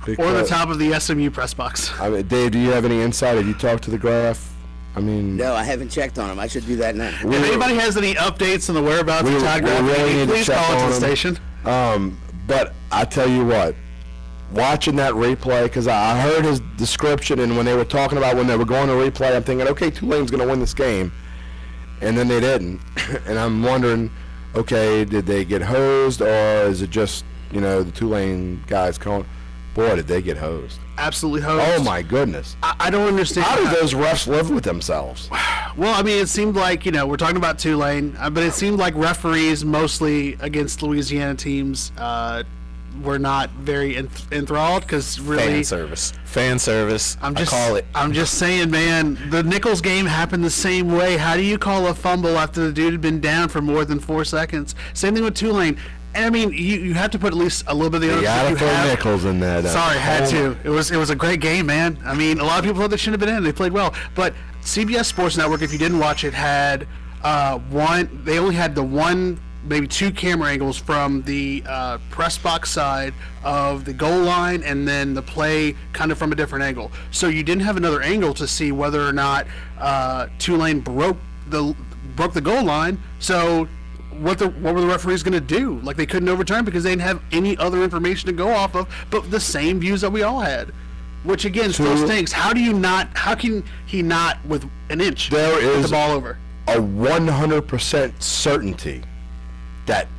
Or the top of the SMU press box. Dave, do you have any insight? Have you talked to the Graph? I mean, no, I haven't checked on him. I should do that now. If anybody has any updates on the whereabouts of Todd Graffiti, please call into the station. But I tell you what, watching that replay, because I heard his description, and when they were talking about when they were going to replay, I'm thinking, okay, Tulane's going to win this game, and then they didn't. And I'm wondering, okay, did they get hosed, or is it just, the Tulane guys calling? Boy, did they get hosed. Absolutely hosed. Oh, my goodness. I don't understand. How do those refs live with themselves? Well, I mean, it seemed like, we're talking about Tulane, but it seemed like referees mostly against Louisiana teams were not very enthralled because really... Fan service. I'm just saying, man, the Nichols game happened the same way. How do you call a fumble after the dude had been down for more than 4 seconds? Same thing with Tulane. And I mean, you have to put at least a little bit of the... You gotta throw Nichols in there. Sorry, had to. It was a great game, man. I mean, a lot of people thought they shouldn't have been in. They played well. But CBS Sports Network, if you didn't watch it, had they only had the one, maybe 2 camera angles from the press box side of the goal line, and then the play kind of from a different angle. So you didn't have another angle to see whether or not Tulane broke the goal line. So what were the referees going to do? Like, they couldn't overturn because they didn't have any other information to go off of, but the same views that we all had, which again still stinks. How can he not with an inch put the ball over? A 100% certainty that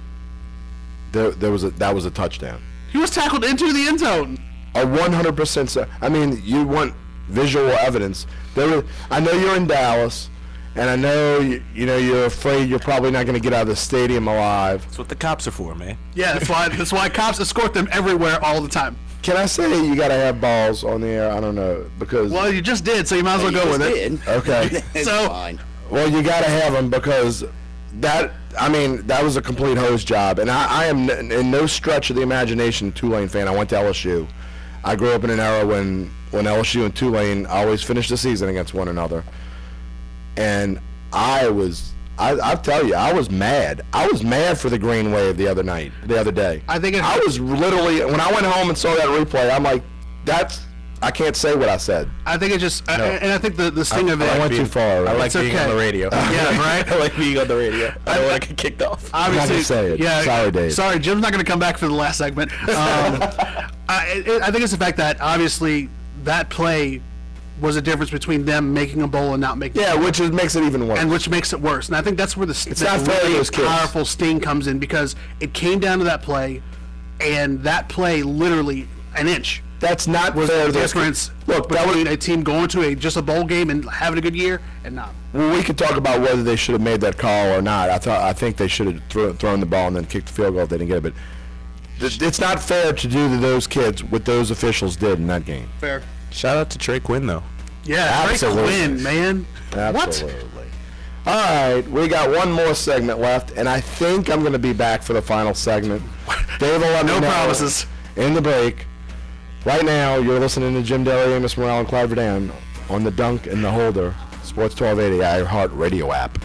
that was a touchdown. He was tackled into the end zone. A 100%. I mean, you want visual evidence. I know you're in Dallas, and I know you're afraid you're probably not going to get out of the stadium alive. That's what the cops are for, man. Yeah, that's why cops escort them everywhere all the time. Can I say you got to have balls on the air? I don't know, because... Well, you just did, so you might as well go with it. Okay. So, fine. Well, you got to have them, because that was a complete hose job. And I am in no stretch of the imagination a Tulane fan. I went to LSU. I grew up in an era when LSU and Tulane always finished the season against one another. And I'll tell you, I was mad. I was mad for the green wave the other day. I was literally, when I went home and saw that replay, I'm like, I can't say what I said. I think it just, and I think the sting of it. I went too far. Right? I like being on the radio. Yeah, right? I like being on the radio. I don't want to get kicked off. I'm not going to say it. Yeah, sorry, Dave. Sorry, Jim's not going to come back for the last segment. I think it's the fact that, obviously, that play was a difference between them making a bowl and not making a bowl. Which makes it even worse. And which makes it worse. And I think that's where it's not fair to those kids. Powerful sting comes in, because it came down to that play, and that play literally an inch. That's not was fair the difference between a team going to just a bowl game and having a good year and not. Well, we could talk about whether they should have made that call or not. I think they should have thrown the ball and then kicked the field goal if they didn't get it. But it's not fair to do to those kids what those officials did in that game. Fair. Shout out to Trey Quinn, though. Yeah, absolutely. Trey Quinn, man. Absolutely. What? All right, we got one more segment left, and I think I'm going to be back for the final segment. Dave will let me know. No promises. In the break. Right now, you're listening to Jim Daly, Amos Morale, and Clyde Verdun on the Dunc and the Holder Sports 1280 iHeart Radio app.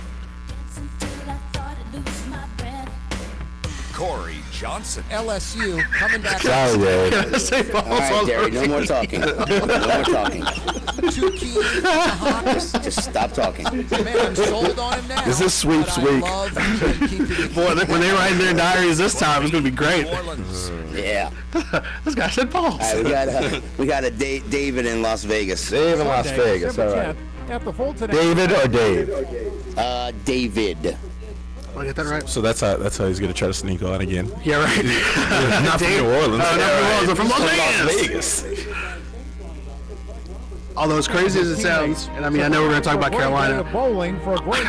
Corey Johnson, LSU, coming back. Sorry, Dave. Can I say balls all right, Gary, no more talking. No more talking. Just stop talking. Man, I'm sold on him now. This is sweeps week. Boy, when they write in their diaries this time, it's going to be great. Yeah. This guy said balls. All right, we got a David in Las Vegas. Dave in Las Vegas, all right. David or Dave? David. Did I get that right? So that's how he's going to try to sneak on again. Yeah, right. Not from New Orleans. Not from New Orleans. I'm from Las Vegas. Although as crazy as it sounds, and I mean, I know we're going to talk about Carolina.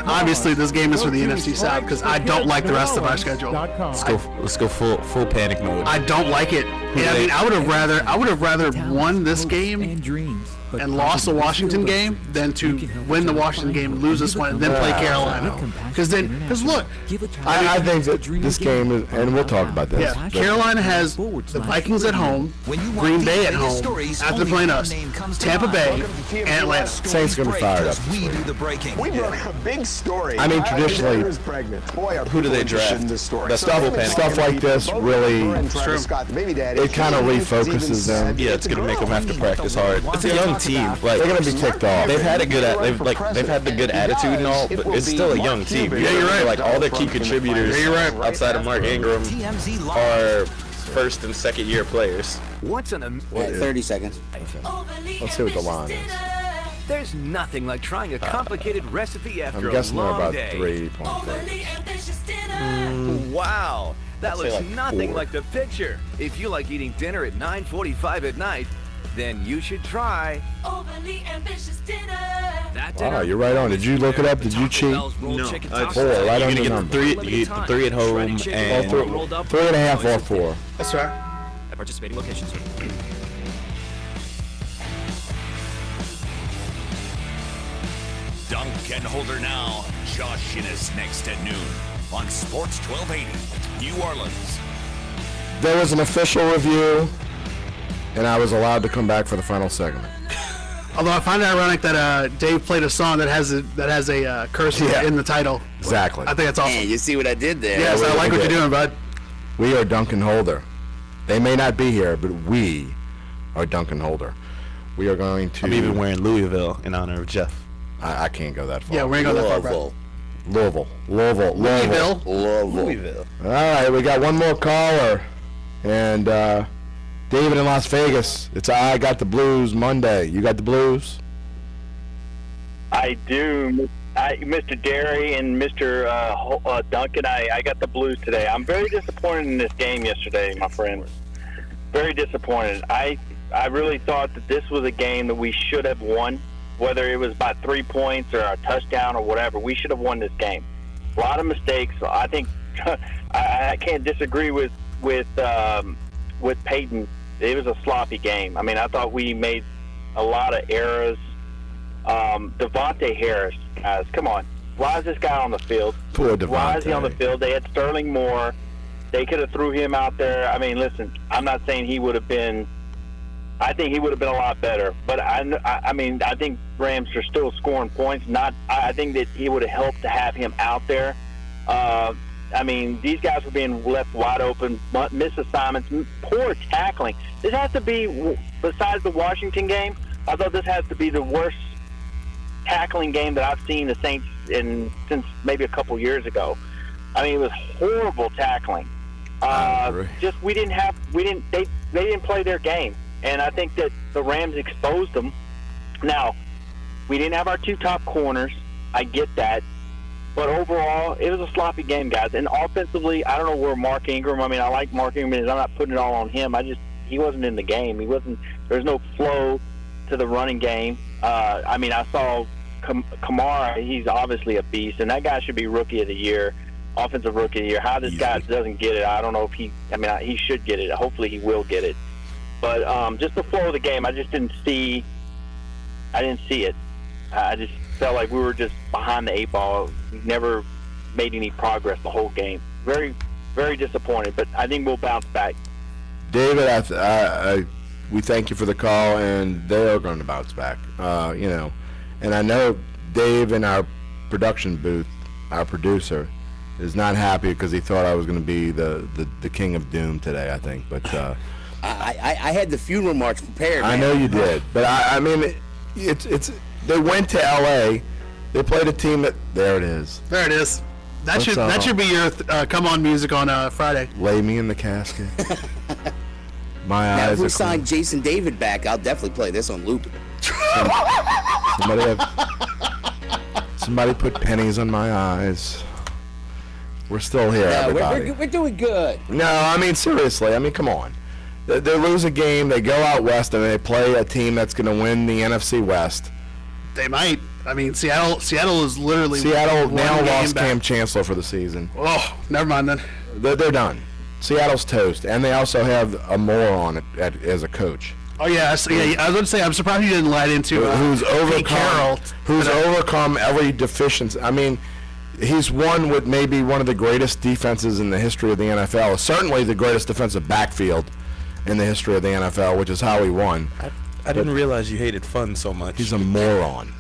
Obviously, this game is for the NFC South because I don't like the rest of our schedule. Let's go full panic mode. I don't like it. And, I mean, I would have rather won this game and lost the Washington game than to win the Washington game, lose this one, and then play Carolina. Because look, I think that this game is, and we'll talk about this. Yeah, Carolina has the Vikings at home, Green Bay at home after playing us, Tampa Bay, and Atlanta. Saints going to be fired up. We do the breaking. We broke a big story. I mean, traditionally, who do they draft? Stuff like this really, it kind of refocuses them. Yeah, it's going to make them have to practice hard. It's a young team. Like, they're going to be ticked off. They've had a good, they've had the good attitude and all, but it's still a young team. Yeah, you're right. Like all their key contributors, outside of Mark Ingram, are first and second year players. What's an 30 seconds. Let's see what the line is. There's nothing like trying a complicated recipe after I'm guessing a they're long about day. 3.3. Wow, that looks like nothing 4. like the picture. If you like eating dinner at 9:45 at night, then you should try Overly Ambitious Dinner. That Wow, you're right on. Did you look it up? Did you cheat? No. 4, right on your number. You get the 3 at home and 3.5 or 4. That's right. At participating locations. Dunk and Holder now. Josh Innes next at noon on Sports 1280, New Orleans. There was an official review, and I was allowed to come back for the final segment. Although I find it ironic that Dave played a song that has a curse in the title. Exactly. I think that's awesome. Man, you see what I did there? Yes, I like what you're doing, bud. We are Dunk and Holder. They may not be here, but we are Dunk and Holder. We are going to... I'm even wearing Louisville in honor of Jeff. I can't go that far. Yeah, we ain't going that far, bro. Louisville. All right, we got one more caller. And David in Las Vegas. It's I Got the Blues Monday. You got the blues? I do. Mr. Derry and Mr. Duncan, I got the blues today. I'm very disappointed in this game yesterday, my friend. Very disappointed. I really thought that this was a game that we should have won, whether it was by 3 points or a touchdown or whatever. We should have won this game. A lot of mistakes. I think I can't disagree with Peyton. It was a sloppy game. I mean, I thought we made a lot of errors. Devontae Harris, guys, come on. Why is this guy on the field? Poor Devontae. Why is he on the field? They had Sterling Moore. They could have threw him out there. I mean, listen, I'm not saying he would have been. I think he would have been a lot better. But I mean, I think Rams are still scoring points. I think that he would have helped to have him out there. I mean, these guys were being left wide open, missed assignments, poor tackling. This has to be, besides the Washington game, I thought this has to be the worst tackling game that I've seen the Saints since maybe a couple years ago. I mean, it was horrible tackling. Just they didn't play their game, and I think that the Rams exposed them. Now, we didn't have our two top corners. I get that. But overall, it was a sloppy game, guys. And offensively, I don't know where Mark Ingram. I mean, I like Mark Ingram. I'm not putting it all on him. He wasn't in the game. There's no flow to the running game. I mean, I saw Kamara. He's obviously a beast, and that guy should be Rookie of the Year, Offensive Rookie of the Year. How this guy doesn't get it, I don't know if he should get it. Hopefully he will get it. But just the flow of the game, I didn't see it. I just felt like we were just behind the 8 ball. We never made any progress the whole game. Very, very disappointed, but I think we'll bounce back. David, we thank you for the call, and they are going to bounce back. And I know Dave in our production booth, our producer, is not happy because he thought I was going to be the king of doom today, I think. But I had the funeral march prepared. I know you did, but I mean, it's they went to L.A. They played a team that there it is. There it is. That should be your come on music on Friday. Lay me in the casket. My now, eyes. If we sign Jason David back, I'll definitely play this on loop. Somebody put pennies on my eyes. We're still here, everybody. We're doing good. No, I mean, seriously. I mean, come on. They lose a game, they go out west, and they play a team that's going to win the NFC West. They might. I mean, Seattle is literally... Seattle now lost Cam Chancellor for the season. Oh, never mind then. They're done. Seattle's toast, and they also have a moron as a coach. Oh yeah, I was going to say I'm surprised he didn't light into who's overcome overcome every deficiency. I mean, he's won with maybe one of the greatest defenses in the history of the NFL. Certainly the greatest defensive backfield in the history of the NFL, which is how he won. I didn't realize you hated fun so much. He's a moron.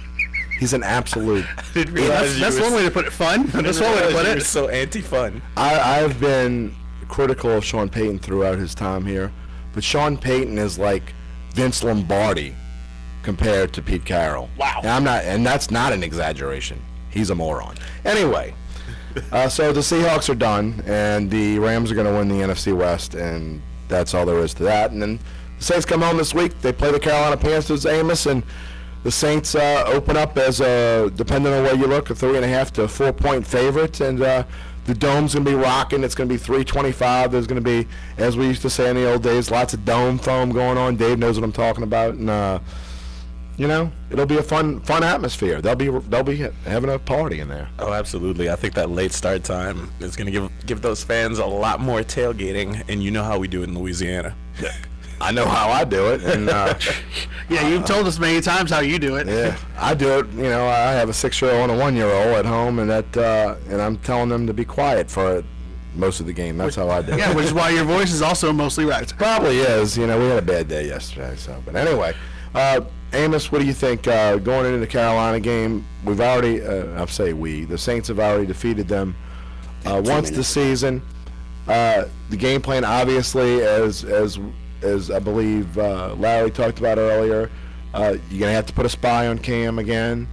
He's an absolute. That's one way to put it. Fun. That's one way to put it. You're so anti-fun. I've been critical of Sean Payton throughout his time here, but Sean Payton is like Vince Lombardi compared to Pete Carroll. Wow. And that's not an exaggeration. He's a moron. Anyway, so the Seahawks are done, and the Rams are going to win the NFC West, and that's all there is to that. And then the Saints come home this week. They play the Carolina Panthers, Amos, and the Saints open up as, depending on where you look, a 3.5 to 4-point favorite, and the Dome's going to be rocking. It's going to be 325. There's going to be, as we used to say in the old days, lots of dome foam going on. Dave knows what I'm talking about, and you know, it'll be a fun atmosphere. They'll be having a party in there. Oh, absolutely. I think that late start time is going to give those fans a lot more tailgating, and you know how we do it in Louisiana. I know how I do it. And, yeah, you've told us many times how you do it. Yeah, I do it. You know, I have a 6-year-old and a 1-year-old at home, and and I'm telling them to be quiet for most of the game. That's how I do it. Yeah, which is why your voice is also mostly wrecked. Probably is. You know, we had a bad day yesterday. So, but anyway, Amos, what do you think going into the Carolina game? We've already, the Saints have already defeated them once this season. The game plan, obviously, as I believe Larry talked about earlier, you're going to have to put a spy on Cam again.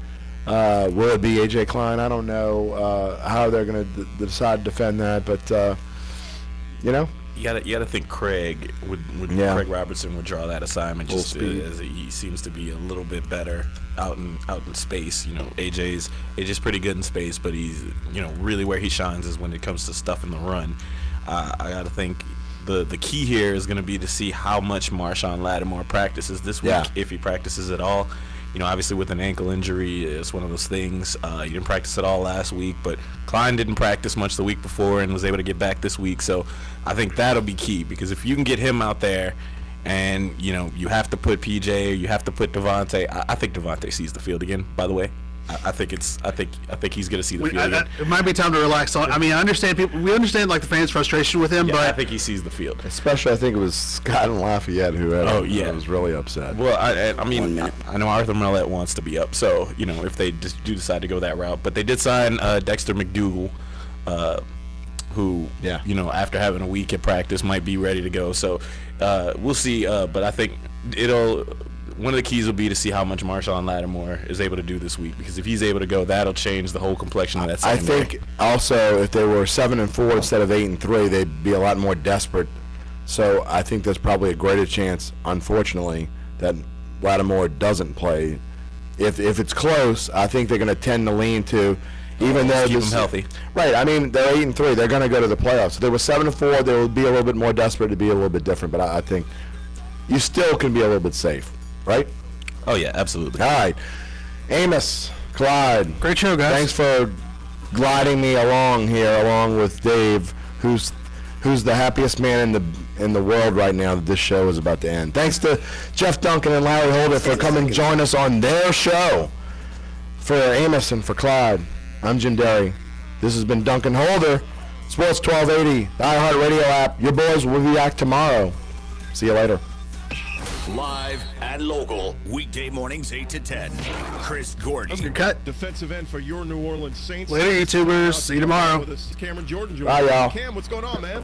Will it be A.J. Klein? I don't know how they're going to decide to defend that, but, you know. You gotta think Craig Craig Robertson would draw that assignment just as he seems to be a little bit better out in space. You know, AJ's pretty good in space, but he's, you know, really where he shines is when it comes to stuff in the run. I gotta think the key here is gonna be to see how much Marshawn Lattimore practices this week, if he practices at all. You know, obviously with an ankle injury, it's one of those things. He didn't practice at all last week, but Klein didn't practice much the week before and was able to get back this week. So I think that'll be key, because if you can get him out there and, you know, you have to put PJ or you have to put Devontae. I think Devontae sees the field again, by the way. I think he's going to see the field again. It might be time to relax on. I mean, I understand we understand like the fans' frustration with him, but I think he sees the field. Especially, I think it was Scott and Lafayette who was really upset. Well, I mean, I know Arthur Millette wants to be up, so, you know, if they do decide to go that route, but they did sign Dexter McDougal, who, you know, after having a week at practice might be ready to go. So we'll see. But I think one of the keys will be to see how much Marshawn Lattimore is able to do this week, because if he's able to go, that'll change the whole complexion of that secondary. I think also if they were 7-4 instead of 8-3, they'd be a lot more desperate. So I think there's probably a greater chance, unfortunately, that Lattimore doesn't play. If it's close, I think they're going to tend to lean to, even though keep them healthy. Right. I mean, they're 8-3. They're going to go to the playoffs. If they were 7-4, they would be a little bit more desperate to be a little bit different. But I think you still can be a little bit safe. Right? Oh, yeah, absolutely. All right. Amos, Clyde. Great show, guys. Thanks for gliding me along here, along with Dave, who's the happiest man in the world right now that this show is about to end. Thanks to Jeff Duncan and Larry Holder for coming to join us on their show. For Amos and for Clyde, I'm Jim Derry. This has been Duncan Holder, Sports 1280, the iHeartRadio app. Your boys will be back tomorrow. See you later. Live and local, weekday mornings 8 to 10. Chris Gordy. Good cut. Defensive end for your New Orleans Saints. Later, YouTubers. See you tomorrow. Cameron Jordan. Bye, y'all. Cam, what's going on, man?